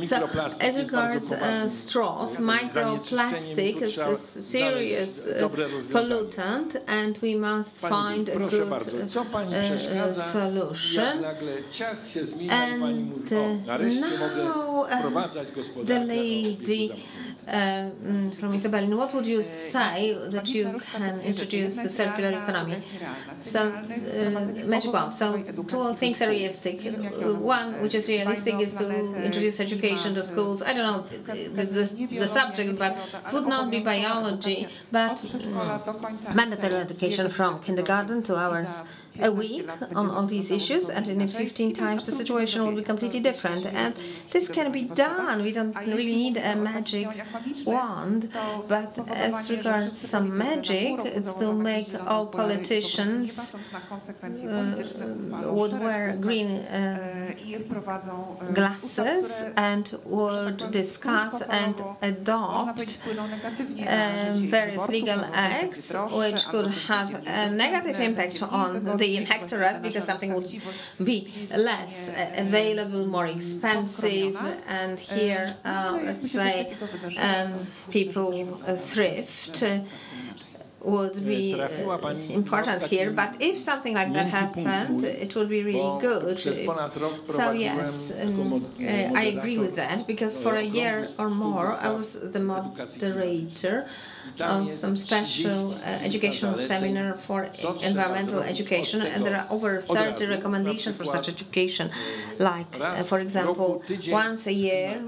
So, as regards straws, microplastic is a serious pollutant, and we must find a good solution. And now, the lady from Isabelin, what would you say that you can introduce the circular economy? So, magic wand. So, 2 things are realistic. One, which is realistic, is to introduce education to schools. I don't know the subject, but it would not be biology, but mandatory education from kindergarten to hours a week on all these issues, and in 15 times the situation will be completely different. And this can be done. We don't really need a magic wand, but as regards some magic, it's to make all politicians would wear green glasses and would discuss and adopt various legal acts which could have a negative impact on the electorate, because something would be less available, more expensive, and here, let's say, people thrift would be important here, but if something like that happened, it would be really good. So yes, I agree with that, because for a year or more I was the moderator of some special educational seminar for environmental education, and there are over 30 recommendations for such education, like for example, once a year,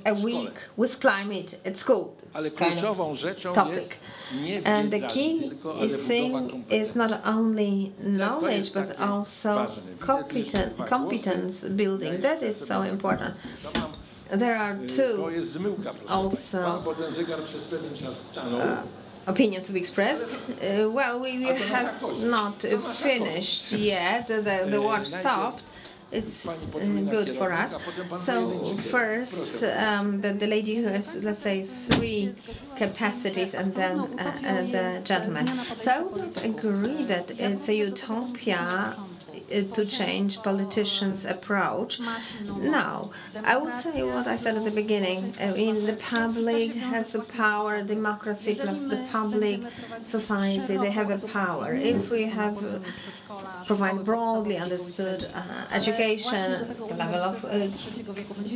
a week with climate at school. Kind of topic. And the key thing is not only knowledge, but also competence building. That is so important. There are 2 also opinions to be expressed. Well, we have not finished yet. The watch stopped. It's good for us. So first, the lady who has, let's say, 3 capacities, and then the gentleman. So I would agree that it's a utopia to change politicians' approach. No, I would say what I said at the beginning. I mean, the public has the power, democracy plus the public society, they have a power. If we have provide broadly understood education, the level of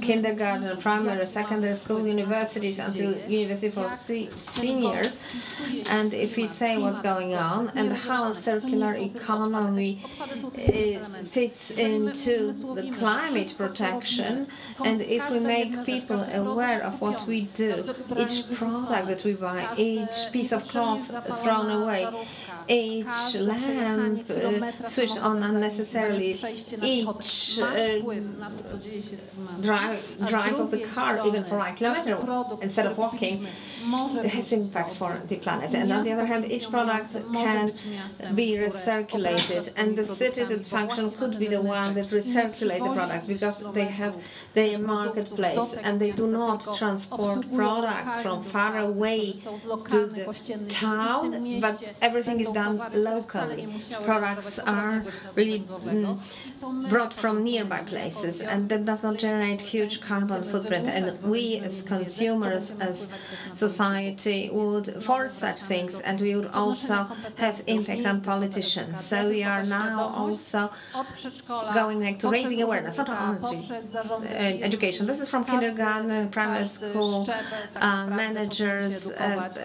kindergarten, primary, secondary school, universities until university for seniors, and if we say what's going on and how circular economy fits into the climate protection, and if we make people aware of what we do, each product that we buy, each piece of cloth thrown away, each lamp switched on unnecessarily, each drive of the car, even for 1 kilometer instead of walking, has impact for the planet. And on the other hand, each product can be recirculated, and the city that function could be the one that recirculate the product, because they have their marketplace and they do not transport products from far away to the town, but everything is done locally. Products are really brought from nearby places, and that does not generate huge carbon footprint. And we as consumers, as society, would force such things, and we would also have impact on politicians. So we are now also going back to raising awareness, not only education. This is from kindergarten, primary school, managers,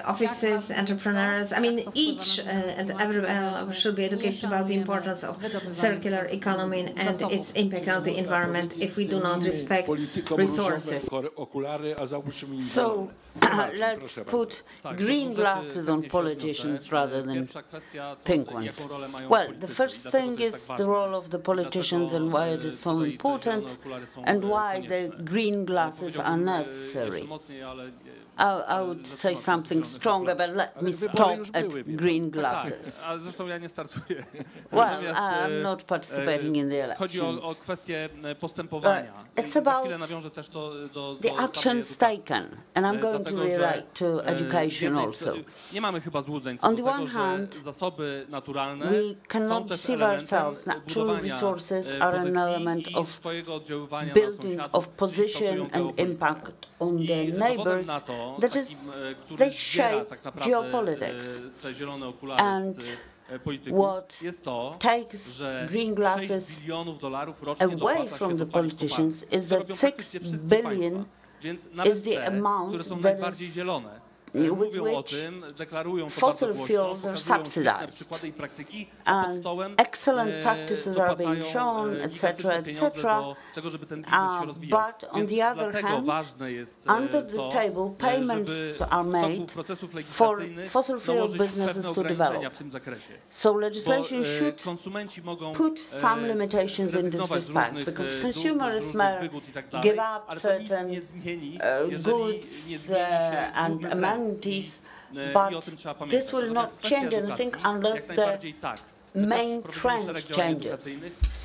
offices, entrepreneurs. I mean, each and everyone should be educated about the importance of circular economy and its impact on the environment if we do not respect resources. So let's put green glasses on politicians rather than pink ones. Well, the first thing is the role of the politicians and why it is so important and why the green glasses are necessary. I would say something stronger, but let me stop at green glasses. Well, I'm not participating in the elections. It's about the actions taken, and I'm going to relate to education also. On the one hand, we cannot deceive ourselves. Natural resources are an element of building of position and impact on the neighbors. That is, they shape geopolitics. And what takes green glasses away from the politicians is that 6 billion is the amount that is with which fossil fuels are subsidized. And excellent practices are being shown, etc., etc. But on the other hand, under the table, payments are made for fossil fuel businesses to develop. So legislation should put some limitations in this respect, because consumers may give up certain goods and amenities, but this will not change anything unless the main trend changes.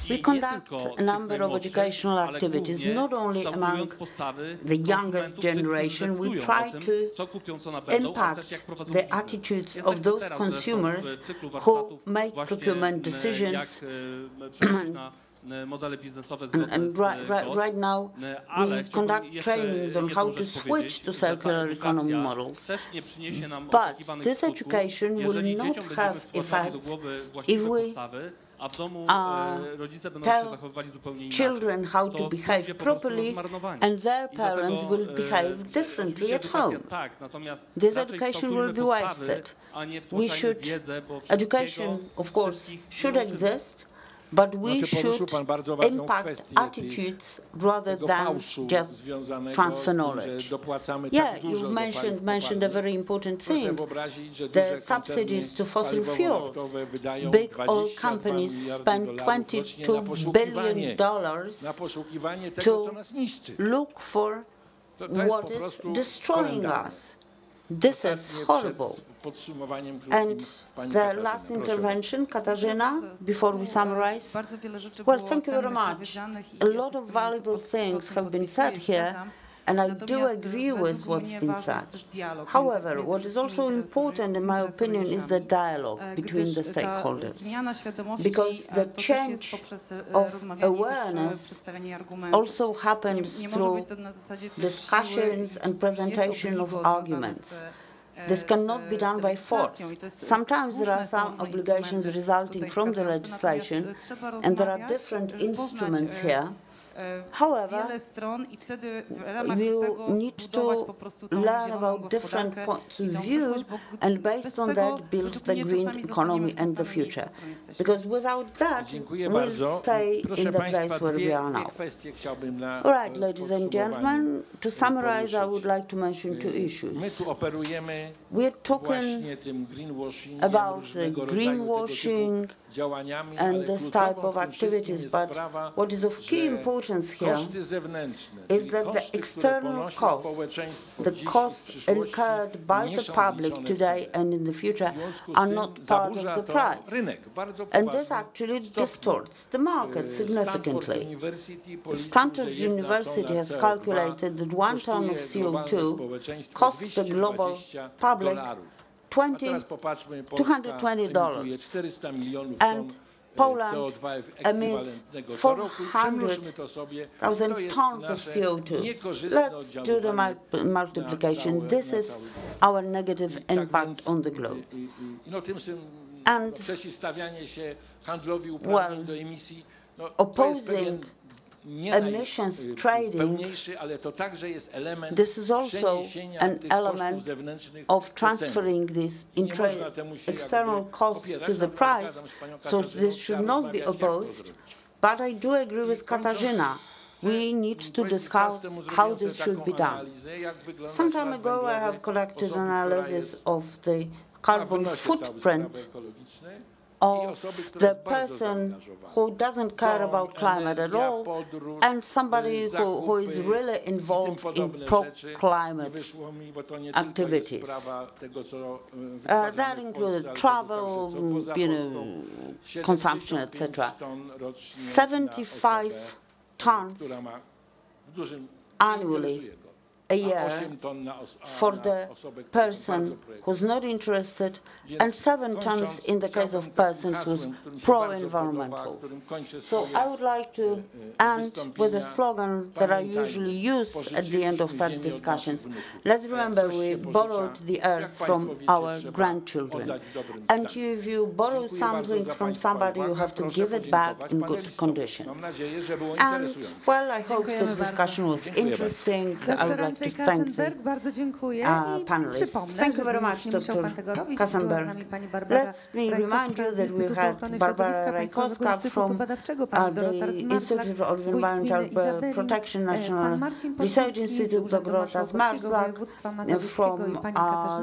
We conduct a number of educational activities, not only among the youngest generation. We try to impact the attitudes of those consumers who make procurement decisions. And right now, we conduct trainings on how to switch to circular economy models. But this education will not have effects if we tell children how to behave properly and their parents will behave differently at home. This education will be wasted. Education, of course, should exist, but we should impact attitudes rather than just transfer knowledge. Yeah, you've mentioned a very important thing, the subsidies to fossil fuels. Big oil companies spend $22 billion to look for what is destroying us. This is horrible. And the last intervention, Katarzyna, before we summarize. Well, thank you very much. A lot of valuable things have been said here, And I do agree with what's been said. However, what is also important, in my opinion, is the dialogue between the stakeholders. Because the change of awareness also happens through discussions and presentation of arguments. This cannot be done by force. Sometimes there are some obligations resulting from the legislation, and there are different instruments here. However, you need to learn about different points of view and based on that build the green economy and the future. Because without that, we'll stay in the place where we are now. All right, ladies and gentlemen, to summarize, I would like to mention two issues. We're talking about the greenwashing and this type of activities, but what is of key importance here is that the external costs, the costs incurred by the public today and in the future, are not part of the price. And this actually distorts the market significantly. Stanford University has calculated that 1 ton of CO2 costs the global public $220, and Poland emits 400,000 tons of CO2. Let's do the multiplication. This is our negative impact on the globe. And, well, opposing emissions trading, this is also an element of transferring this external cost to the price, so this should not be opposed. But I do agree with Katarzyna. We need to discuss how this should be done. Some time ago, I have collected an analysis of the carbon footprint of the person who doesn't care about climate at all and somebody who is really involved in pro-climate activities. That included travel, consumption, etc. 75 tons annually a year for the person who's not interested, and 7 tons in the case of persons who's pro-environmental. So I would like to end with a slogan that I usually use at the end of such discussions. Let's remember we borrowed the earth from our grandchildren. And if you borrow something from somebody, you have to give it back in good condition. And, well, I hope the discussion was interesting. I would like to thank the panelists. Thank you very much, Dr. Kassenberg. Let me remind you that we had Barbara Rajkowska from the Institute of Environmental Protection National Research Institute, Dorota Zmarzak from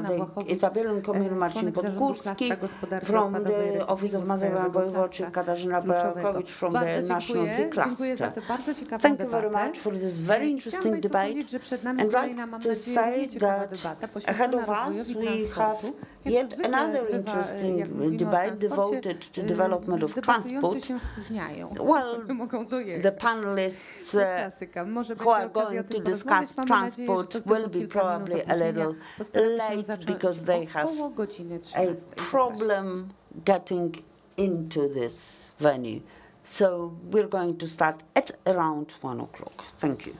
the Italian Community, Marcin Podgórski from the Office of Mazowia Voivodship, Katarzyna Bałkowicz from the National Tea Cluster. Thank you very much for this very interesting debate. And like to say that ahead of us we have yet another interesting debate devoted to development of transport. Well, the panelists who are going to discuss transport will be probably a little late because they have a problem getting into this venue. So we're going to start at around 1 o'clock. Thank you.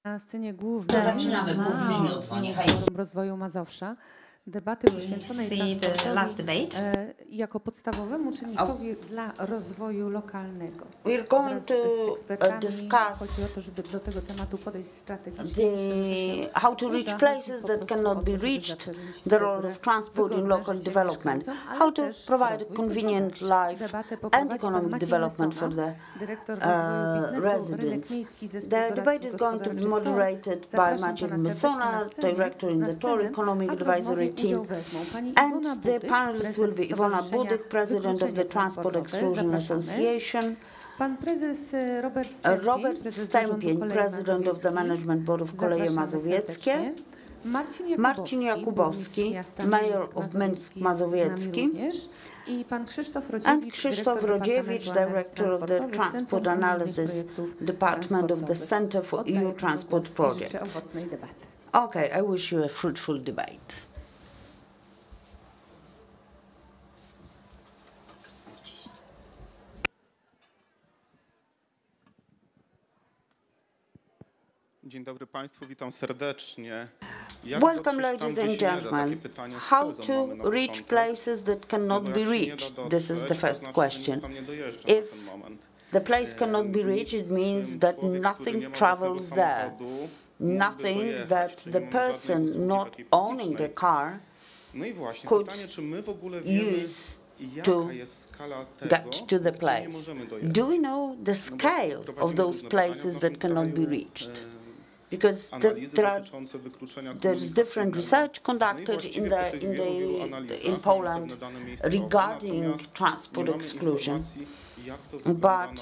Na scenie głównej Forum Rozwoju Mazowsza debaty poświęconej transportowi jako podstawowemu czynnikowi dla rozwoju lokalnego. We're going to discuss chodzi o to, żeby do tego tematu podejść strategicznie. How to reach places that cannot be reached, the role of transport in local development, how to provide convenient life and economic development for the residents. The debate is going to be moderated by Maciej Mysona, director in the TOR Economic Advisory Team, and the panelists will be Iwona Budych, president of the Transport Exclusion Association, Pan prezes Robert Stępień, president of the Management Board of Koleje Mazowieckie, Marcin Jakubowski, mayor of Minsk Mazowiecki, i pan Krzysztof Rodziewicz, director of the Transport Analysis Department of the Center for EU Transport Projects. Okay, I wish you a fruitful debate. Dzień dobry Państwu, witam serdecznie. Welcome, ladies and gentlemen. How to reach places that cannot be reached? This is the first question. If the place cannot be reached, it means that nothing travels there. Nothing that the person not owning a car could use to get to the place. Do we know the scale of those places that cannot be reached? Because there's different research conducted in Poland regarding transport exclusion, but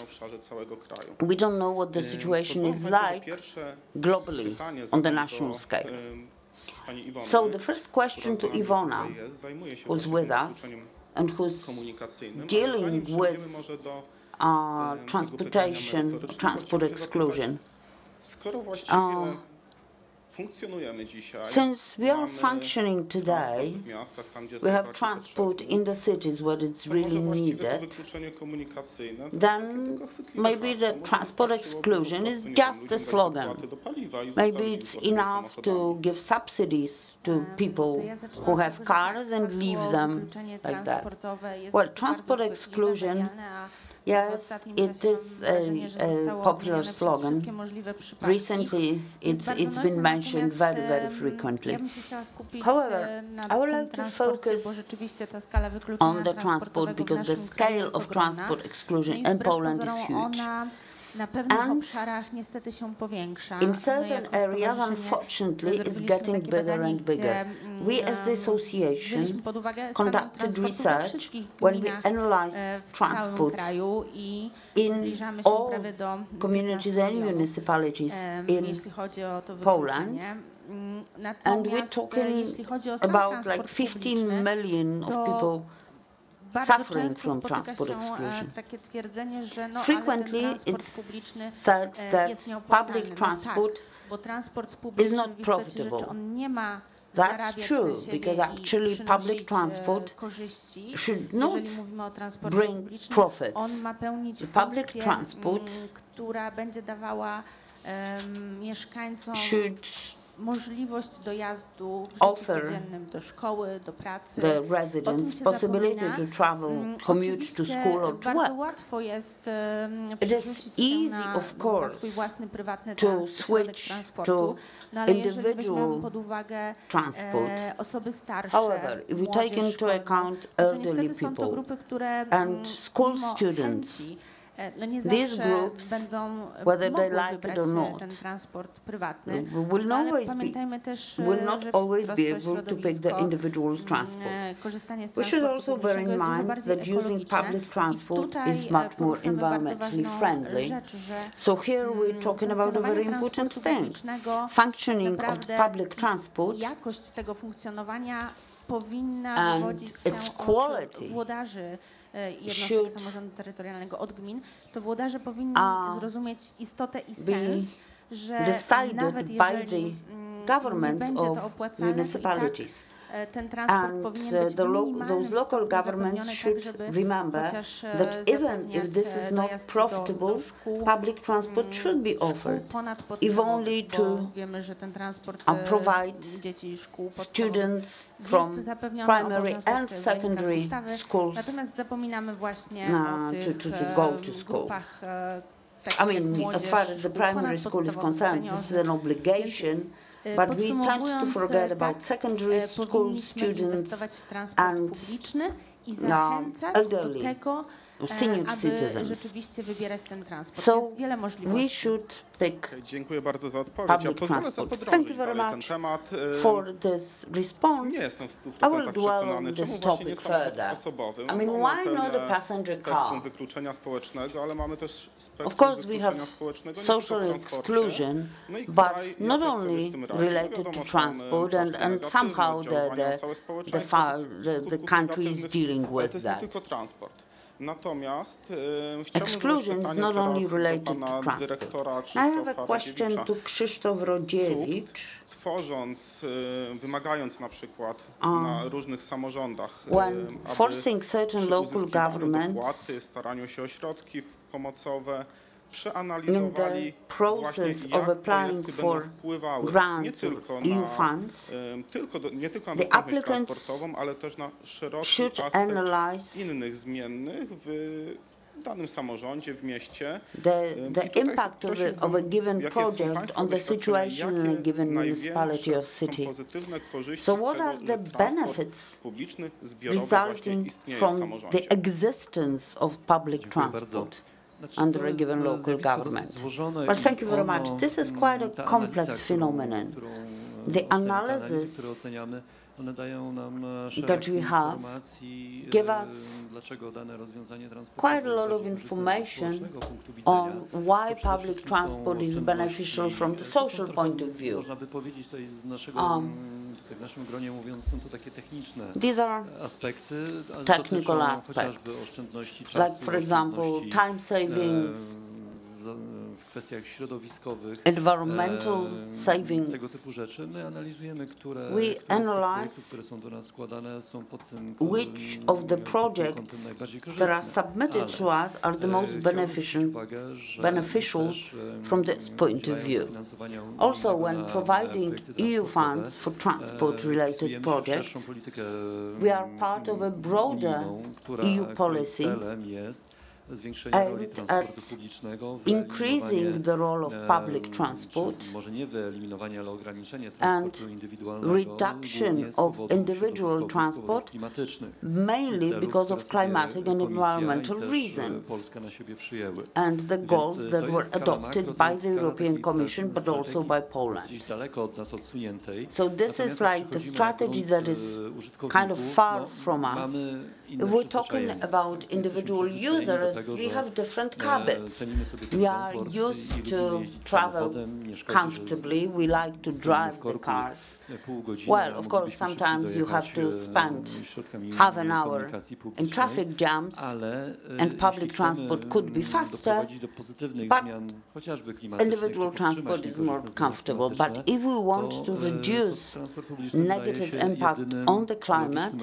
we don't know what the situation is like globally on the national scale. So the first question to Iwona, who's with us and who's dealing with transportation, transport exclusion. Since we are functioning today, we have transport in the cities where it's really needed, then maybe the transport exclusion is just a slogan. Maybe it's enough to give subsidies to people who have cars and leave them like that. Well, transport exclusion, yes, it is a popular slogan. Recently, it's been mentioned very, very frequently. However, I would like to focus on the transport because the scale of transport exclusion in Poland is huge. And in certain areas, unfortunately, it's getting bigger and bigger. We, as the association, conducted research when we analyzed transport in all communities and municipalities in Poland. And we're talking about like 15 million of people suffering from transport exclusion. Frequently, it's said that public transport is not profitable. That's true, because actually public transport should not bring profit. The public transport should możliwość dojazdu w życiu codziennym do szkoły, do pracy. The residents possibility to travel, commute to school or to bardzo work. łatwo jest It is przerzucić easy, się of na course, swój własny prywatny to środek switch transportu. to No ale jeżeli individual weźmiemy pod uwagę transport. osoby starsze, However, if we take młodzież into account szkolną, to elderly niestety są to people grupy, które and school mimo students, chęci, no nie these zawsze groups, będą whether mogły they like it wybrać or not, ten transport prywatny, will no, ale always pamiętajmy też, will not że always w be trosce o able to pick the środowisko, individual's transport. korzystanie z We should transportu also bear in publicznego jest dużo mind bardziej that using ekologiczne. public I transport tutaj is much more poruszamy bardzo environmentally ważną friendly. rzecz, że So here we're talking about a very important thing. Functioning of the public transport jakość tego funkcjonowania powinna and wywodzić się its od quality włodarzy jednostek should samorządu terytorialnego, od gmin. To włodarze powinni zrozumieć istotę i sens, że decided nawet by jeżeli the governments nie będzie of to opłacalne, to i tak municipalities. ten transport powinien być w minimalnym stopniu zapewniony tak, żeby chociaż zapewniać dojazd do szkół, ponadpodstawowych, bo wiemy, że ten transport dzieci i szkół podstawowych jest zapewniony obowiązek wynika z ustawy, natomiast zapominamy właśnie o tych grupach takich jak młodzież, as far as the primary school is concerned, this is an obligation, but we tend to forget about secondary school students inwestować w transport publiczny i zachęcać do tego, aby rzeczywiście wybierać ten transport. Jest wiele możliwości. Dziękuję bardzo za odpowiedź. Ja pozwolę sobie podrążyć dalej ten temat. Nie jestem w 100% przekonany, czemu właśnie nie samochód osobowy. Mamy spektrum wykluczenia społecznego, ale mamy też spektrum wykluczenia społecznego nie tylko w transporcie. No i kraj jakoś sobie z tym radzi. Wiadomo, są and somehow the country is dealing with that. Ale to jest nie tylko transport. Natomiast exclusion is not only related to transport. I have a question to Krzysztof Rodziewicz. Tworząc, wymagając na przykład na różnych samorządach, forcing certain local governments, dopłaty, staraniu się o środki pomocowe, przeanalizowali właśnie, jak projekty będą wpływały nie tylko na nie tylko na dostępność transportową, ale też na szeroki aspekt innych zmiennych w danym samorządzie, w mieście. The impact of a given project on the situation in a given municipality or city. So what are the benefits resulting from the existence of public transport under a given local government? Well, thank you very much. This is quite a complex phenomenon. The analysis that we have give us quite a lot of information on why public transport is beneficial from the social point of view. These are technical aspects, like for example time savings, w kwestiach środowiskowych, environmental savings. Tego typu rzeczy. My analizujemy, które projektów, które są do nas składane, są pod tym which of the projects that are submitted to us are the most beneficial from this point of view. Also, when providing EU funds for transport-related projects, we are part of a broader EU policy zwiększenia roli transportu publicznego, increasing the role of public transport, może nie wyeliminowanie, ale ograniczenie and transportu indywidualnego, reduction of individual transport, mainly because of climatic and environmental reasons, and the goals that were adopted by the European Commission, but also by Poland. So this is like the strategy that is kind of far from us. If we're talking about individual users, we have different habits. We are used to travel comfortably. We like to drive the cars. Well, of course, sometimes you have to spend half an hour in traffic jams, and public transport could be faster, but individual transport is more comfortable. But if we want to reduce negative impact on the climate,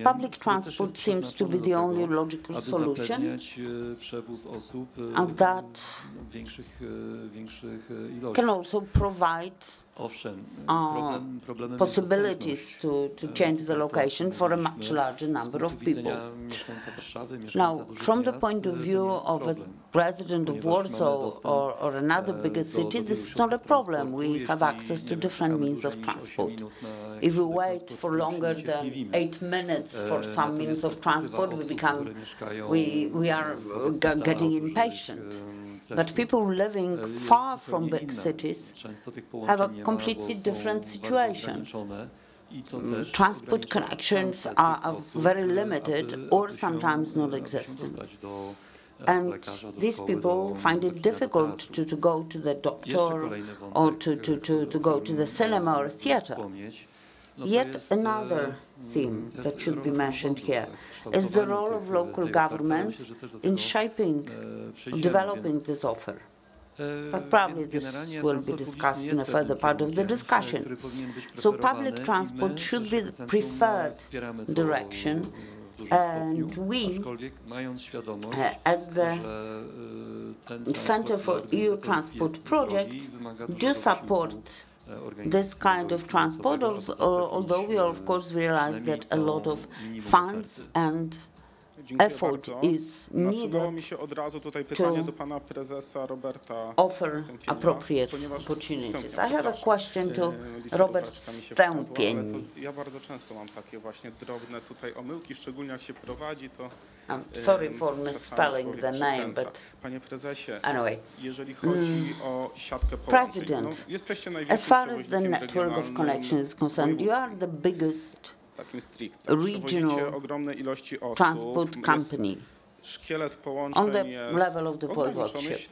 public transport seems to be the only logical solution, and that can also provide possibilities to change the location for a much larger number of people. Now, from the point of view of a resident of Warsaw or another bigger city, this is not a problem. We have access to different means of transport. If we wait for longer than 8 minutes for some means of transport, we are getting impatient. But people living far from big cities have a completely different situation. Transport connections are very limited or sometimes non-existent. And these people find it difficult to go to the doctor or to go to the cinema or theater. Yet another theme that should be mentioned here is the role of local governments in shaping, developing this offer. But probably this will be discussed in a further part of the discussion. So public transport should be the preferred direction, and we, as the Center for EU Transport Project, do support this kind of transport, although we of course realize that a lot of funds and effort is needed to offer appropriate opportunities. I have a question to Robert Stępień. Ja bardzo często mam takie właśnie drobne tutaj omyłki, szczególnie jak się prowadzi, to sorry for misspelling the name, but Panie prezesie, anyway, jeżeli chodzi o siatkę połączeń, no, jesteście największym as far as the network of connection is concerned, you are the biggest regional transport company on the level of the voivodeship.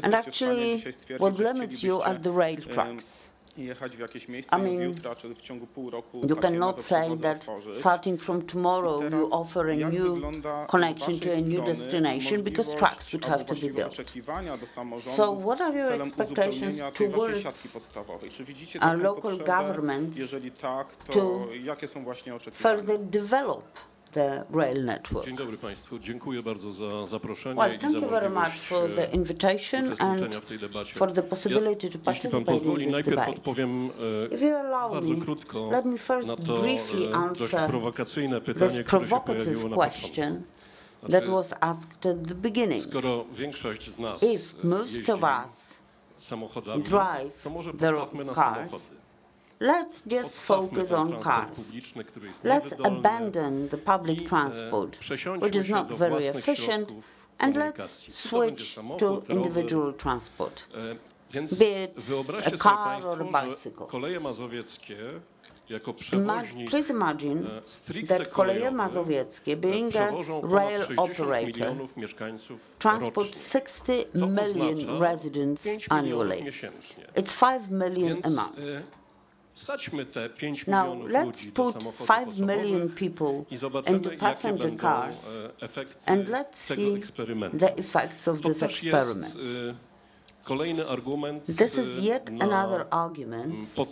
And actually, what limits you are the rail tracks. I mean, you cannot say that starting from tomorrow you offer a new connection to a new destination because tracks would have to be built. So what are your expectations towards our local governments to further develop the rail network? Dzień dobry Państwu. Dziękuję bardzo za zaproszenie Well, thank you very much for the invitation and for the possibility to participate in this debate. Odpowiem bardzo krótko na to dość prowokacyjne pytanie, które się pojawiło na początku. That was asked at the beginning. Skoro większość z nas most of us samochodami, drive to może their postawmy na cars, samochody. let's just focus on cars. Let's abandon the public transport, which is not very efficient, and let's switch to individual transport, be it a car or a bicycle. Koleje mazowieckie jako Please imagine that Koleje Mazowieckie, being a rail operator, transport 60 million residents annually. It's 5 million a month. Now, let's put 5 million people into passenger cars and let's see the effects of this experiment. This is yet another argument to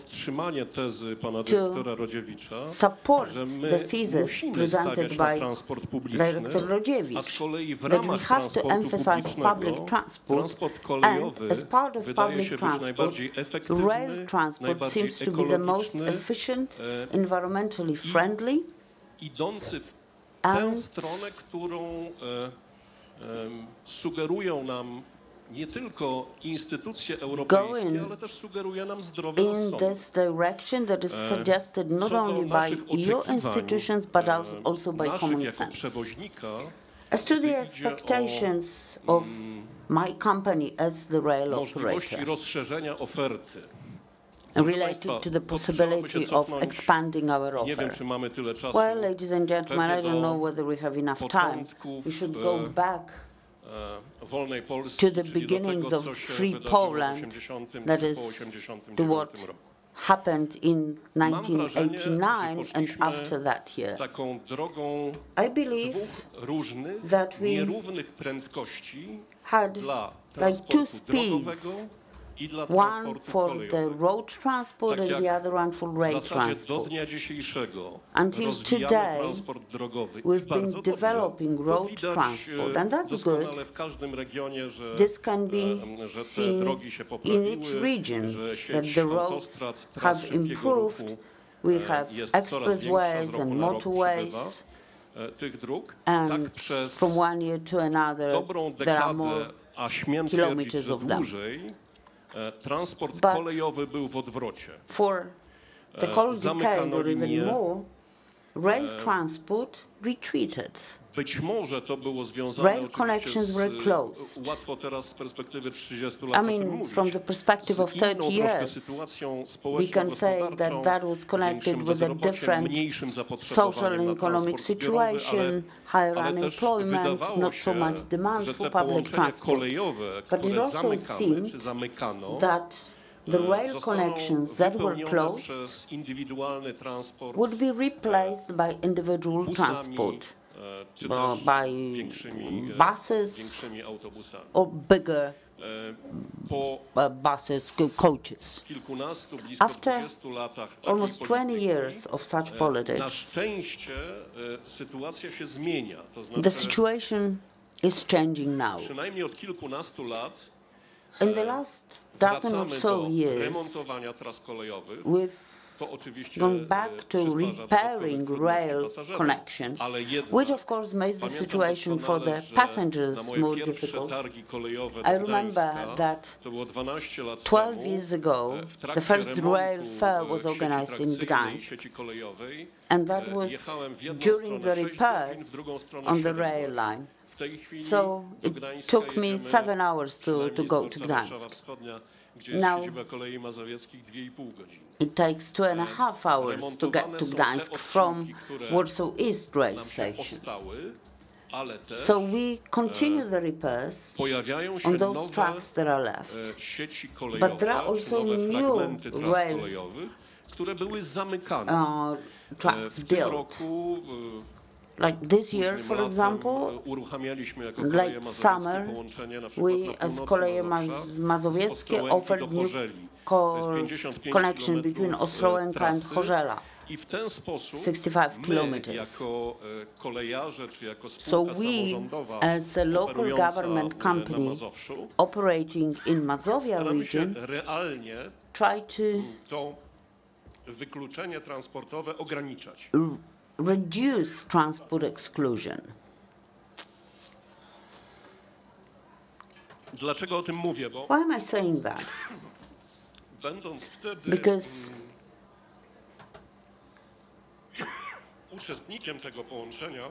support the thesis presented by Director Rodziewicz, that we have to emphasize public transport, and as part of public transport, rail transport seems to be the most efficient, environmentally friendly, and sugerują nam nie tylko instytucje europejskie, ale też sugeruje nam zdrowy rozsądek. in this direction that is suggested not only by EU institutions but also by common sense. As to the expectations of my company as the rail operator, related to the possibility of expanding our offer. Well, ladies and gentlemen, I don't know whether we have enough time. We should go back to the beginnings of free Poland, that is, to what happened in 1989 and after that year. I believe that we had like two speeds, one for the road transport and the other one for rail transport. Until today, we've been developing road transport, and that's good. This can be seen in each region, that the roads have improved. We have expressways and motorways, and from one year to another, there are more kilometers of them. Transport kolejowy był w odwrocie. For the whole decade or even more, rail transport retreated. Być może to było związane rail connections were closed. Łatwo teraz z perspektywy 30 lat I mean, from the perspective of 30 years, we can say that that was connected with a different social and economic situation, higher unemployment, not so much demand for public transport. But it also seemed that the rail connections that were closed would be replaced by individual transport, by buses or bigger buses, coaches. After almost 20 years of such politics, na szczęście sytuacja się zmienia. To znaczy, the situation is changing now. Przynajmniej od kilkunastu lat in the last dozen or so years, remontowania tras kolejowych. To oczywiście gone back to repairing rail connections, which of course makes the situation for the passengers more difficult. I remember that 12 years ago, the first rail fair was organized in Gdańsk, and that was during the repairs on the rail line. So it took me 7 hours to go to Gdańsk. Now, it takes 2.5 hours to get to Gdańsk from Warsaw East rail station. So we continue the repairs on those tracks that are left. But there are also new rail tracks built. Like this year, for example, late summer, we as Koleje Mazowieckie offered new connection between Ostrołęka and Chorzela, 65 kilometers. So we, as a local government company operating in Mazovia region, try to wykluczenie transportowe ograniczać. Reduce transport exclusion. Dlaczego o tym mówię? Bo why am I saying that? Będąc wtedy Because uczestnikiem tego połączenia,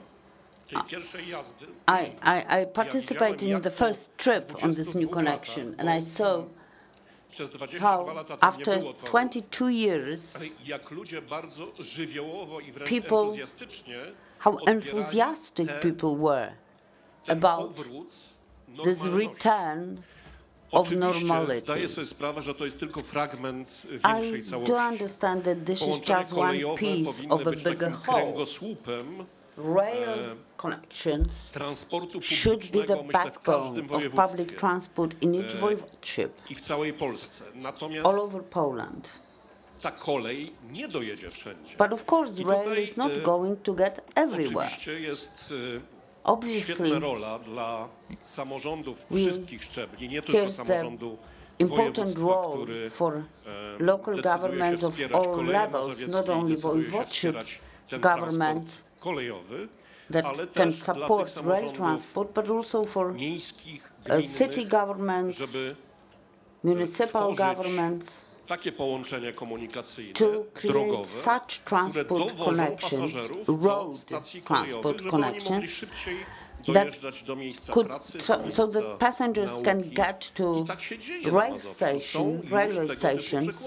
tej pierwszej jazdy, I participated in the first trip on this new connection, and I saw how after 22 years, people, how enthusiastic people were about this return of normality. I do understand that this is just one piece of a bigger whole. Rail connections should be the backbone of public transport in each voivodeship, all over Poland. But of course, rail is not going to get everywhere. Obviously, here's the important role for local governments of all levels, not only voivodeship government, that can support rail transport, but also for city governments, municipal governments, to create such transport connections, road transport connections, that could, so that passengers can get to railway stations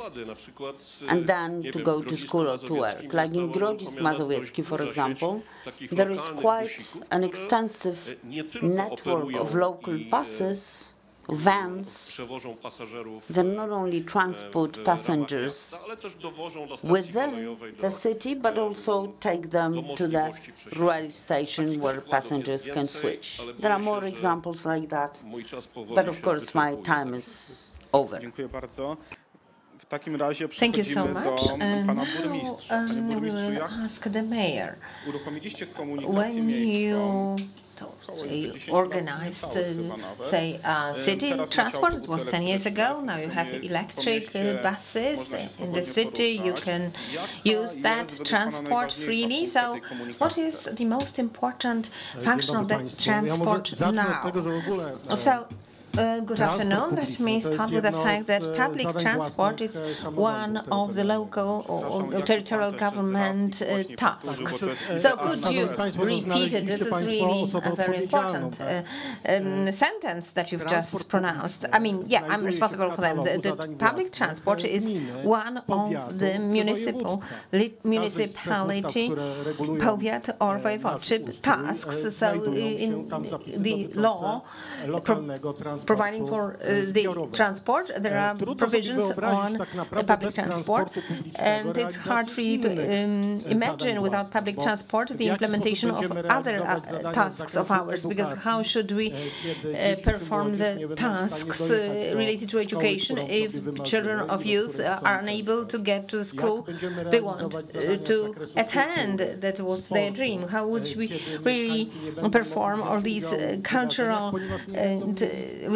and then to go to school or to work. Like in Grodzisk Mazowiecki, for example, there is quite an extensive network of local buses, vans that not only transport passengers within the city, but also take them to the rail station where passengers can switch. There are more examples like that, but of course my time is over. W takim razie przechodzimy do pana burmistrza. Panie burmistrzu, jak uruchomiliście komunikację miejską? You organized, say, city transport. It was 10 years ago. Now you have electric buses in the city. You can use that transport freely. So what is the most important function of that transport now? So, good afternoon. Let me start with the fact that public transport is one of the local or territorial government tasks. So could you repeat it? This is really a very important sentence that you've just pronounced. I mean, yeah, I'm responsible for them. The public transport is one of the municipality, powiat or voivodeship tasks. So in the law providing for the transport. There are provisions on public transport, and it's hard for you to imagine without public transport the implementation of other tasks of ours, because how should we perform the tasks related to education if children of youth are unable to get to the school they want to attend? That was their dream. How would we really perform all these cultural and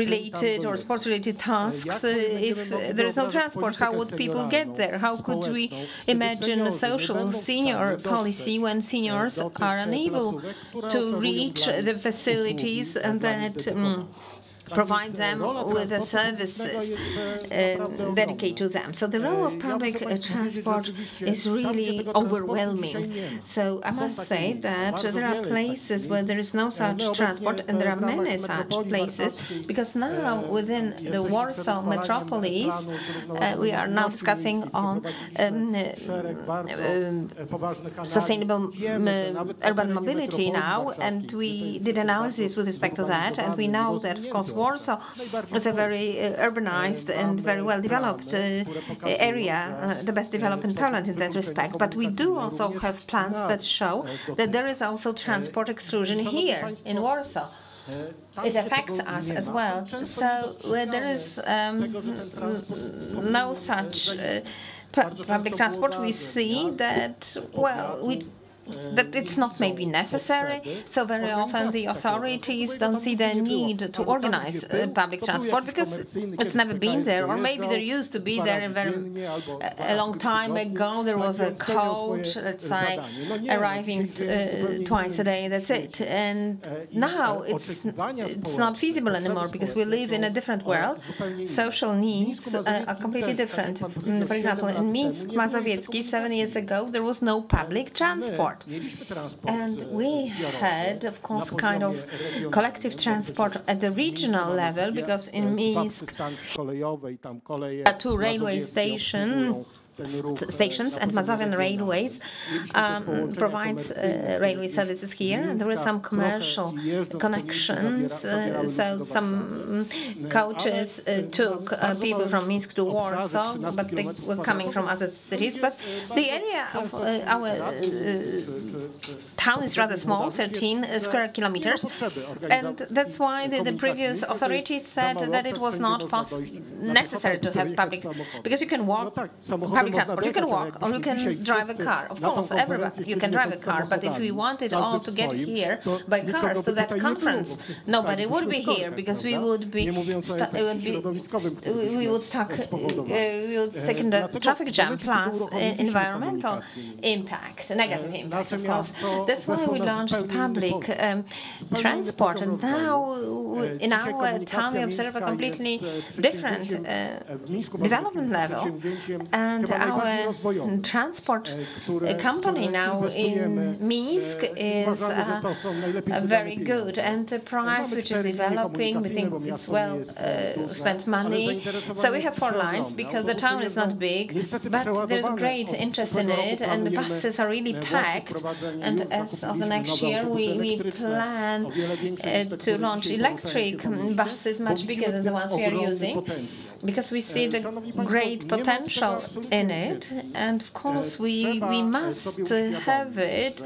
related or sports related tasks if there is no transport? How would people get there? How could we imagine a social senior policy when seniors are unable to reach the facilities that provide them with the services dedicated to them? So the role of public transport is really overwhelming. So I must say that there are places where there is no such transport, and there are many such places, because now within the Warsaw metropolis we are now discussing on sustainable urban mobility now, and we did analysis with respect to that, and we know that, of course, Warsaw is a very urbanized and very well-developed area, the best developed in Poland in that respect. But we do also have plans that show that there is also transport exclusion here in Warsaw. It affects us as well. So there is no such public transport. We see that, well, that it's not maybe necessary. So very often the authorities don't see the need to organize public transport because it's never been there, or maybe there used to be there a long time ago. There was a coach, let's say, arriving twice a day, that's it. And now it's not feasible anymore because we live in a different world. Social needs are completely different. For example, in Minsk, Mazowiecki, 7 years ago, there was no public transport. And we had, of course, kind of collective transport at the regional level, because in Minsk, two railway stations and Mazovian Railways provides railway services here. And there were some commercial connections, so some coaches took people from Minsk to Warsaw, but they were coming from other cities. But the area of our town is rather small, 13 square kilometers, and that's why the previous authorities said that it was not necessary to have public, because you can walk, public transport, you can walk or you can drive a car. Of course, everybody, you can drive a car, but if we wanted all to get here by cars to that conference, nobody would be here, because we would stuck in the traffic jam, plus environmental impact, negative impact, of course. That's why we launched public transport, and now in our town we observe a completely different development level, and our transport company now in Minsk is very good enterprise which is developing. We think it's well spent money. So we have 4 lines because the town is not big, but there's great interest in it, and the buses are really packed. And as of the next year, we plan to launch electric buses much bigger than the ones we are using, because we see the great potential in it. And of course, we must have it.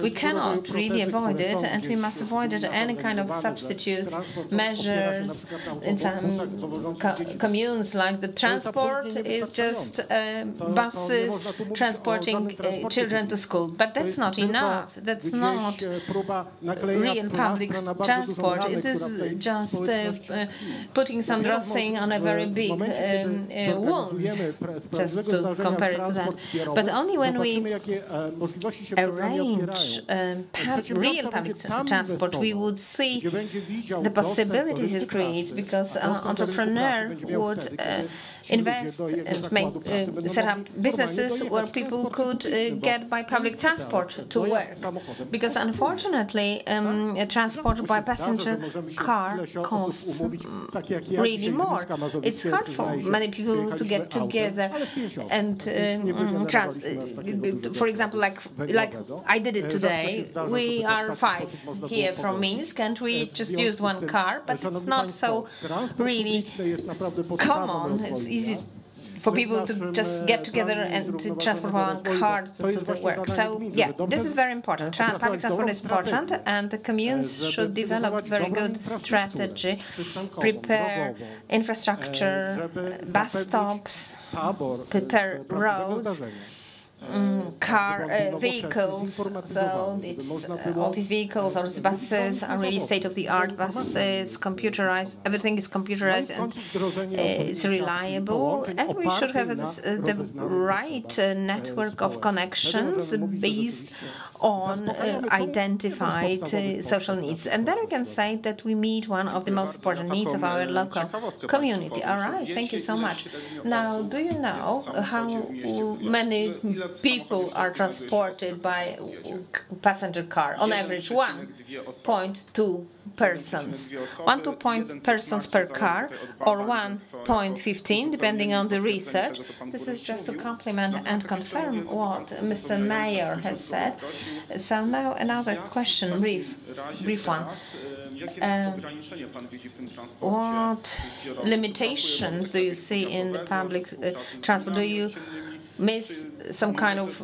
We cannot really avoid it, and we must avoid it any kind of substitute measures in some communes. Like the transport is just buses transporting children to school, but that's not enough. That's not real public transport. It is just putting some dressing on a very big wound, just to compare it to that. But only when we arrange real public transport, we would see the possibilities it creates, because an entrepreneur would invest and set up businesses where people could get by public transport to work. Because unfortunately, transport by passenger car costs really more. It's hard for many people to get together and for example, like I did it today. We are 5 here from Minsk and we just used one car, but it's not so really common. It's easy for people to just get together and to transport one car to the work. So yeah, this is very important. Public transport is important, and the communes should develop very good strategy, prepare infrastructure, bus stops, prepare roads, vehicles. So all these vehicles or buses are really state-of-the-art buses, computerized. Everything is computerized and it's reliable. And we should have the right network of connections based on identified social needs. And then we can say that we meet one of the most important needs of our local community. All right, thank you so much. Now, do you know how many people are transported by passenger car? On average, 1.2 persons. 1.2 persons per car, or 1.15, depending on the research. This is just to complement and confirm what Mr. Mayor has said. So now another question, brief one. What limitations do you see in the public transport? Do you miss some kind of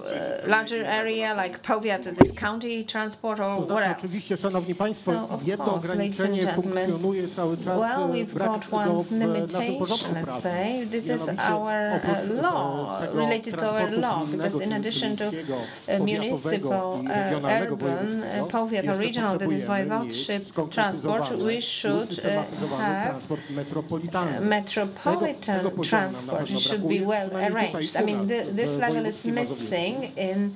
larger area like powiat, this county transport, or what else? So, of course, ladies and gentlemen, well, we've got one limitation, let's say. This is our law, related to our law, because in addition to municipal, urban, powiat or regional, that is voivodeship transport, we should have metropolitan transport. It should be well arranged. I mean, this level is missing in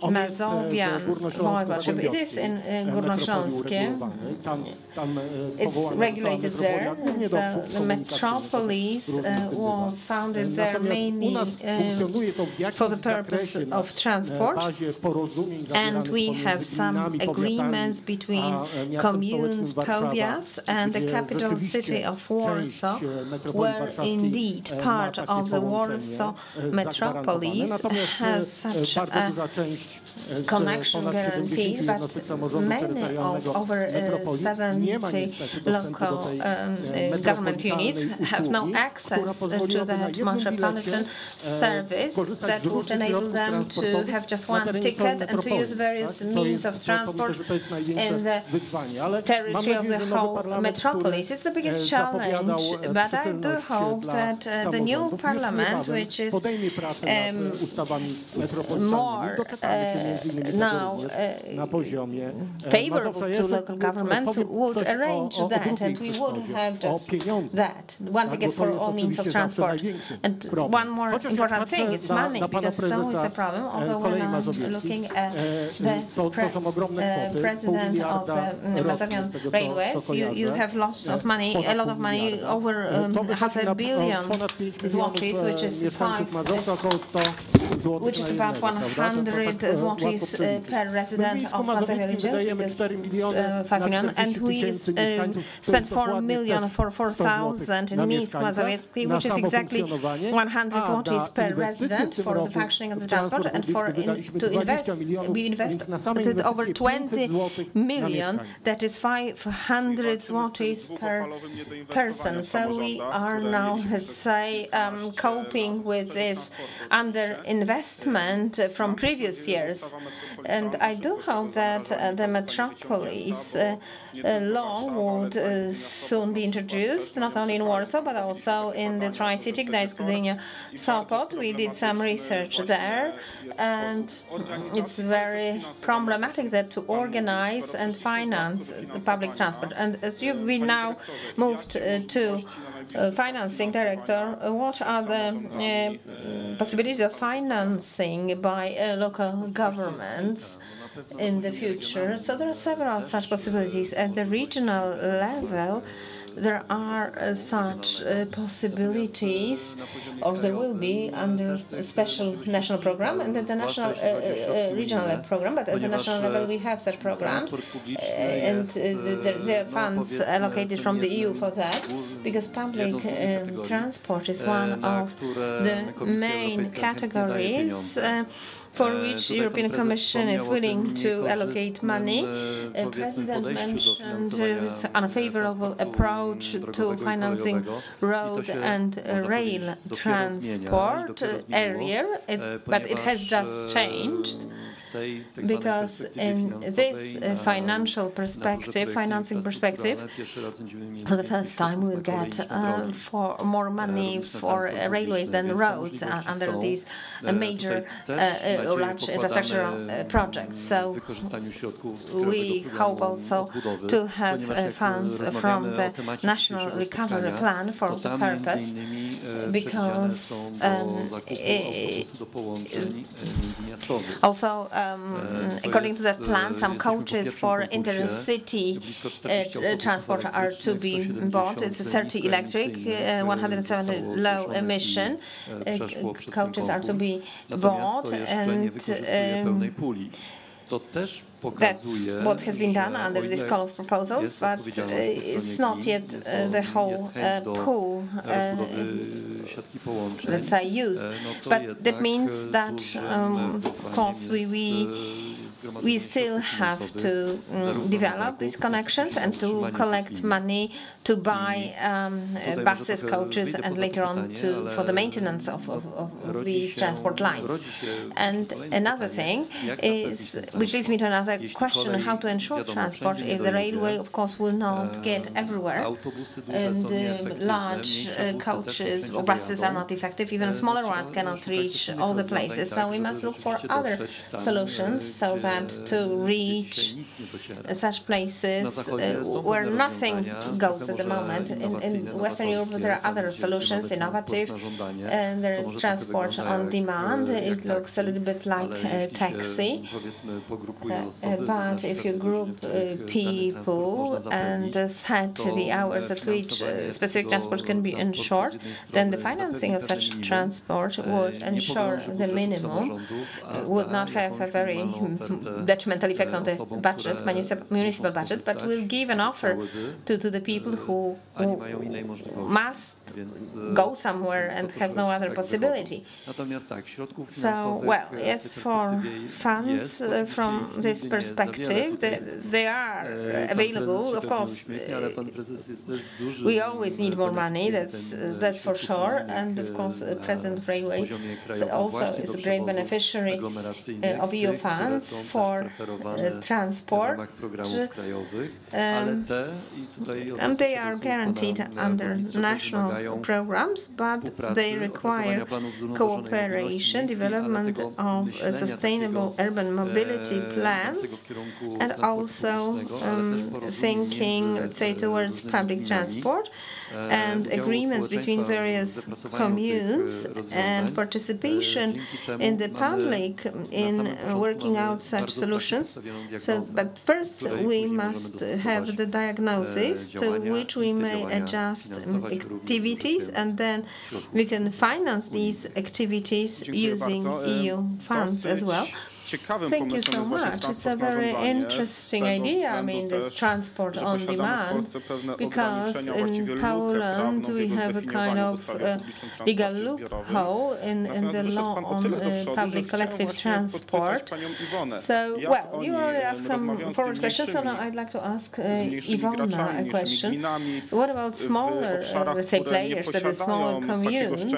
Mazovia voivodeship. It is in Górnośląskie. It's regulated there. So the metropolis was founded there mainly for the purpose of transport. And we have some agreements between communes, powiats, and the capital city of Warsaw, where indeed part of the Warsaw metropolis has such a connection guarantee, but many of over 70 local government units have no access to that metropolitan service that would enable them to have just one ticket and to use various means of transport in the territory of the whole metropolis. It's the biggest challenge, but I do hope that the new parliament, which is more now favorable to local governments, would arrange that, and we would have just that, one ticket for all means of transport. And one more important thing, it's money, because it's always a problem, although when I'm looking at the president of the Mazovian Railways, you have lots of money, a lot of money, over 500 million zlotys, which is about 100 zlotys per resident of Mazovia region, because 5 million, and we spent 4 million for 4,000 in Minsk, Mazowiecki, which is exactly 100 zlotys per resident for the functioning of the transport, and we invested over 20 million, that is 500 zlotys per person. So we are now, let's say, coping with this underinvestment from previous years. And I do hope that the metropolis law would soon be introduced, not only in Warsaw, but also in the Tri-City, Gdańsk, Gdynia, Sopot. We did some research there, and it's very problematic that to organize and finance public transport. And as we now moved to financing director, what are the possibilities of financing by local governments in the future? So there are several such possibilities. At the regional level, there are such possibilities, or there will be under a special national program and at the national regional program, but at the national level we have such programs, and there are funds allocated from the EU for that, because public transport is one of the main categories for which the European Commission is willing to allocate money. The President mentioned his unfavorable approach to financing road and rail transport earlier, but it has just changed, because in this financial perspective, financing perspective, for the first time we'll get for more money for railways than roads under these major large infrastructural projects. So we hope also to have funds from the National Recovery Plan for the purpose, because also according to that plan, some coaches for intercity transport are to be bought. It's 30 electric, 170 low emission coaches are to be bought, and that's what has been done under this call of proposals, but it's not yet the whole pool, let's say, used. But that means that, of course, we still have to develop these connections and to collect money to buy buses, coaches, and later on for the maintenance of these transport lines. And another thing is, which leads me to another question, how to ensure transport if the railway, of course, will not get everywhere, and large coaches or buses are not effective, even smaller ones cannot reach all the places. So we must look for other solutions so that to reach such places where nothing goes at the moment. In Western Europe there are other solutions, innovative, and there is transport on demand. It looks a little bit like a taxi, but if you group people and set the hours at which specific transport can be ensured, then the financing of such transport would ensure the minimum, would not have a very detrimental effect on the budget, municipal budget, but will give an offer to the people who must go somewhere and have no other possibility. So, well, as for funds from this perspective, they are available. Of course, we always need more money, that's for sure, and of course President of Railway also is a great beneficiary of EU funds for transport, and they are guaranteed under national programs, but they require cooperation, development of sustainable urban mobility plans, and also thinking, let's say, towards public transport, and agreements between various communes and participation in the public in working out such solutions. So, but first we must have the diagnosis to which we may adjust activities, and then we can finance these activities using EU funds as well. Thank you so much. It's a very interesting idea, I mean, this transport on demand, because in Poland we have a kind of legal loophole in the law on public collective transport. So, well, you already asked some forward questions, so now I'd like to ask Iwona a question. What about smaller, let's say, players, that is smaller communes,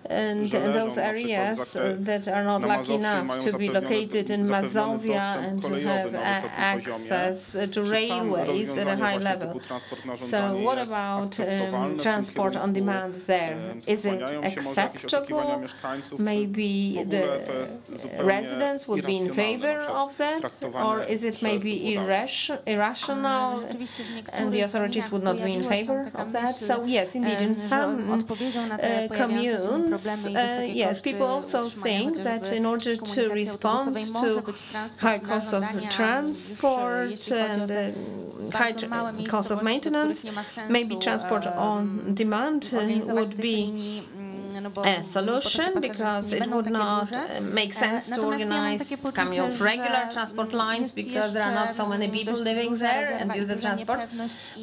and those areas that are not lucky enough to be located in Mazovia and to have access to railways at a high level? So what about transport on demand there? Is it acceptable? Maybe the residents would be in favor of that, or is it maybe irrational and the authorities would not be in favor of that? So yes, indeed, in some communes, yes, people also think that in order to respond respond to high cost of transport and high cost of maintenance. Maybe transport on demand would be a solution, because it would not make sense to organize kind of regular transport lines, because there are not so many people living there and use the transport.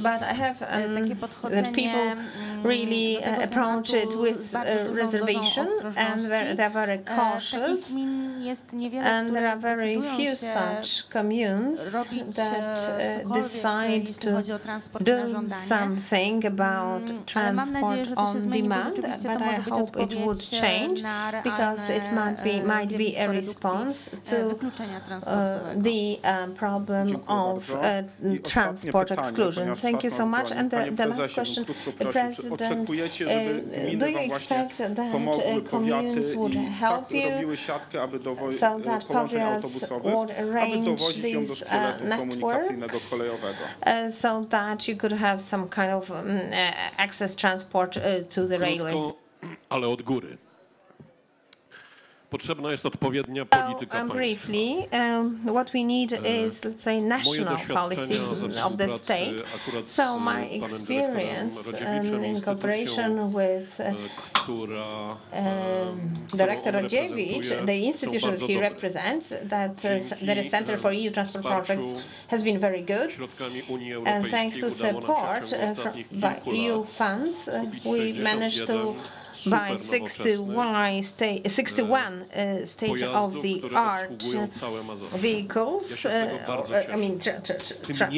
But I have that people really approach it with reservation, and they're very cautious, and there are very few such communes that decide to do something about transport on demand. But I hope it would change, because it might be a response to the problem of transport exclusion. Thank you so much. And the last question, the President, do you expect that communes would help you so that powiats would arrange these networks so that you could have some kind of access transport to the railways? Ale od góry. Potrzebna jest odpowiednia polityka państwa. What we need is, let's say, national policy of the state. So my experience in cooperation with Director Rodziewicz, the institution that he represents, that the Center for EU Transport Projects, has been very good. And thanks to support by EU funds, we managed to by 61 state-of-the-art vehicles, I mean,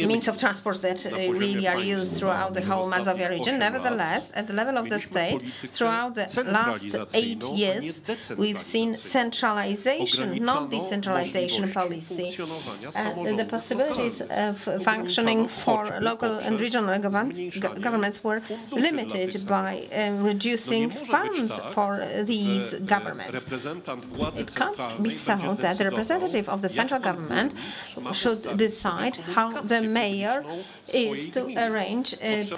means of transport that really are used throughout the whole Mazovia region. Nevertheless, at the level of the state, throughout the last 8 years, we've seen centralization, not decentralization policy. The possibilities of functioning for local and regional governments were limited by reducing funds for these governments. It can't be so that the representative of the central government should decide how the mayor is to arrange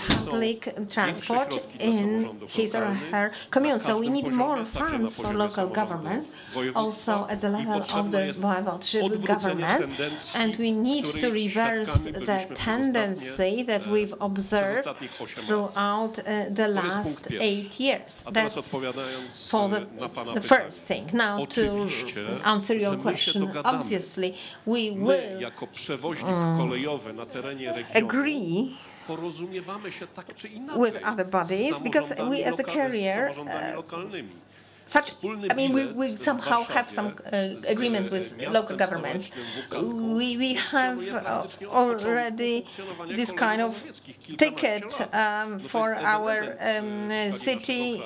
public transport in his or her commune. So we need more funds for local governments, also at the level of the voivodeship government, and we need to reverse the tendency that we've observed throughout the last 8 years. That's for the first thing. Now, to answer your question, obviously we will agree with other bodies, because we as a carrier we somehow have some agreement with local governments. We have already this kind of ticket for our city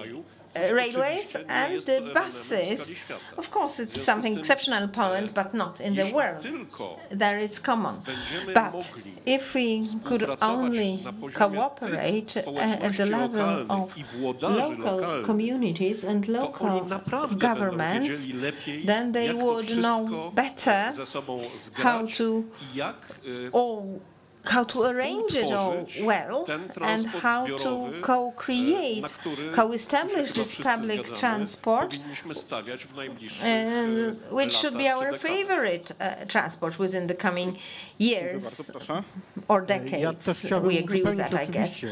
railways and the buses. Of course, it's something exceptional in Poland, but not in the world. There it's common. But if we could only cooperate at the level of local communities and local governments, then they would know better how to arrange it all well, and how to co-create, co-establish this public transport, which should be our favorite transport within the coming years or decades. We agree with that, I guess.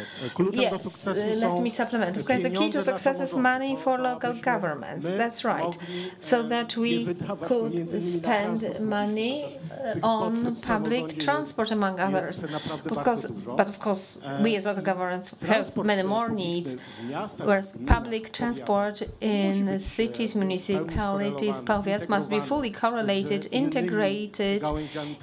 Yes, let me supplement. Because the key to success is money for local governments. That's right. So that we could spend money on public transport, among others. But of course, we as local governments have many more needs, whereas public transport in cities, municipalities, powiats must be fully correlated, integrated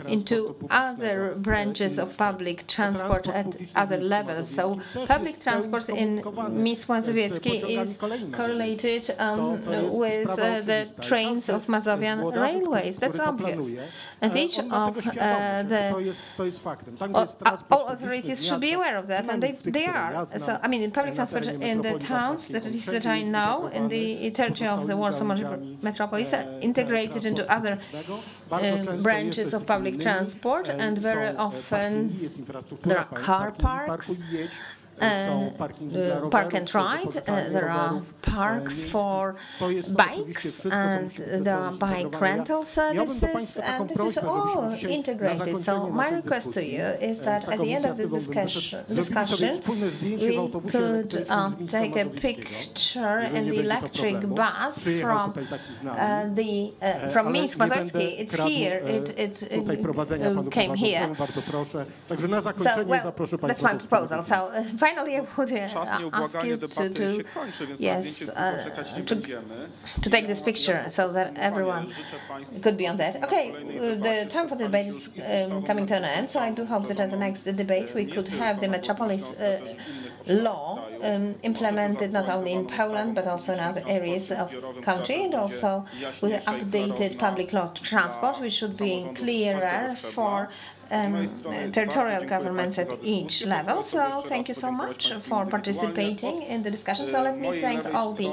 into other branches of public transport at other levels. So public transport in Mazowieckie is correlated with the trains of Mazovian railways. That's obvious. And each of all authorities should be aware of that, and they are. So, I mean, in public transport in the towns, at least that I know, in the territory of the Warsaw metropolis, are integrated into other branches of public transport, and very often there are car parks park and ride, there are parks for bikes, and there are bike rental services, and this is all integrated. So my request to you is that at the end of this discussion, we could take a picture in the electric bus from Minsk, Mazowskie. It's here. It came here. So, well, that's my proposal. So finally, I would ask you to take this picture so that everyone could be on that. Okay, the time for the debate is coming to an end. So I do hope that at the next debate we could have the Metropolis law implemented not only in Poland but also in other areas of country, and also with updated public law transport, which should be clearer for territorial governments at each level. So thank you so much for participating in the discussion. So let me thank all the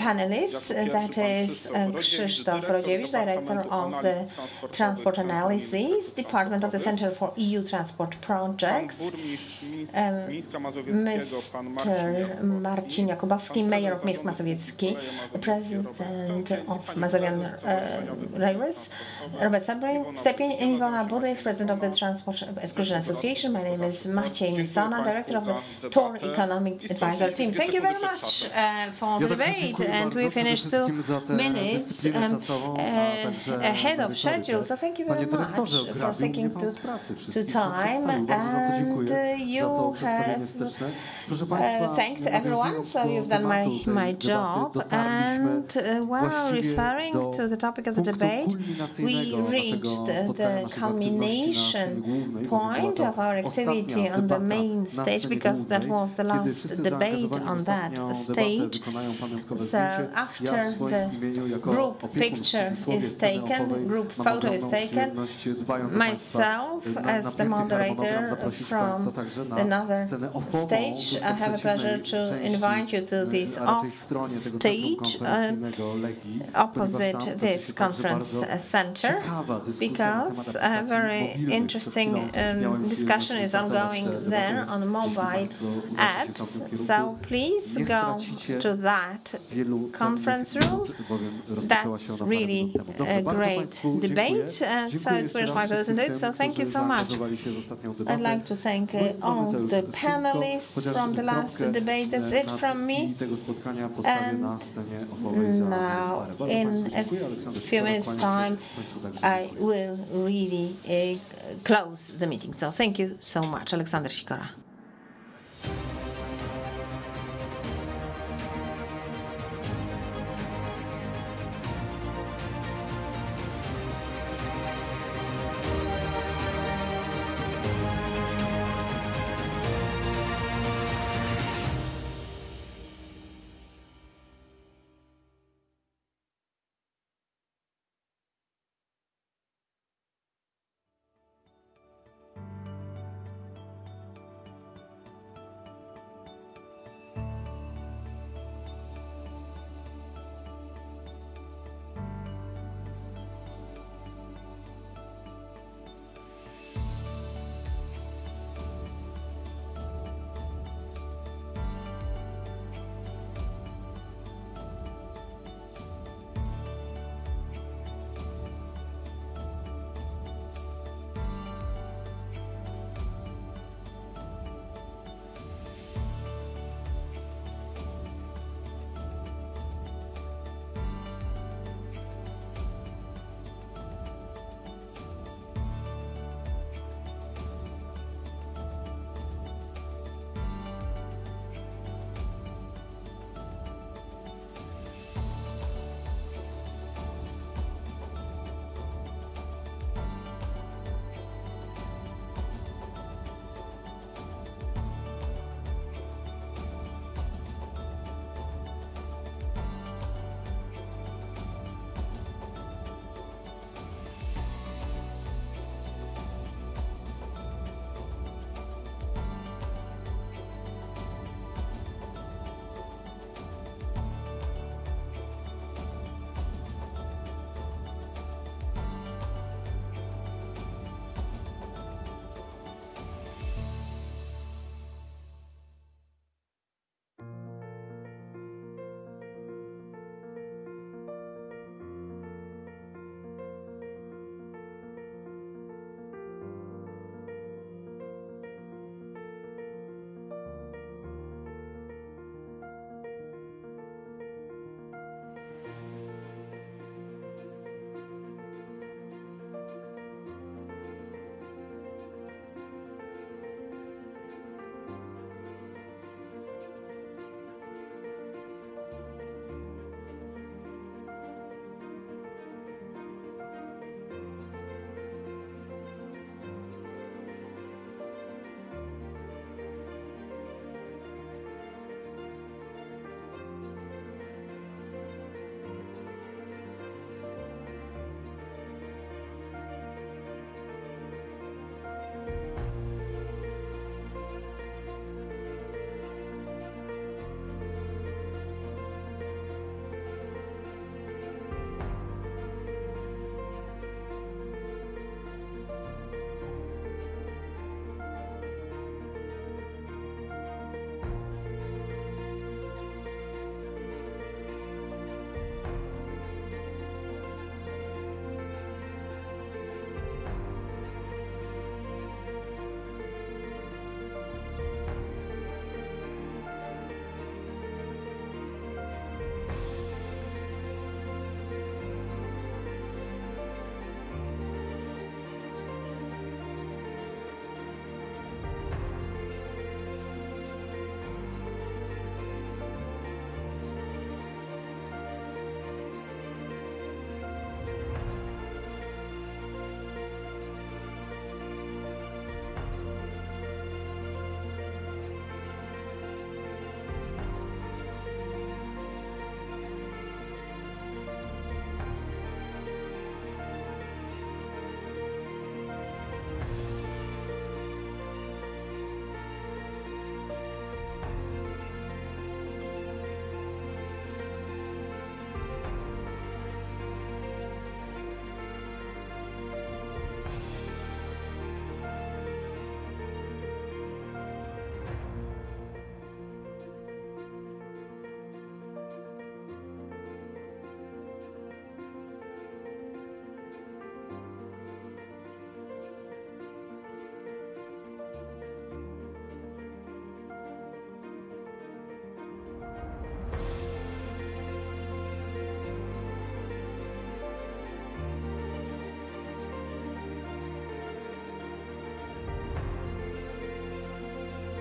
panelists. That is Krzysztof Rodziewicz, Director of the Transport Analysis Department of the Center for EU Transport Projects, Mr. Marcin Jakubowski, Mayor of Minsk Mazowiecki, President of Mazovian Railways, Robert Stepień, and Iwona Budych, President of the Transport Exclusion Association. My name is Maciej Misona, Director of the TOR Economic Advisor Team. Thank you very much for the debate, and we finished 2 minutes ahead of schedule. So thank you very much for sticking to time, and you have thanked everyone. So you've done my job, and while referring to the topic of the debate, we reached the culmination point of our activity on the main stage, because that was the last debate on that stage. So after the group picture is taken, group photo is taken, myself as the moderator from another stage, I have a pleasure to invite you to this off stage opposite this conference center, because a very interesting discussion is ongoing there on mobile apps. So please go to that conference room. That's really a great debate, and so it's worth my to listen to it. So thank you so much. I'd like to thank all the panelists from the last debate. That's it from me. And now, in a few minutes' time, I will really close the meeting. So thank you so much. Aleksander Sikora.